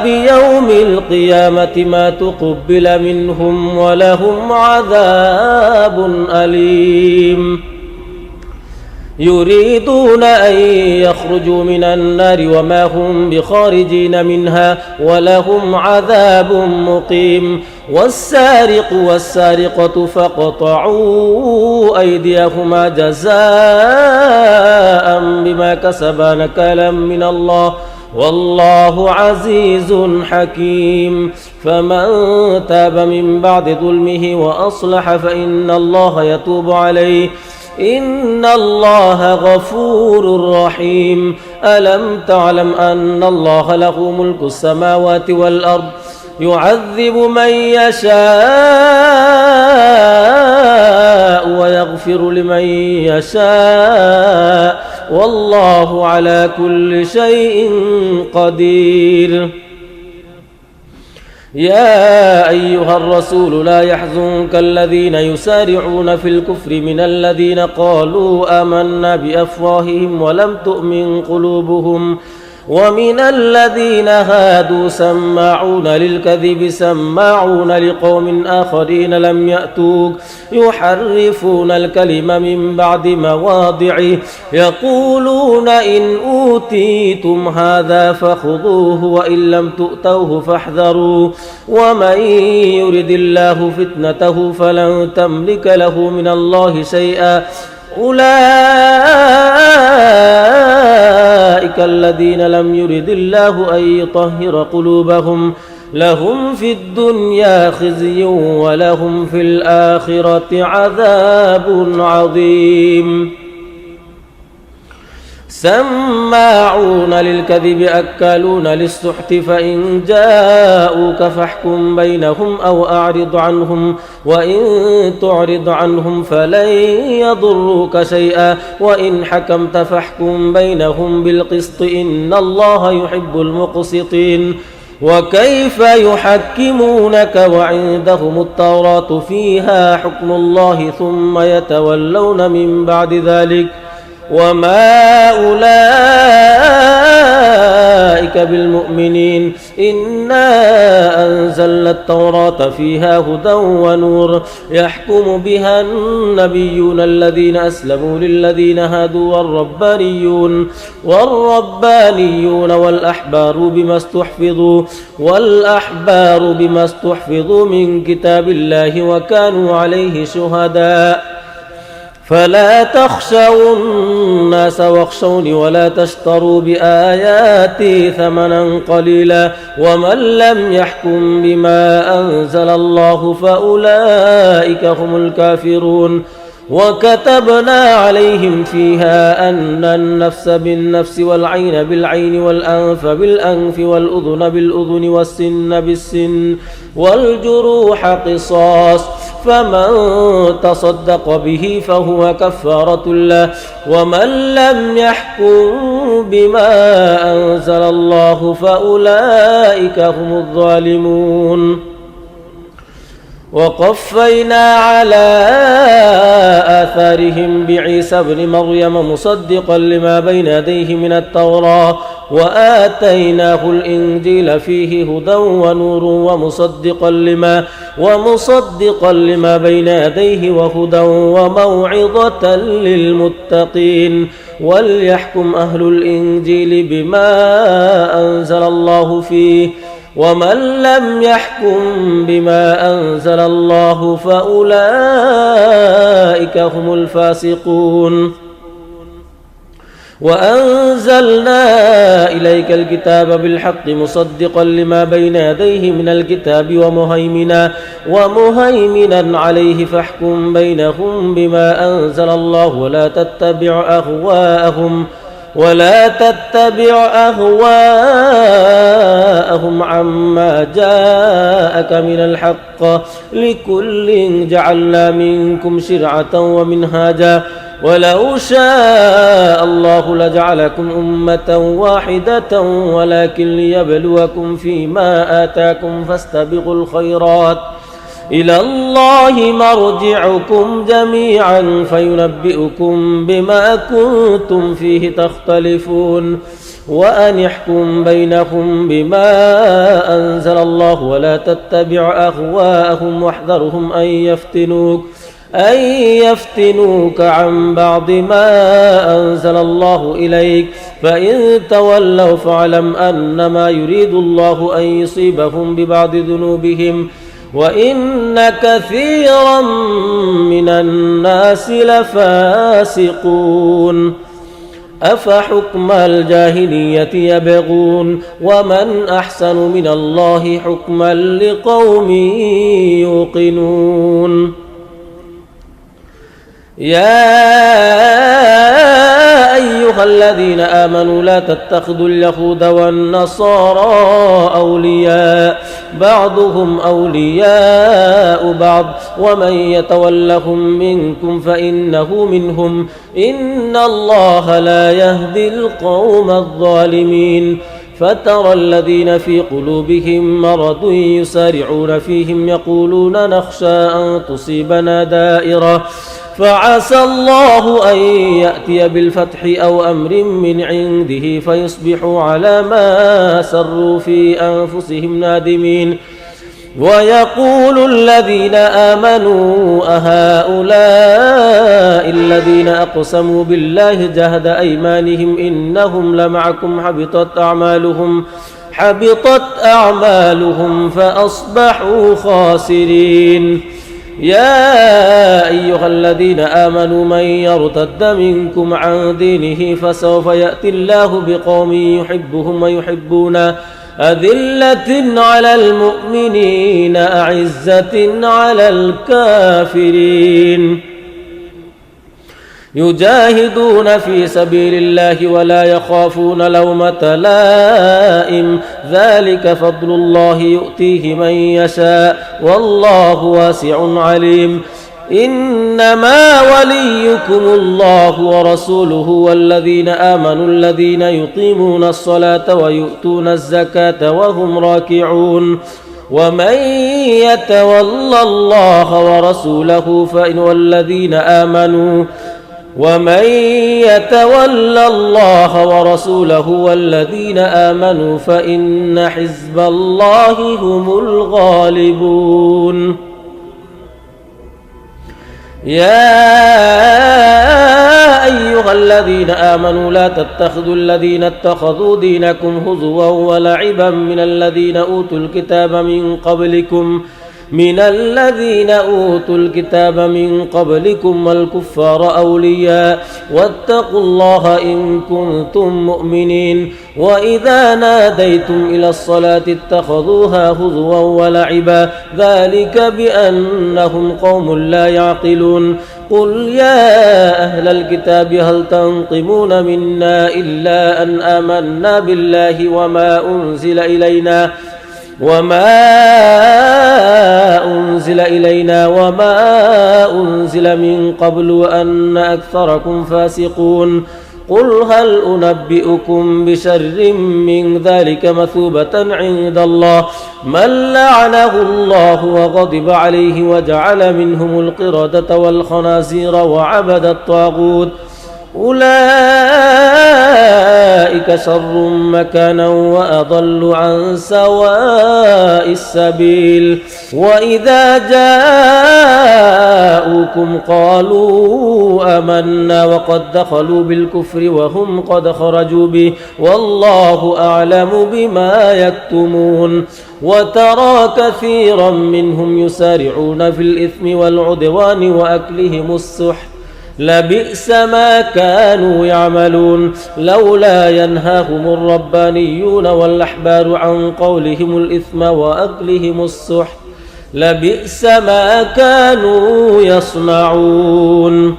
يوم القيامة ما تقبل منهم ولهم عذاب أليم يريدون أن يخرجوا من النار وما هم بخارجين منها ولهم عذاب مقيم والسارق والسارقة فاقطعوا أيديهما جزاء بما كسبا نكالا من الله والله عزيز حكيم فمن تاب من بعد ظلمه وأصلح فإن الله يتوب عليه إن الله غفور رحيم ألم تعلم أن الله له ملك السماوات والأرض يعذب من يشاء ويغفر لمن يشاء والله على كل شيء قدير يا أيها الرسول لا يحزنك الذين يسارعون في الكفر من الذين قالوا آمنا بأفواههم ولم تؤمن قلوبهم ومن الذين هادوا سماعون للكذب سماعون لقوم آخرين لم يأتوك يحرفون الكلم من بعد مواضعه يقولون إن أوتيتم هذا فخذوه وإن لم تؤتوه فاحذروا ومن يرد الله فتنته فلن تملك له من الله شيئا أولئك الذين لم يرد الله أن يطهر قلوبهم لهم في الدنيا خزي ولهم في الآخرة عذاب عظيم سماعون للكذب أكالون للسحت فإن جاءوك فاحكم بينهم أو أعرض عنهم وإن تعرض عنهم فلن يضروك شيئا وإن حكمت فاحكم بينهم بالقسط إن الله يحب المقسطين وكيف يحكمونك وعندهم التوراة فيها حكم الله ثم يتولون من بعد ذلك وما أولئك بالمؤمنين إنا أنزلنا التوراة فيها هدى ونور يحكم بها النبيون الذين أسلموا للذين هادوا والربانيون والأحبار بما استحفظوا من كتاب الله وكانوا عليه شهداء فلا تخشوا الناس واخشوني ولا تشتروا بآياتي ثمنا قليلا ومن لم يحكم بما أنزل الله فأولئك هم الكافرون وكتبنا عليهم فيها أن النفس بالنفس والعين بالعين والأنف بالأنف والأذن بالأذن والسن بالسن والجروح قصاص فمن تصدق به فهو كفارة له ومن لم يحكم بما أنزل الله فأولئك هم الظالمون وقفينا على آثارهم بعيسى ابن مريم مصدقا لما بين يديه من التوراة وآتيناه الإنجيل فيه هدى ونور ومصدقا لما بين يديه وهدى وموعظة للمتقين وليحكم أهل الإنجيل بما أنزل الله فيه ومن لم يحكم بما أنزل الله فأولئك هم الفاسقون وأنزلنا إليك الكتاب بالحق مصدقا لما بين يديه من الكتاب ومهيمنا عليه فاحكم بينهم بما أنزل الله ولا تتبع أهواءهم عما جاءك من الحق لكل جعلنا منكم شرعة ومنهاجا ولو شاء الله لجعلكم أمة واحدة ولكن ليبلوكم فيما آتاكم فاستبقوا الخيرات إلى الله مرجعكم جميعا فينبئكم بما كنتم فيه تختلفون وأن احكم بينهم بما أنزل الله ولا تتبع أهواءهم واحذرهم أن يفتنوك عن بعض ما أنزل الله إليك فإن تولوا فاعلم أنما يريد الله أن يصيبهم ببعض ذنوبهم وإن كثيرا من الناس لفاسقون أفحكم الجاهلية يبغون ومن أحسن من الله حكما لقوم يوقنون يا أيها الذين آمنوا لا تتخذوا اليهود والنصارى أولياء بعضهم أولياء بعض ومن يتولهم منكم فإنه منهم إن الله لا يهدي القوم الظالمين فترى الذين في قلوبهم مرض يسارعون فيهم يقولون نخشى أن تصيبنا دائرة فعسى الله أن يأتي بالفتح أو أمر من عنده فيصبحوا على ما سروا في أنفسهم نادمين ويقول الذين آمنوا أهؤلاء الذين أقسموا بالله جهد أيمانهم إنهم لمعكم حبطت أعمالهم فأصبحوا خاسرين يا أيها الذين آمنوا من يرتد منكم عن دينه فسوف يأتي الله بقوم يحبهم ويحبونه أذلة على المؤمنين أعزة على الكافرين يجاهدون في سبيل الله ولا يخافون لومة لائم ذلك فضل الله يؤتيه من يشاء والله واسع عليم إنما وليكم الله ورسوله والذين آمنوا الذين يقيمون الصلاة ويؤتون الزكاة وهم راكعون ومن يتول الله ورسوله والذين آمنوا فإن حزب الله هم الغالبون يا أيها الذين آمنوا لا تتخذوا الذين اتخذوا دينكم هزوا ولعبا من الذين أوتوا الكتاب من قبلكم والكفار أولياء واتقوا الله إن كنتم مؤمنين وإذا ناديتم إلى الصلاة اتخذوها هزوا ولعبا ذلك بأنهم قوم لا يعقلون قل يا أهل الكتاب هل تنقمون منا إلا أن آمنا بالله وما أنزل إلينا وما أنزل من قبل وأن أكثركم فاسقون قل هل أنبئكم بشر من ذلك مثوبة عند الله من لعنه الله وغضب عليه وجعل منهم القردة والخنازير وعبد الطاغوت أولئك شر مكانا وأضل عن سواء السبيل وإذا جاءوكم قالوا آمنا وقد دخلوا بالكفر وهم قد خرجوا به والله أعلم بما يكتمون وترى كثيرا منهم يسارعون في الإثم والعدوان وأكلهم السحت لبئس ما كانوا يعملون لولا ينهاهم الربانيون والأحبار عن قولهم الإثم وأكلهم السحت لبئس ما كانوا يصنعون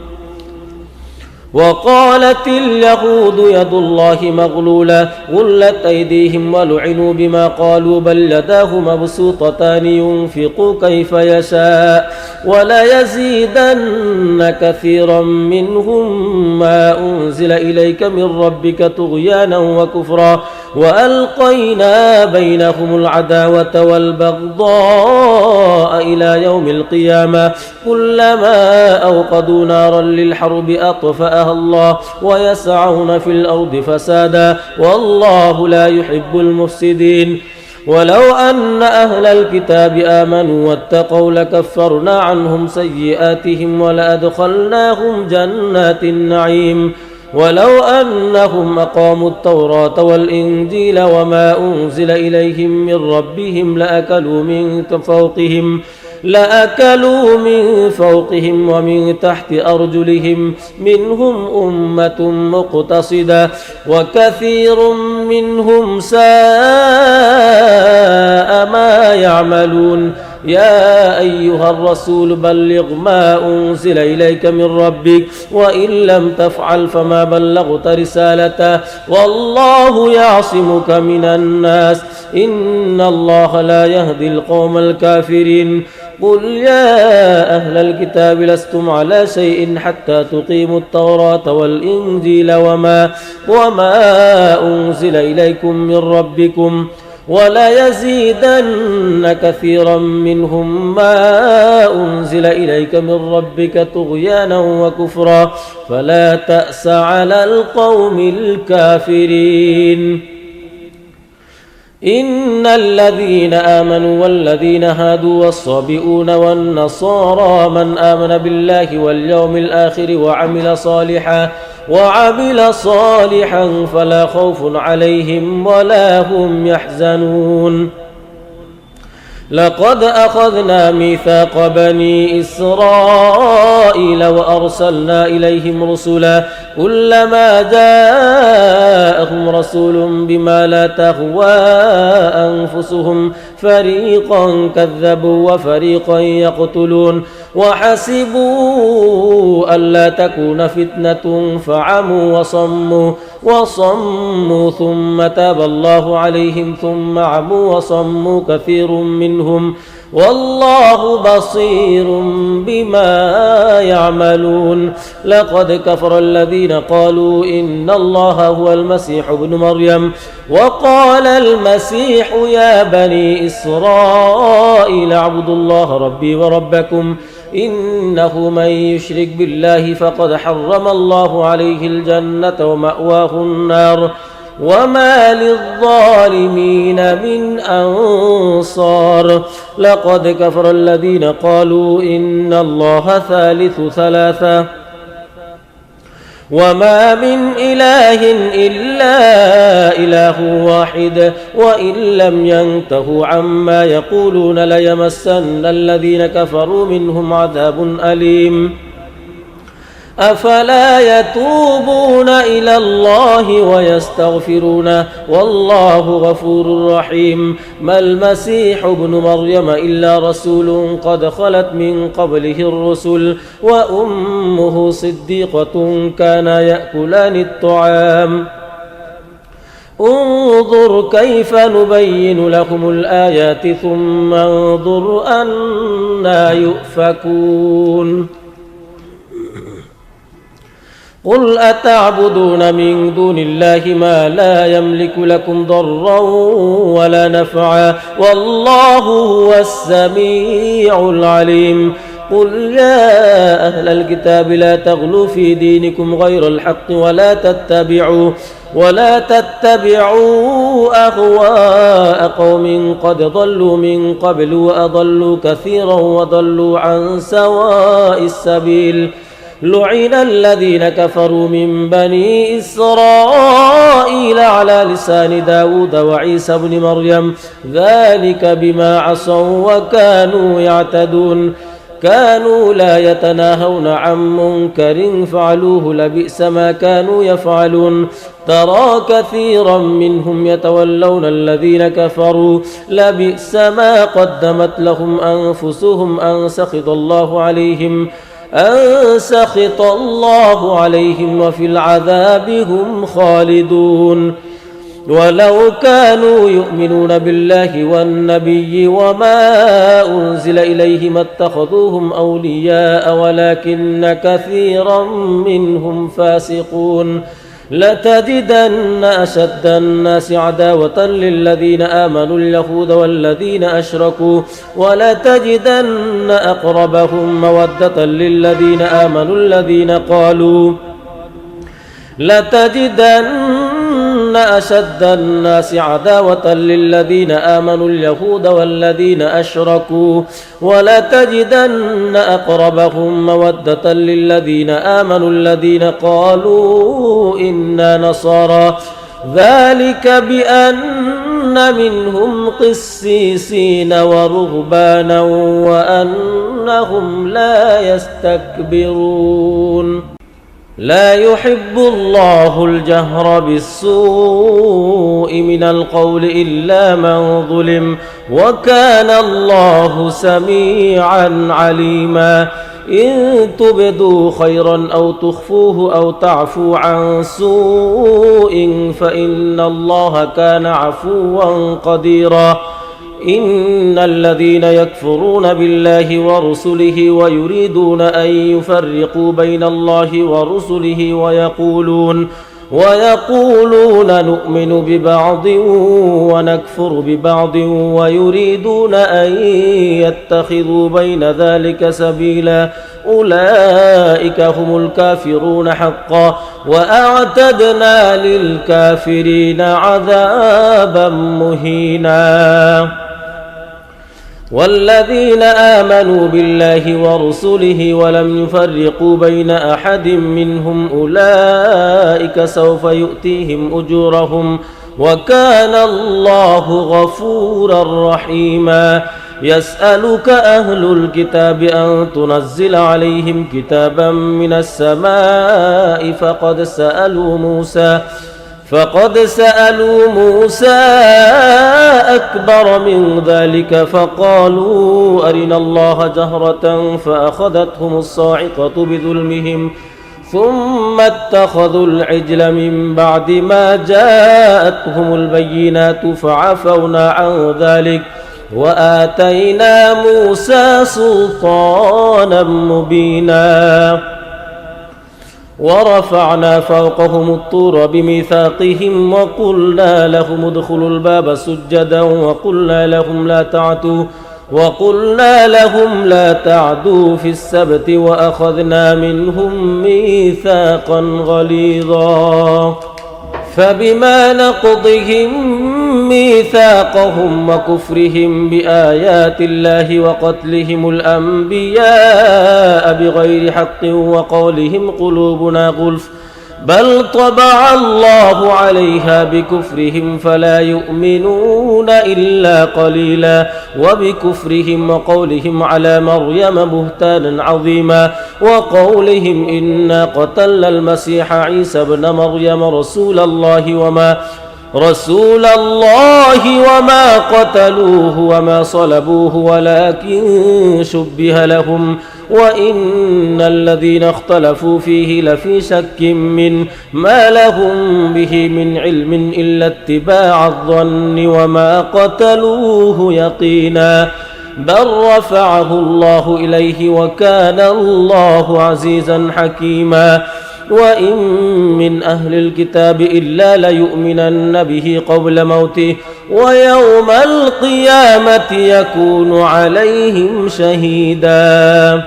وقالت اليهود يد الله مغلولة غلت أيديهم ولعنوا بما قالوا بل يداه مبسوطتان ينفق كيف يشاء وليزيدن كثيرا منهم ما أنزل إليك من ربك طغيانا وكفرا وألقينا بينهم العداوة والبغضاء إلى يوم القيامة كلما أوقدوا نارا للحرب أطفأها الله ويسعون في الأرض فسادا والله لا يحب المفسدين ولو أن أهل الكتاب آمنوا واتقوا لكفرنا عنهم سيئاتهم ولأدخلناهم جنات النعيم ولو أنهم أقاموا التوراة والإنجيل وما أنزل إليهم من ربهم لأكلوا من فوقهم ومن تحت أرجلهم منهم أمة مقتصدة وكثير منهم ساء ما يعملون يا أيها الرسول بلغ ما أنزل إليك من ربك وإن لم تفعل فما بلغت رسالته والله يعصمك من الناس إن الله لا يهدي القوم الكافرين قل يا أهل الكتاب لستم على شيء حتى تقيموا التوراة والإنجيل وما أنزل إليكم من ربكم ولا يزيدن كثيرا منهم ما أنزل إليك من ربك طغيانا وكفرا فلا تأس على القوم الكافرين إن الذين آمنوا والذين هادوا والصابئون والنصارى من آمن بالله واليوم الآخر وعمل صالحا فلا خوف عليهم ولا هم يحزنون لقد أخذنا ميثاق بني إسرائيل وأرسلنا إليهم رسلا كلما جاءهم رسول بما لا تهوى أنفسهم فريقا كذبوا وفريقا يقتلون وحسبوا ألا تكون فتنة فعموا وصموا ثم تاب الله عليهم ثم عموا وصموا كثير منهم والله بصير بما يعملون لقد كفر الذين قالوا إن الله هو المسيح ابن مريم وقال المسيح يا بني إسرائيل اعبدوا الله ربي وربكم إنه من يشرك بالله فقد حرم الله عليه الجنة ومأواه النار وما للظالمين من أنصار لقد كفر الذين قالوا إن الله ثالث ثلاثة وما من إله إلا إله واحد وإن لم ينتهوا عما يقولون ليمسن الذين كفروا منهم عذاب أليم أفلا يتوبون إلى الله ويستغفرونه والله غفور رحيم ما المسيح ابن مريم إلا رسول قد خلت من قبله الرسل وأمه صديقة كانا يأكلان الطعام انظر كيف نبين لهم الآيات ثم انظر أنى يؤفكون قل أتعبدون من دون الله ما لا يملك لكم ضرا ولا نفعا والله هو السميع العليم قل يا أهل الكتاب لا تغلوا في دينكم غير الحق ولا تتبعوا أهواء قوم قد ضلوا من قبل وأضلوا كثيرا وضلوا عن سواء السبيل لعن الذين كفروا من بني إسرائيل على لسان داود وعيسى بن مريم ذلك بما عصوا وكانوا يعتدون كانوا لا يتناهون عن منكر فعلوه لبئس ما كانوا يفعلون ترى كثيرا منهم يتولون الذين كفروا لبئس ما قدمت لهم أنفسهم أن سخط الله عليهم وفي العذاب هم خالدون ولو كانوا يؤمنون بالله والنبي وما أنزل إليه ما اتخذوهم أولياء ولكن كثيرا منهم فاسقون لتجدن أشد الناس عداوة للذين آمنوا اليهود والذين أشركوا ولتجدن أقربهم مودة للذين آمنوا لتجدن أشد الناس عداوة للذين آمنوا اليهود والذين أشركوا ولتجدن أقربهم مودة للذين آمنوا الذين قالوا إنا نصارى ذلك بأن منهم قسيسين ورهبانا وأنهم لا يستكبرون لا يحب الله الجهر بالسوء من القول إلا من ظلم وكان الله سميعا عليما إن تبدوا خيرا أو تخفوه أو تعفوا عن سوء فإن الله كان عفوا قديرا إن الذين يكفرون بالله ورسله ويريدون أن يفرقوا بين الله ورسله ويقولون نؤمن ببعض ونكفر ببعض ويريدون أن يتخذوا بين ذلك سبيلا أولئك هم الكافرون حقا وأعتدنا للكافرين عذابا مهينا والذين آمنوا بالله ورسله ولم يفرقوا بين أحد منهم أولئك سوف يؤتيهم أجورهم وكان الله غفورا رحيما يسألك أهل الكتاب أن تنزل عليهم كتابا من السماء فقد سألوا موسى أكبر من ذلك فقالوا أرنا الله جهرة فأخذتهم الصاعقة بظلمهم ثم اتخذوا العجل من بعد ما جاءتهم البينات فعفونا عن ذلك وآتينا موسى سلطانا مبينا ورفعنا فوقهم الطور بميثاقهم وقلنا لهم ادخلوا الباب سجدا وقلنا لهم لا تعدوا في السبت وأخذنا منهم ميثاقا غليظا فبما نقضهم ميثاقهم وكفرهم بآيات الله وقتلهم الأنبياء بغير حق وقولهم قلوبنا غلف بل طبع الله عليها بكفرهم فلا يؤمنون إلا قليلا وبكفرهم وقولهم على مريم بهتانا عظيما وقولهم إنا قتلنا المسيح عيسى بن مريم رسول الله وما قتلوه وما صلبوه ولكن شبه لهم وإن الذين اختلفوا فيه لفي شك من ما لهم به من علم إلا اتباع الظن وما قتلوه يقينا بل رفعه الله إليه وكان الله عزيزا حكيما وإن من أهل الكتاب إلا ليؤمنن به قبل موته ويوم القيامة يكون عليهم شهيدا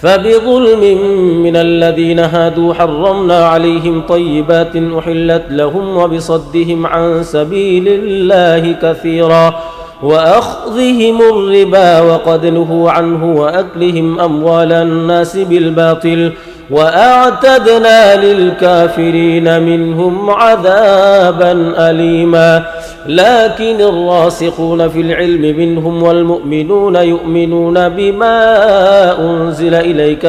فبظلم من الذين هادوا حرمنا عليهم طيبات أحلت لهم وبصدهم عن سبيل الله كثيرا وأخذهم الربا وقد نهوا عنه وأكلهم أموال الناس بالباطل وأعتدنا للكافرين منهم عذابا أليما لكن الراسخون في العلم منهم والمؤمنون يؤمنون بما أنزل إليك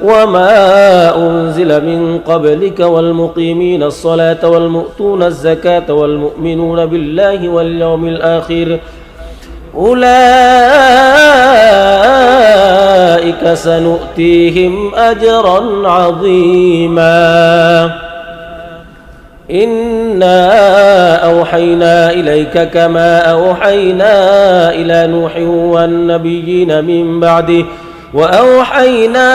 وما أنزل من قبلك والمقيمين الصلاة والمؤتون الزكاة والمؤمنون بالله واليوم الآخر أولئك سنؤتيهم أجرا عظيما إنا أوحينا إليك كما أوحينا إلى نوح والنبيين من بعده وأوحينا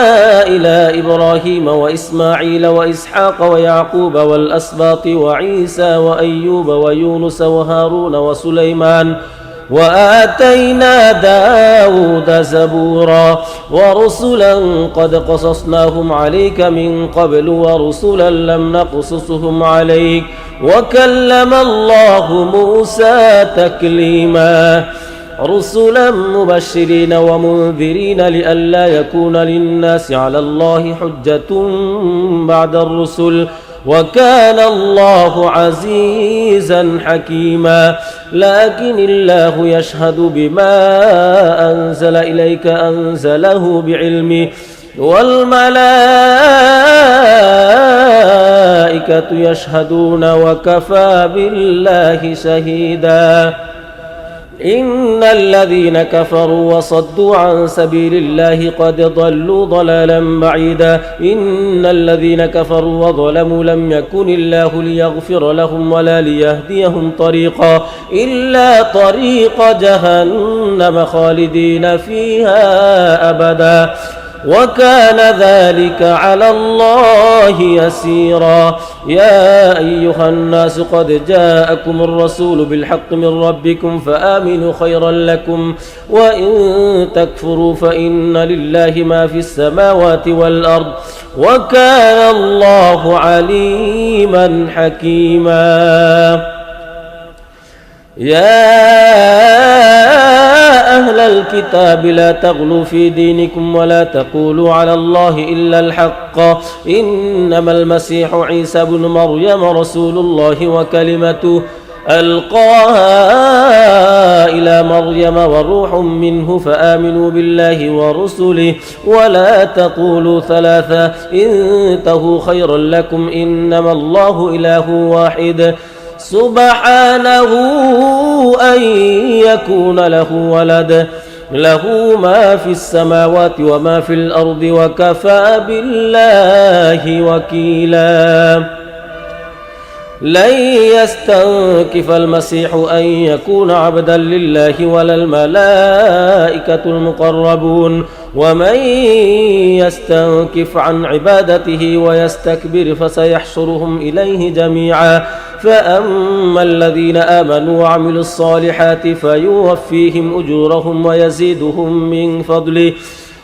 إلى إبراهيم وإسماعيل وإسحاق ويعقوب والأسباط وعيسى وأيوب ويونس وهارون وسليمان وآتينا داود زبورا ورسلا قد قصصناهم عليك من قبل ورسلا لم نقصصهم عليك وكلم الله موسى تكليما رسلا مبشرين ومنذرين لئلا يكون للناس على الله حجة بعد الرسل وكان الله عزيزا حكيما لكن الله يشهد بما أنزل إليك أنزله بعلمه والملائكة يشهدون وكفى بالله شهيدا إن الذين كفروا وصدوا عن سبيل الله قد ضلوا ضلالا بعيدا إن الذين كفروا وظلموا لم يكن الله ليغفر لهم ولا ليهديهم طريقا إلا طريق جهنم خالدين فيها أبدا وكان ذلك على الله يسيرا يا أيها الناس قد جاءكم الرسول بالحق من ربكم فآمنوا خيرا لكم وإن تكفروا فإن لله ما في السماوات والأرض وكان الله عليما حكيما يا أهل الكتاب لا تغلوا في دينكم ولا تقولوا على الله إلا الحق إنما المسيح عيسى بن مريم رسول الله وكلمته ألقاها إلى مريم وروح منه فآمنوا بالله ورسله ولا تقولوا ثلاثة انتهوا خيرا لكم إنما الله إله واحد سبحانه أن يكون له ولد له ما في السماوات وما في الأرض وكفى بالله وكيلا لن يستنكف المسيح أن يكون عبدا لله ولا الملائكة المقربون ومن يستنكف عن عبادته ويستكبر فسيحشرهم إليه جميعا فأما الذين آمنوا وعملوا الصالحات فيوفيهم أجورهم ويزيدهم من فضله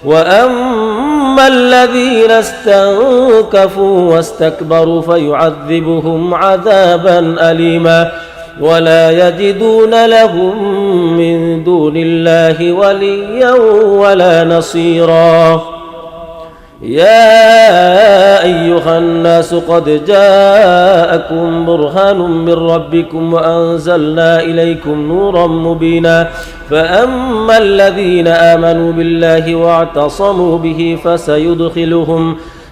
وأما الذين استنكفوا واستكبروا فيعذبهم عذابا أليما ولا يجدون لهم من دون الله وليا ولا نصيرا يا أيها الناس قد جاءكم برهان من ربكم وأنزلنا إليكم نورا مبينا فأما الذين آمنوا بالله واعتصموا به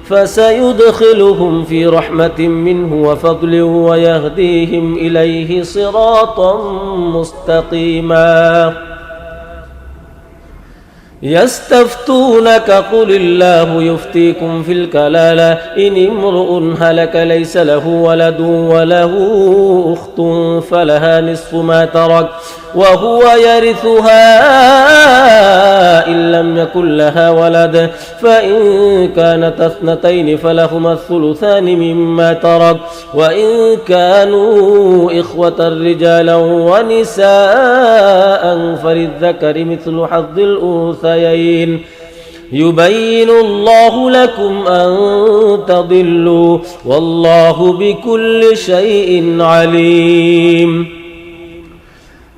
فسيدخلهم في رحمة منه وفضل ويهديهم إليه صراطا مستقيما يستفتونك قل الله يفتيكم في الكلالة إن امرؤ هلك ليس له ولد وله أخت فلها نصف ما ترك وهو يرثها إن لم يكن لها ولد فإن كانت اثنتين فلهما الثلثان مما ترك وإن كانوا إخوة رجالا ونساء فللذكر مثل حظ الأنثيين يبين الله لكم أن تضلوا والله بكل شيء عليم.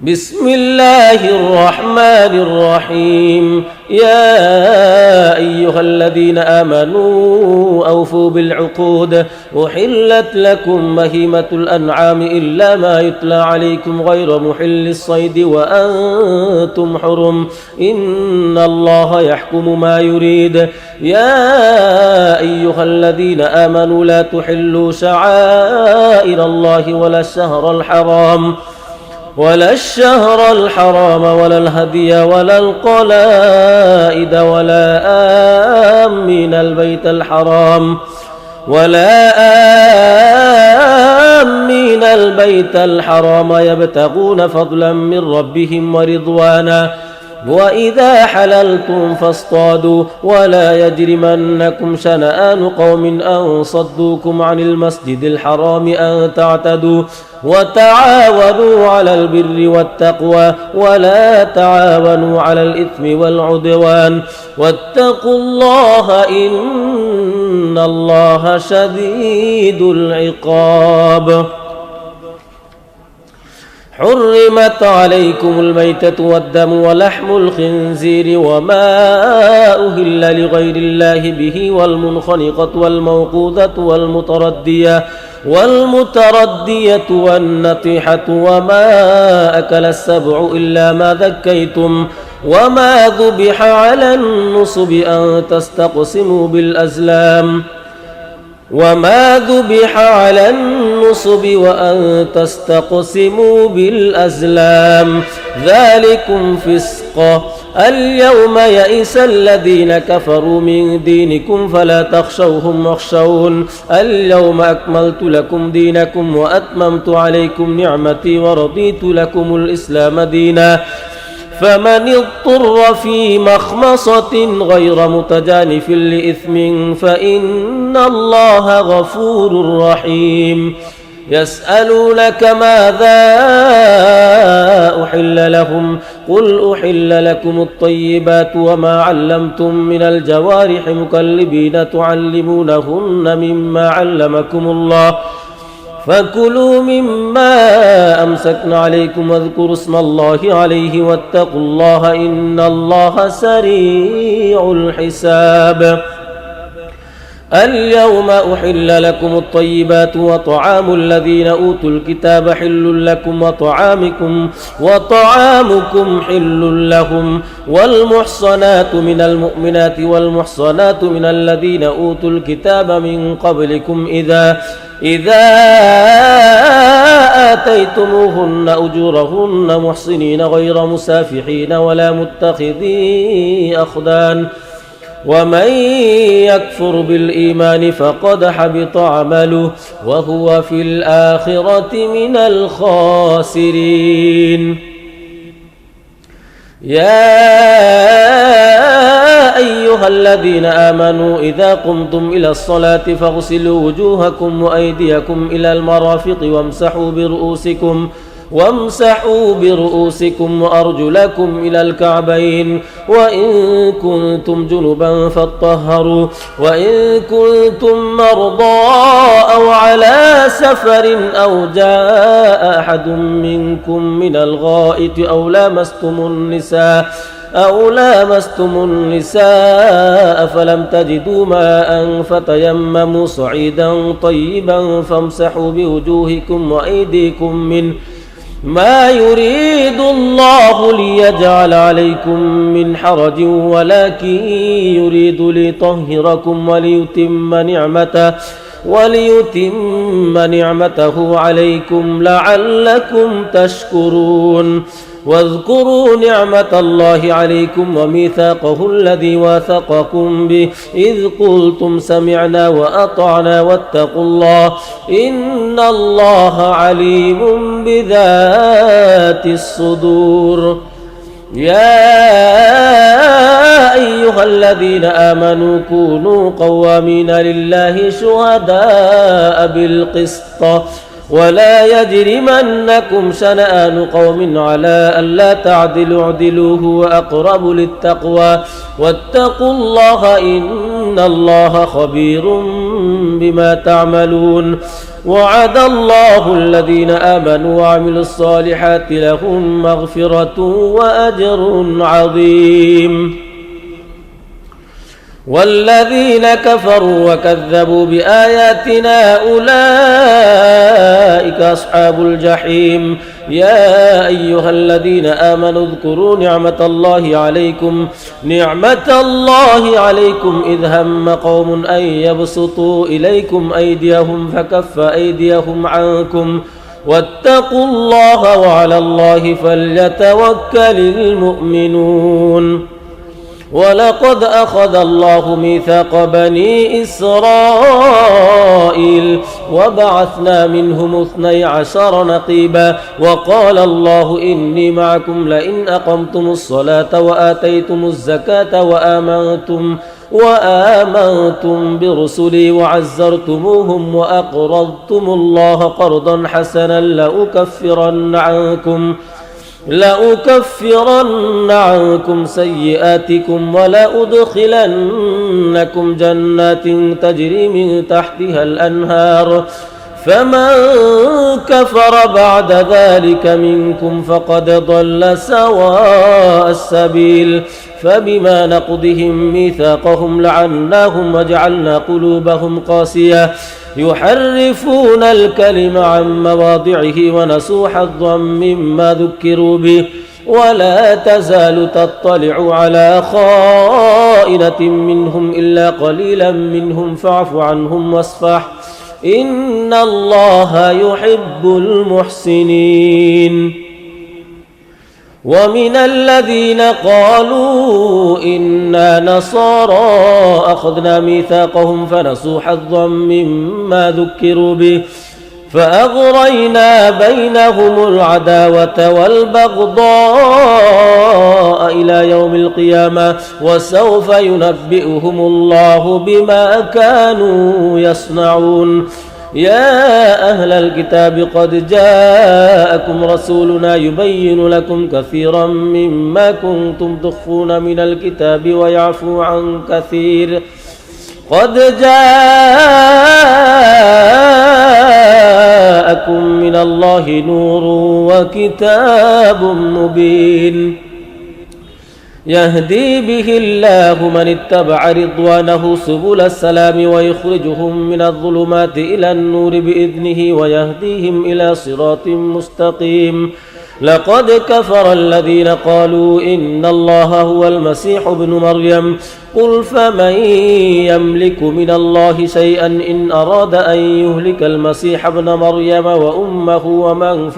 بسم الله الرحمن الرحيم. يا أيها الذين آمنوا أوفوا بالعقود أحلت لكم بهيمة الأنعام إلا ما يتلى عليكم غير محل الصيد وأنتم حرم إن الله يحكم ما يريد. يا أيها الذين آمنوا لا تحلوا شعائر الله ولا الشهر الحرام ولا الهدي ولا القلائد ولا آمين البيت الحرام يبتغون فضلا من ربهم ورضوانا وإذا حللتم فاصطادوا ولا يجرمنكم شنآن قوم أن صدوكم عن المسجد الحرام أن تعتدوا وتعاونوا على البر والتقوى ولا تعاونوا على الإثم والعدوان واتقوا الله إن الله شديد العقاب. حرمت عليكم الميتة والدم ولحم الخنزير وما أهل لغير الله به والمنخنقة والموقوذة والمتردية والنطيحة وما أكل السبع إلا ما ذكيتم وما ذبح على النصب أن تستقسموا بالأزلام وأن تستقسموا بالأزلام ذلكم فسق. اليوم يئس الذين كفروا من دينكم فلا تخشوهم واخشون اليوم أكملت لكم دينكم وأتممت عليكم نعمتي ورضيت لكم الإسلام دينا فمن اضطر في مخمصة غير متجانف لإثم فإن الله غفور رحيم. يسألونك ماذا أحل لهم قل أحل لكم الطيبات وما علمتم من الجوارح مكلبين تعلمونهن مما علمكم الله فكلوا مما أمسكن عليكم واذكروا اسم الله عليه واتقوا الله إن الله سريع الحساب. اليوم أحل لكم الطيبات وطعام الذين أوتوا الكتاب حل لكم وطعامكم حل لهم والمحصنات من المؤمنات والمحصنات من الذين أوتوا الكتاب من قبلكم إذا آتيتموهن أجورهن محصنين غير مسافحين ولا متخذي أخدان ومن يكفر بالإيمان فقد حبط عمله وهو في الآخرة من الخاسرين. يا أيها الذين آمنوا إذا قمتم إلى الصلاة فاغسلوا وجوهكم وأيديكم إلى المرافق وامسحوا برؤوسكم وأرجلكم إلى الكعبين وإن كنتم جنبا فاطهروا وإن كنتم مرضى أو على سفر أو جاء أحد منكم من الغائط أو لامستم النساء فلم تجدوا ماء فتيمموا صعيدا طيبا فامسحوا بوجوهكم وأيديكم منه ما يريد الله ليجعل عليكم من حرج ولكن يريد ليطهركم وليتم نعمته عليكم لعلكم تشكرون. واذكروا نعمة الله عليكم وميثاقه الذي واثقكم به إذ قلتم سمعنا وأطعنا واتقوا الله إن الله عليم بذات الصدور. يا أيها الذين آمنوا كونوا قوامين لله شهداء بالقسط ولا يجرمنكم شنآن قوم على ألا تعدلوا اعدلوا هو أقرب للتقوى واتقوا الله إن الله خبير بما تعملون. وعد الله الذين آمنوا وعملوا الصالحات لهم مغفرة وأجر عظيم. والذين كفروا وكذبوا بآياتنا أولئك أصحاب الجحيم. يا أيها الذين آمنوا اذكروا نعمة الله عليكم إذ هم قوم أن يبسطوا إليكم أيديهم فكف أيديهم عنكم واتقوا الله وعلى الله فليتوكل المؤمنون. ولقد أخذ الله ميثاق بني إسرائيل وبعثنا منهم 12 نقيبا وقال الله إني معكم لئن أقمتم الصلاة وآتيتم الزكاة وآمنتم برسلي وعزرتموهم وأقرضتم الله قرضا حسنا لأكفرن عنكم سيئاتكم ولأدخلنكم جنات تجري من تحتها الأنهار فمن كفر بعد ذلك منكم فقد ضل سواء السبيل. فبما نقضهم ميثاقهم لعناهم وجعلنا قلوبهم قاسية يحرفون الكلم عن مواضعه ونسوا حظا مما ذكروا به ولا تزال تطلع على خائنة منهم إلا قليلا منهم فاعف عنهم واصفح إن الله يحب المحسنين. ومن الذين قالوا إنا نصارى أخذنا ميثاقهم فنسوا حظا مما ذكروا به فأغرينا بينهم العداوة والبغضاء إلى يوم القيامة وسوف ينبئهم الله بما كانوا يصنعون. يا أهل الكتاب قد جاءكم رسولنا يبين لكم كثيرا مما كنتم تخفون من الكتاب ويعفو عن كثير قد جاءكم من الله نور وكتاب مبين يهدي به الله من اتبع رضوانه سبل السلام ويخرجهم من الظلمات إلى النور بإذنه ويهديهم إلى صراط مستقيم. لقد كفر الذين قالوا إن الله هو المسيح ابن مريم قل فمن يملك من الله شيئا إن أراد أن يهلك المسيح ابن مريم وأمه ومن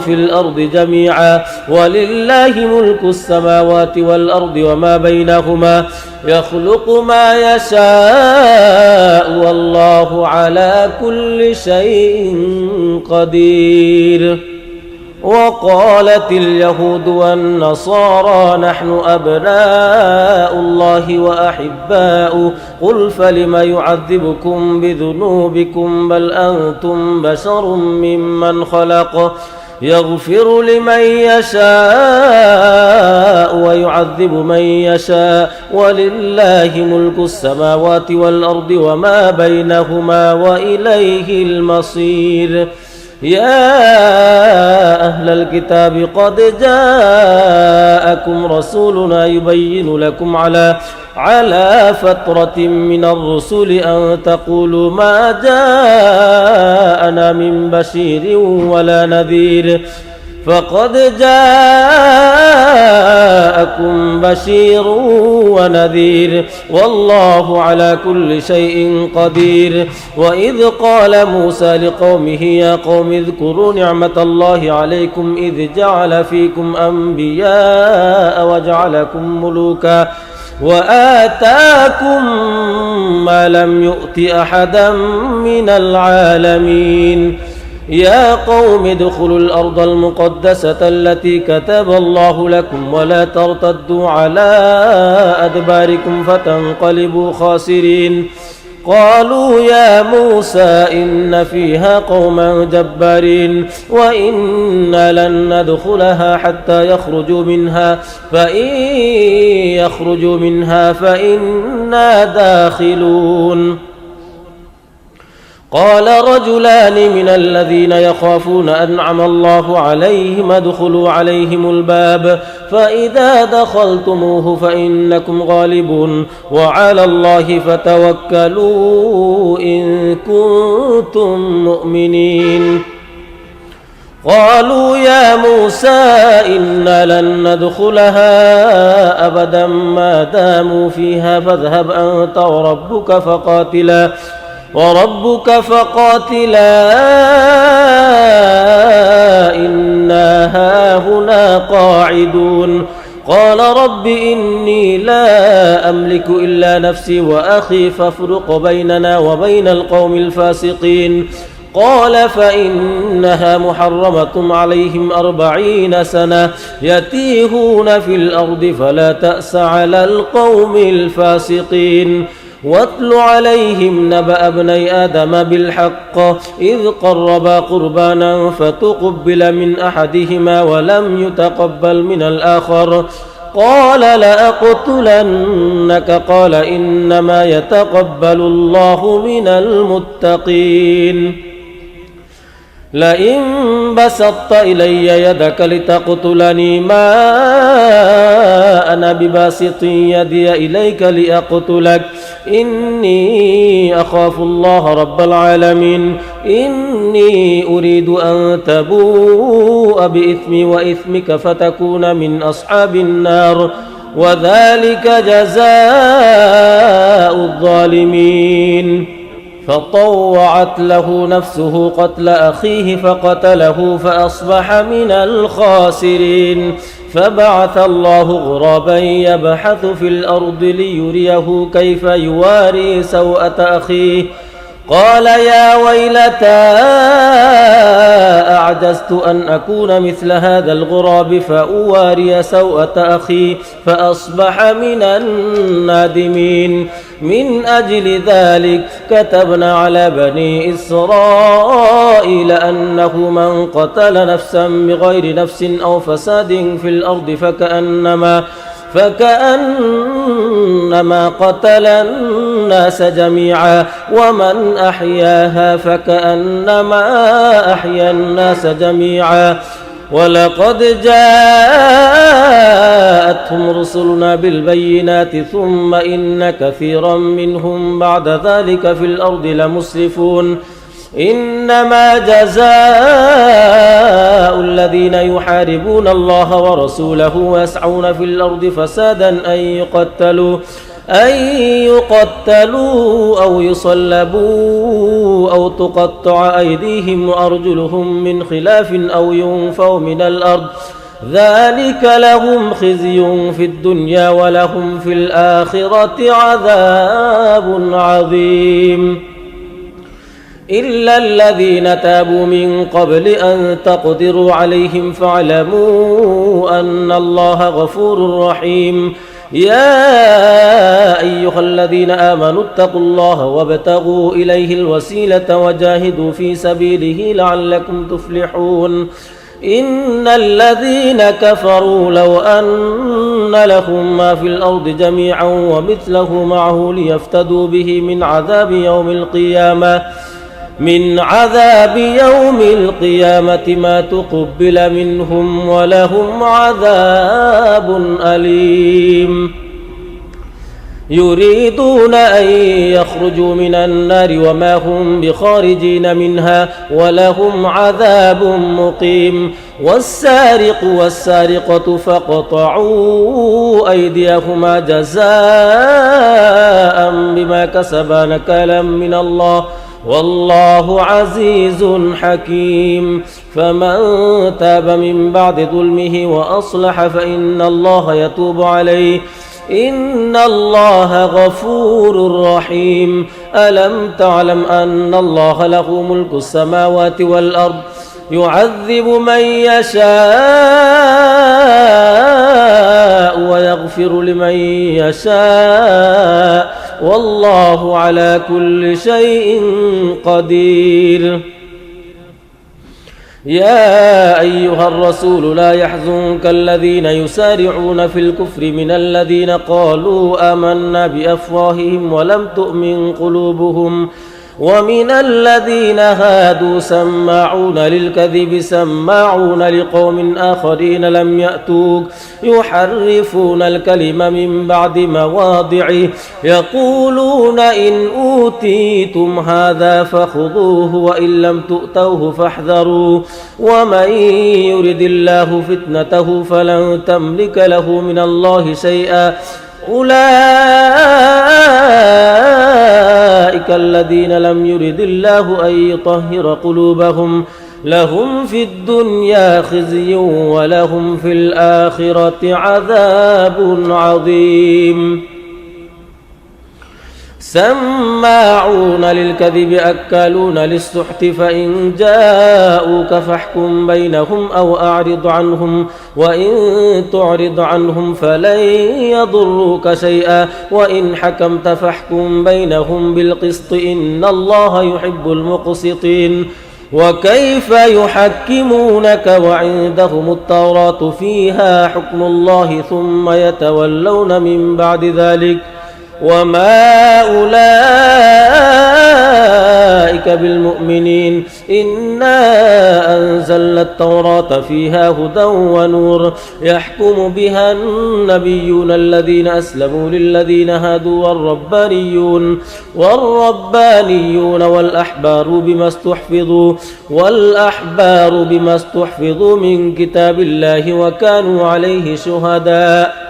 في الأرض جميعا ولله ملك السماوات والأرض وما بينهما يخلق ما يشاء والله على كل شيء قدير. وقالت اليهود والنصارى نحن أبناء الله وأحباؤه قل فلم يعذبكم بذنوبكم بل أنتم بشر ممن خلق يغفر لمن يشاء ويعذب من يشاء ولله ملك السماوات والأرض وما بينهما وإليه المصير. يا أهل الكتاب قد جاءكم رسولنا يبين لكم على فترة من الرسل أن تقولوا ما جاءنا من بشير ولا نذير فقد جاءكم بشير ونذير والله على كل شيء قدير. وإذ قال موسى لقومه يا قوم اذكروا نعمة الله عليكم إذ جعل فيكم أنبياء وجعلكم ملوكا وآتاكم ما لم يؤت أحدا من العالمين. يا قوم ادخلوا الأرض المقدسة التي كتب الله لكم ولا ترتدوا على أدباركم فتنقلبوا خاسرين. قالوا يا موسى إن فيها قوما جبارين وإنا لن ندخلها حتى يخرجوا منها فإن يخرجوا منها فإنا داخلون. قال رجلان من الذين يخافون أنعم الله عليهم ادخلوا عليهم الباب فإذا دخلتموه فإنكم غالبون وعلى الله فتوكلوا إن كنتم مؤمنين. قالوا يا موسى إنا لن ندخلها أبدا ما داموا فيها فاذهب أنت وربك فقاتلا إنا هاهنا قاعدون. قال رب إني لا أملك إلا نفسي وأخي فافرق بيننا وبين القوم الفاسقين. قال فإنها محرمة عليهم 40 سنة يتيهون في الأرض فلا تأس على القوم الفاسقين. واتل عليهم نبأ ابني آدم بالحق إذ قربا قربانا فتقبل من أحدهما ولم يتقبل من الآخر قال لأقتلنك قال إنما يتقبل الله من المتقين. لئن بسطت إلي يدك لتقتلني ما أنا بباسط يدي إليك لأقتلك إني أخاف الله رب العالمين. إني أريد أن تبوء بإثمي وإثمك فتكون من أصحاب النار وذلك جزاء الظالمين. فطوعت له نفسه قتل أخيه فقتله فأصبح من الخاسرين. فبعث الله غرابا يبحث في الأرض ليريه كيف يواري سوءة أخيه قال يا ويلتى أعجزت أن أكون مثل هذا الغراب فأواري سوءة أخي فأصبح من النادمين. من أجل ذلك كتبنا على بني إسرائيل أنه من قتل نفسا بغير نفس أو فساد في الأرض فكأنما قتل الناس جميعا ومن أحياها فكأنما أحيا الناس جميعا. ولقد جاءتهم رسلنا بالبينات ثم إن كثيرا منهم بعد ذلك في الأرض لمسرفون. إنما جزاء الذين يحاربون الله ورسوله ويسعون في الأرض فسادا أن يقتلوا أو يصلبوا أو تقطع أيديهم وأرجلهم من خلاف أو ينفوا من الأرض ذلك لهم خزي في الدنيا ولهم في الآخرة عذاب عظيم. إلا الذين تابوا من قبل أن تقدروا عليهم فاعلموا أن الله غفور رحيم. يا أيها الذين آمنوا اتقوا الله وابتغوا إليه الوسيلة وجاهدوا في سبيله لعلكم تفلحون. إن الذين كفروا لو أن لهم ما في الأرض جميعا ومثله معه ليفتدوا به من عذاب يوم القيامة ما تقبل منهم ولهم عذاب أليم. يريدون أن يخرجوا من النار وما هم بخارجين منها ولهم عذاب مقيم والسارق والسارقة فاقطعوا أيديهما جزاء بما كسبا نكالا من الله والله عزيز حكيم فمن تاب من بعد ظلمه وأصلح فإن الله يتوب عليه إن الله غفور رحيم ألم تعلم أن الله له ملك السماوات والأرض يعذب من يشاء ويغفر لمن يشاء والله على كل شيء قدير يا أيها الرسول لا يحزنك الذين يسارعون في الكفر من الذين قالوا آمنا بأفواههم ولم تؤمن قلوبهم ومن الذين هادوا سماعون للكذب سماعون لقوم آخرين لم يأتوك يحرفون الكلم من بعد مواضعه يقولون إن أوتيتم هذا فخذوه وإن لم تؤتوه فاحذروا ومن يرد الله فتنته فلن تملك له من الله شيئا أولئك الذين لم يرد الله أن يطهر قلوبهم لهم في الدنيا خزي ولهم في الآخرة عذاب عظيم سماعون للكذب أكالون للسحت فإن جاءوك فاحكم بينهم أو أعرض عنهم وإن تعرض عنهم فلن يضروك شيئا وإن حكمت فاحكم بينهم بالقسط إن الله يحب المقسطين وكيف يحكمونك وعندهم التوراة فيها حكم الله ثم يتولون من بعد ذلك وما أولئك بالمؤمنين إنا أنزلنا التوراة فيها هدى ونور يحكم بها النبيون الذين أسلموا للذين هادوا والربانيون والأحبار بما استحفظوا من كتاب الله وكانوا عليه شهداء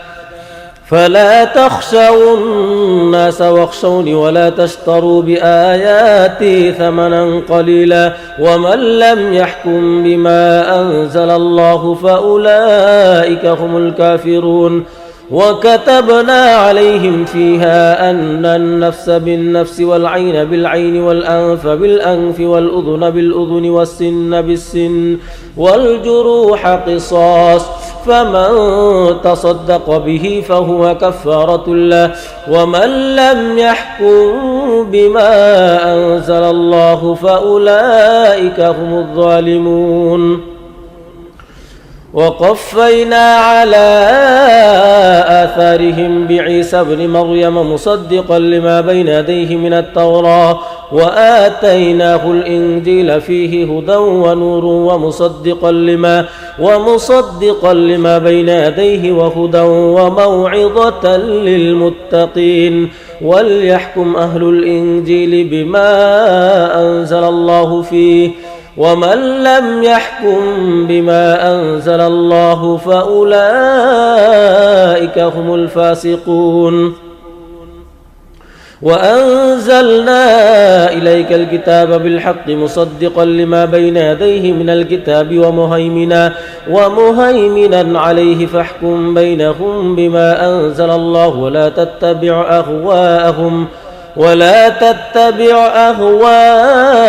فلا تخشوا الناس واخشوني ولا تشتروا بآياتي ثمنا قليلا ومن لم يحكم بما أنزل الله فأولئك هم الكافرون وكتبنا عليهم فيها أن النفس بالنفس والعين بالعين والأنف بالأنف والأذن بالأذن والسن بالسن والجروح قصاص فمن تصدق به فهو كفارة له ومن لم يحكم بما أنزل الله فأولئك هم الظالمون وقفينا على آثارهم بعيسى ابن مريم مصدقا لما بين يديه من التوراة وآتيناه الإنجيل فيه هدى ونور ومصدقا لما بين يديه وهدى وموعظة للمتقين وليحكم أهل الإنجيل بما أنزل الله فيه ومن لم يحكم بما أنزل الله فأولئك هم الفاسقون وأنزلنا إليك الكتاب بالحق مصدقا لما بين يديه من الكتاب ومهيمنا عليه فاحكم بينهم بما أنزل الله ولا تتبع أهواءهم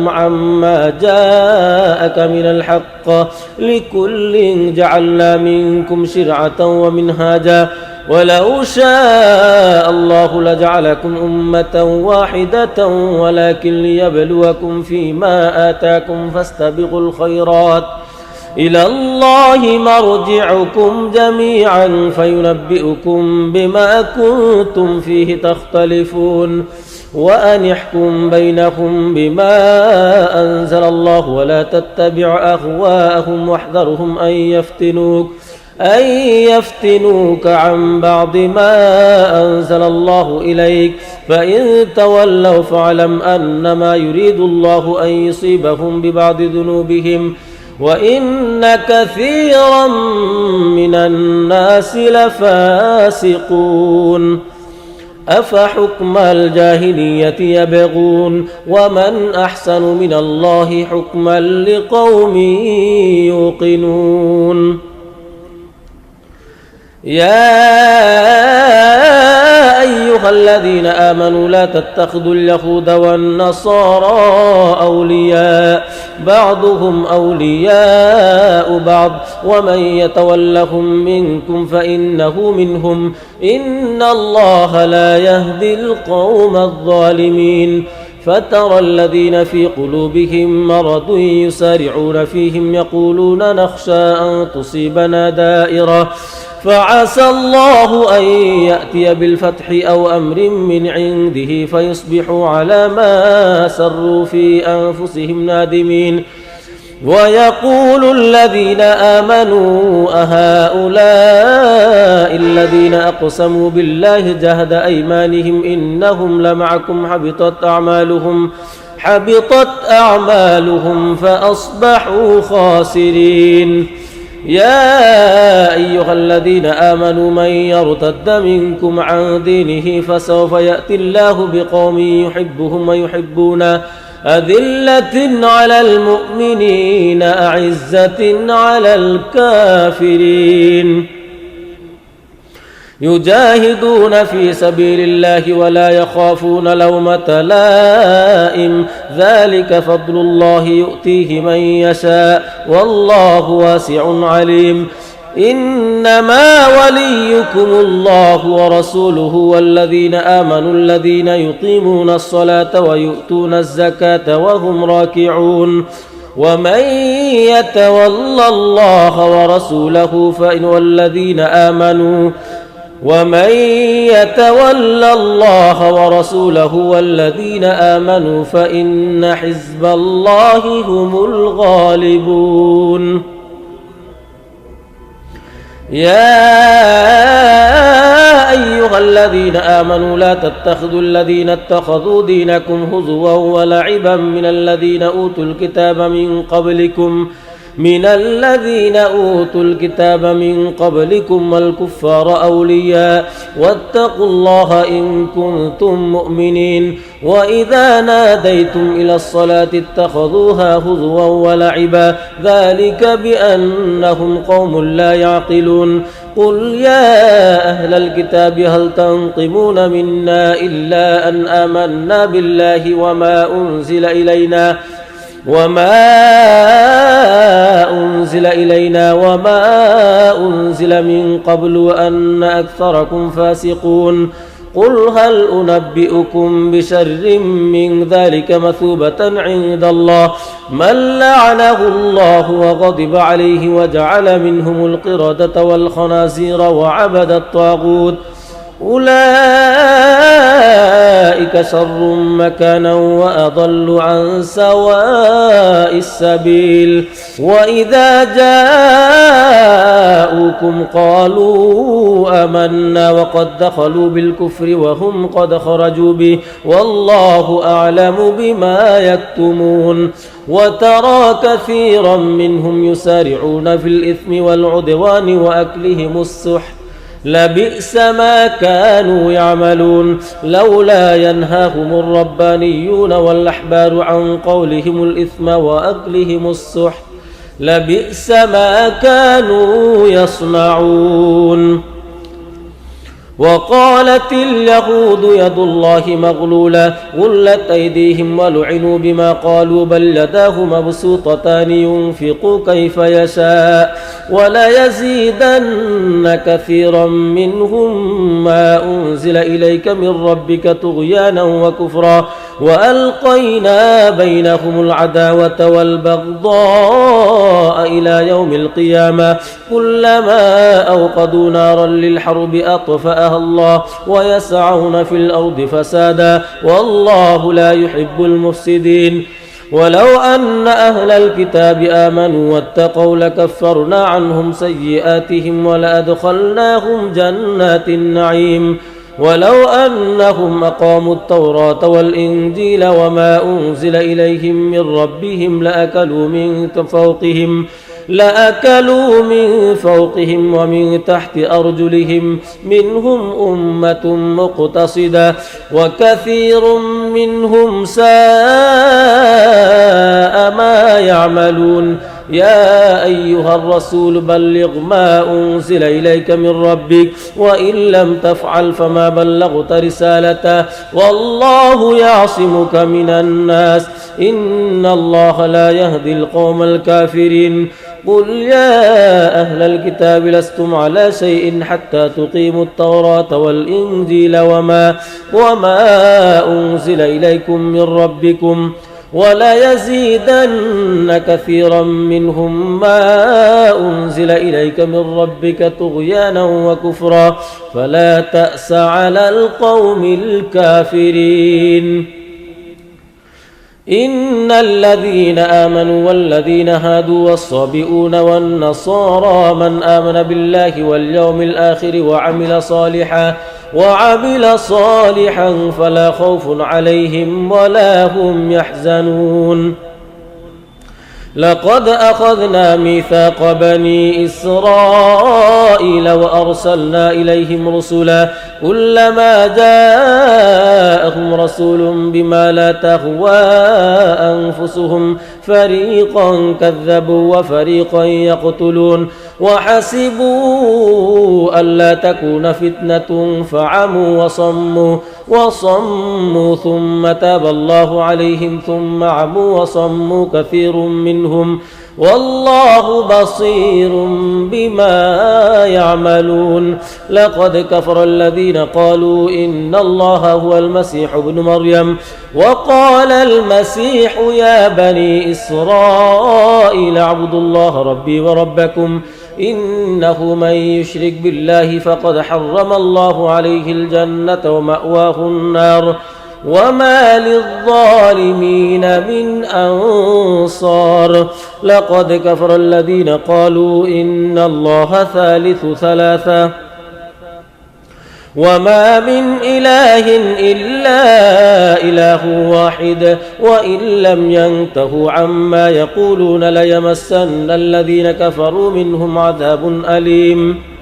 عما جاءك من الحق لكل جعلنا منكم شرعة ومنهاجا ولو شاء الله لجعلكم أمة واحدة ولكن ليبلوكم فيما آتاكم فاستبقوا الخيرات إلى الله مرجعكم جميعا فينبئكم بما كنتم فيه تختلفون وأن يحكم بينهم بما أنزل الله ولا تتبع أهواءهم واحذرهم أن يفتنوك عن بعض ما أنزل الله إليك فإن تولوا فاعلم أنما يريد الله أن يصيبهم ببعض ذنوبهم وإن كثيرا من الناس لفاسقون أفحكم الجاهلية يبغون ومن أحسن من الله حكما لقوم يوقنون يا أيها الذين آمنوا لا تتخذوا اليهود والنصارى أولياء بعضهم أولياء بعض ومن يتولهم منكم فإنه منهم إن الله لا يهدي القوم الظالمين فترى الذين في قلوبهم مرض يسارعون فيهم يقولون نخشى أن تصيبنا دائرة فعسى الله أن يأتي بالفتح أو أمر من عنده فيصبحوا على ما سروا في أنفسهم نادمين ويقول الذين آمنوا أهؤلاء الذين أقسموا بالله جهد أيمانهم إنهم لمعكم حبطت أعمالهم فأصبحوا خاسرين يا أيها الذين آمنوا من يرتد منكم عن دينه فسوف يأتي الله بقوم يحبهم ويحبونه أذلة على المؤمنين أعزة على الكافرين يجاهدون في سبيل الله ولا يخافون لومة لائم ذلك فضل الله يؤتيه من يشاء والله واسع عليم إنما وليكم الله ورسوله والذين آمنوا الذين يقيمون الصلاة ويؤتون الزكاة وهم راكعون ومن يتولى الله ورسوله والذين آمنوا فإن حزب الله هم الغالبون يا أيها الذين آمنوا لا تتخذوا الذين اتخذوا دينكم هزوا ولعبا من الذين أوتوا الكتاب من قبلكم والكفار أولياء واتقوا الله إن كنتم مؤمنين وإذا ناديتم إلى الصلاة اتخذوها هزوا ولعبا ذلك بأنهم قوم لا يعقلون قل يا أهل الكتاب هل تنقمون منا إلا أن آمنا بالله وما أنزل إلينا وما أنزل من قبل وأن أكثركم فاسقون قل هل أنبئكم بشر من ذلك مثوبة عند الله من لعنه الله وغضب عليه وجعل منهم القردة والخنازير وعبد الطاغوت أولئك شر مكانا وأضل عن سواء السبيل وإذا جاءوكم قالوا آمنا وقد دخلوا بالكفر وهم قد خرجوا به والله أعلم بما يكتمون وترى كثيرا منهم يسارعون في الإثم والعدوان وأكلهم السحت لبئس ما كانوا يعملون لولا ينهاهم الربانيون والأحبار عن قولهم الإثم وأكلهم السحت لبئس ما كانوا يصنعون وقالت اليهود يد الله مغلولة غلت أيديهم ولعنوا بما قالوا بل يداه مبسوطتان ينفق كيف يشاء وليزيدن كثيرا منهم ما أنزل إليك من ربك طغيانا وكفرا وألقينا بينهم العداوة والبغضاء إلى يوم القيامة كلما أوقدوا نارا للحرب أطفأها الله ويسعون في الأرض فسادا والله لا يحب المفسدين ولو أن أهل الكتاب آمنوا واتقوا لكفرنا عنهم سيئاتهم ولأدخلناهم جنات النعيم ولو أنهم أقاموا التوراة والإنجيل وما أنزل إليهم من ربهم لأكلوا من فوقهم ومن تحت أرجلهم منهم أمة مقتصدة وكثير منهم ساء ما يعملون يا أيها الرسول بلغ ما أنزل إليك من ربك وإن لم تفعل فما بلغت رسالته والله يعصمك من الناس إن الله لا يهدي القوم الكافرين قل يا أهل الكتاب لستم على شيء حتى تقيموا التوراة والإنجيل وما أنزل إليكم من ربكم ولا يزيدن كثيرا منهم ما أنزل إليك من ربك طغيانا وكفرا فلا تأس على القوم الكافرين إن الذين آمنوا والذين هادوا والصابئون والنصارى من آمن بالله واليوم الآخر وعمل صالحا فلا خوف عليهم ولا هم يحزنون لقد أخذنا ميثاق بني إسرائيل وأرسلنا إليهم رسلا كلما جاءهم رسول بما لا تهوى أنفسهم فريقا كذبوا وفريقا يقتلون وحسبوا ألا تكون فتنة فعموا وصموا ثم تاب الله عليهم ثم عموا وصموا كثير منهم والله بصير بما يعملون لقد كفر الذين قالوا إن الله هو المسيح ابن مريم وقال المسيح يا بني إسرائيل اعبدوا الله ربي وربكم إنه من يشرك بالله فقد حرم الله عليه الجنة ومأواه النار وما للظالمين من أنصار لقد كفر الذين قالوا إن الله ثالث ثلاثة وما من إله إلا إله واحد وإن لم ينتهوا عما يقولون ليمسن الذين كفروا منهم عذاب أليم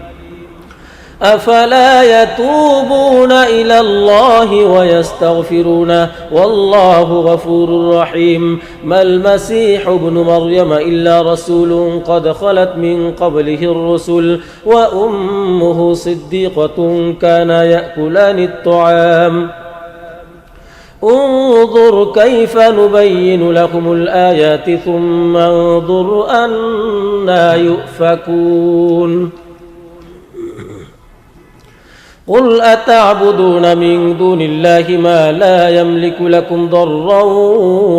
أفلا يتوبون إلى الله ويستغفرونه والله غفور رحيم ما المسيح ابن مريم إلا رسول قد خلت من قبله الرسل وأمه صديقة كانا يأكلان الطعام انظر كيف نبين لكم الآيات ثم انظر أنى يؤفكون قل أتعبدون من دون الله ما لا يملك لكم ضرا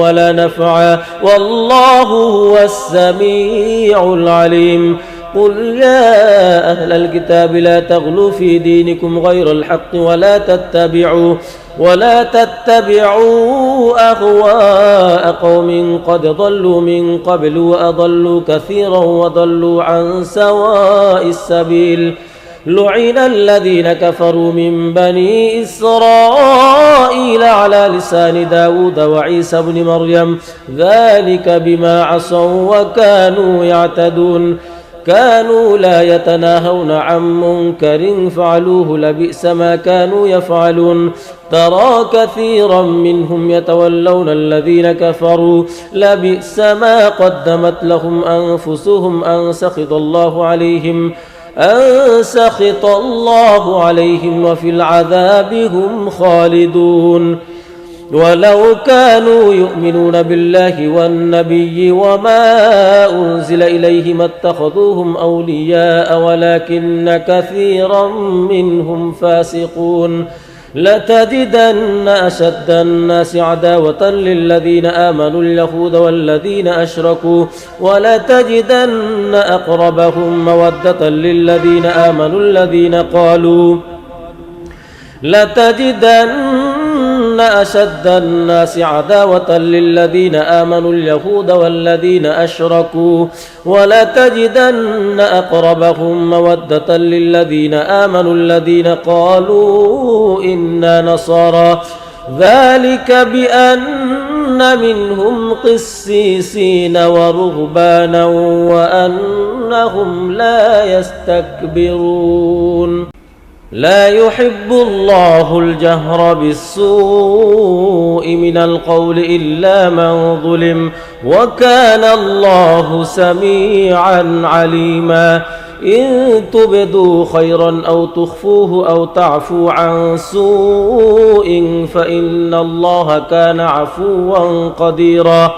ولا نفعا والله هو السميع العليم قل يا أهل الكتاب لا تغلوا في دينكم غير الحق ولا تتبعوا أهواء قوم قد ضلوا من قبل وأضلوا كثيرا وضلوا عن سواء السبيل لعن الذين كفروا من بني إسرائيل على لسان داود وعيسى بن مريم ذلك بما عصوا وكانوا يعتدون كانوا لا يتناهون عن منكر فعلوه لبئس ما كانوا يفعلون ترى كثيرا منهم يتولون الذين كفروا لبئس ما قدمت لهم أنفسهم أن سخط الله عليهم وفي العذاب هم خالدون ولو كانوا يؤمنون بالله والنبي وما أنزل إليه ما اتخذوهم أولياء ولكن كثيرا منهم فاسقون لتجدن أشد الناس عداوة للذين آمنوا اليهود والذين أشركوا ولتجدن أقربهم مودة للذين آمنوا الذين قالوا لتجدن أشد الناس عداوة للذين آمنوا اليهود والذين أشركوا ولتجدن أقربهم مودة للذين آمنوا الذين قالوا إنا نصارى ذلك بأن منهم قسيسين ورهبانا وأنهم لا يستكبرون لا يحب الله الجهر بالسوء من القول إلا من ظلم وكان الله سميعا عليما إن تبدوا خيرا أو تخفوه أو تعفوا عن سوء فإن الله كان عفوا قديرا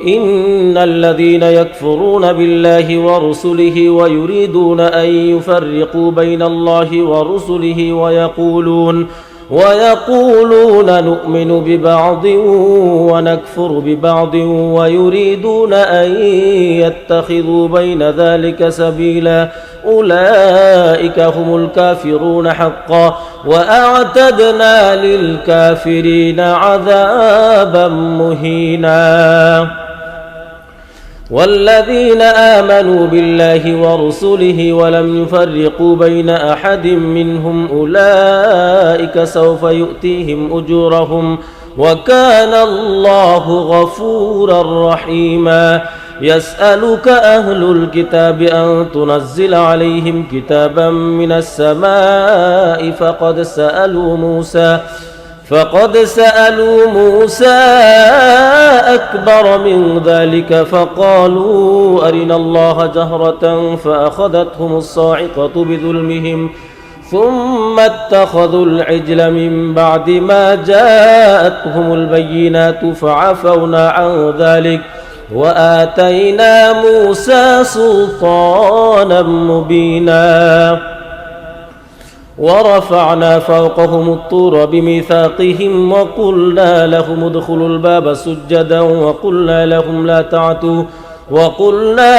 إن الذين يكفرون بالله ورسله ويريدون أن يفرقوا بين الله ورسله ويقولون نؤمن ببعض ونكفر ببعض ويريدون أن يتخذوا بين ذلك سبيلا أولئك هم الكافرون حقا وأعتدنا للكافرين عذابا مهينا والذين آمنوا بالله ورسله ولم يفرقوا بين أحد منهم أولئك سوف يؤتيهم أجورهم وكان الله غفورا رحيما يسألك أهل الكتاب أن تنزل عليهم كتابا من السماء فقد سألوا موسى أكبر من ذلك فقالوا أرنا الله جهرة فأخذتهم الصاعقة بظلمهم ثم اتخذوا العجل من بعد ما جاءتهم البينات فعفونا عن ذلك وآتينا موسى سلطانا مبينا ورفعنا فوقهم الطور بميثاقهم وقلنا لهم ادخلوا الباب سجدا وقلنا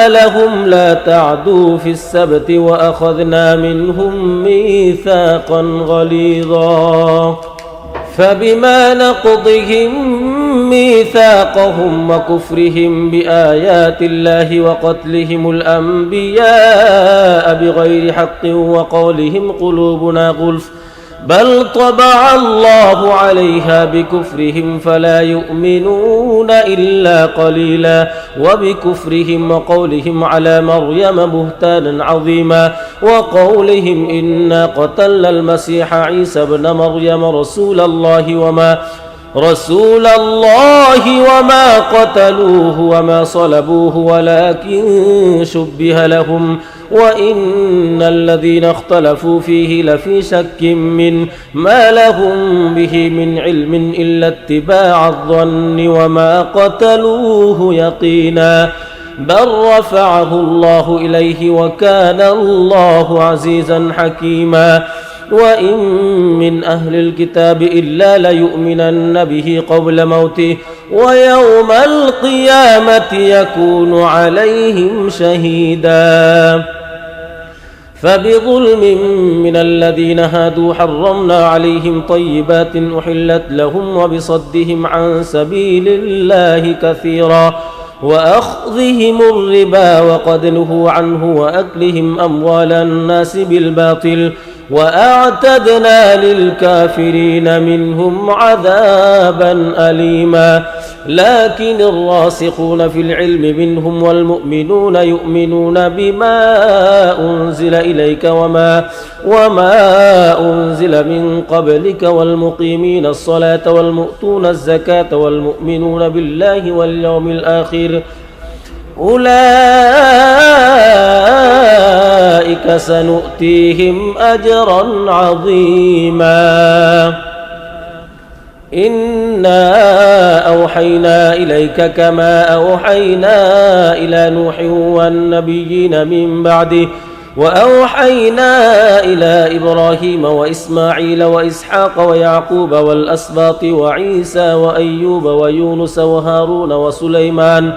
لهم لا تعدوا في السبت وأخذنا منهم ميثاقا غليظا فبما نقضهم ميثاقهم وكفرهم بآيات الله وقتلهم الأنبياء بغير حق وقولهم قلوبنا غلف بل طبع الله عليها بكفرهم فلا يؤمنون إلا قليلا وبكفرهم وقولهم على مريم بهتانا عظيما وقولهم إنا قتلنا المسيح عيسى ابن مريم رسول الله وما قتلوه وما صلبوه ولكن شبه لهم وإن الذين اختلفوا فيه لفي شك من ما لهم به من علم إلا اتباع الظن وما قتلوه يقينا بل رفعه الله إليه وكان الله عزيزا حكيما وإن من أهل الكتاب إلا ليؤمنن به قبل موته ويوم القيامة يكون عليهم شهيدا فبظلم من الذين هادوا حرمنا عليهم طيبات أحلت لهم وبصدهم عن سبيل الله كثيرا وأخذهم الربا وقد نهوا عنه وأكلهم أموال الناس بالباطل وأعتدنا للكافرين منهم عذابا أليما لكن الراسخون في العلم منهم والمؤمنون يؤمنون بما أنزل إليك وما أنزل من قبلك والمقيمين الصلاة والمؤتون الزكاة والمؤمنون بالله واليوم الآخر أولئك سنؤتيهم أجرا عظيما إنا أوحينا إليك كما أوحينا إلى نوح والنبيين من بعده وأوحينا إلى إبراهيم وإسماعيل وإسحاق ويعقوب والأسباط وعيسى وأيوب ويونس وهارون وسليمان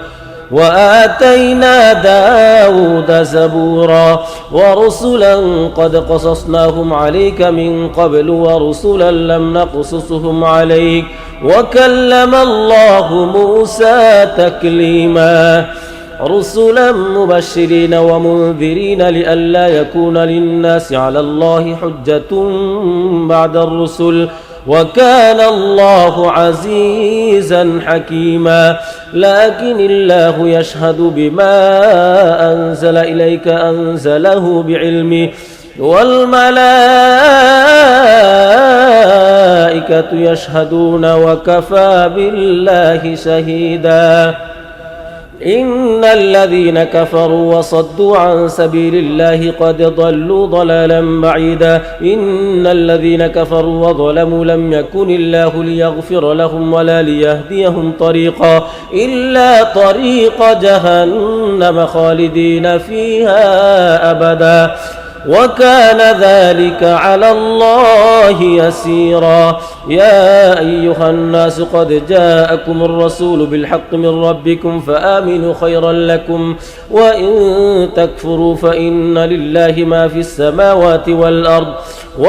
وآتينا داود زبورا ورسلا قد قصصناهم عليك من قبل ورسلا لم نقصصهم عليك وكلم الله موسى تكليما رسلا مبشرين ومنذرين لئلا يكون للناس على الله حجة بعد الرسل وكان الله عزيزا حكيما لكن الله يشهد بما أنزل إليك أنزله بعلمه والملائكة يشهدون وكفى بالله شهيدا إن الذين كفروا وصدوا عن سبيل الله قد ضلوا ضلالا بعيدا إن الذين كفروا وظلموا لم يكن الله ليغفر لهم ولا ليهديهم طريقا إلا طريق جهنم خالدين فيها أبدا وكان ذلك على الله يسيرا يا أيها الناس قد جاءكم الرسول بالحق من ربكم فآمنوا خيرا لكم وإن تكفروا فإن لله ما في السماوات والأرض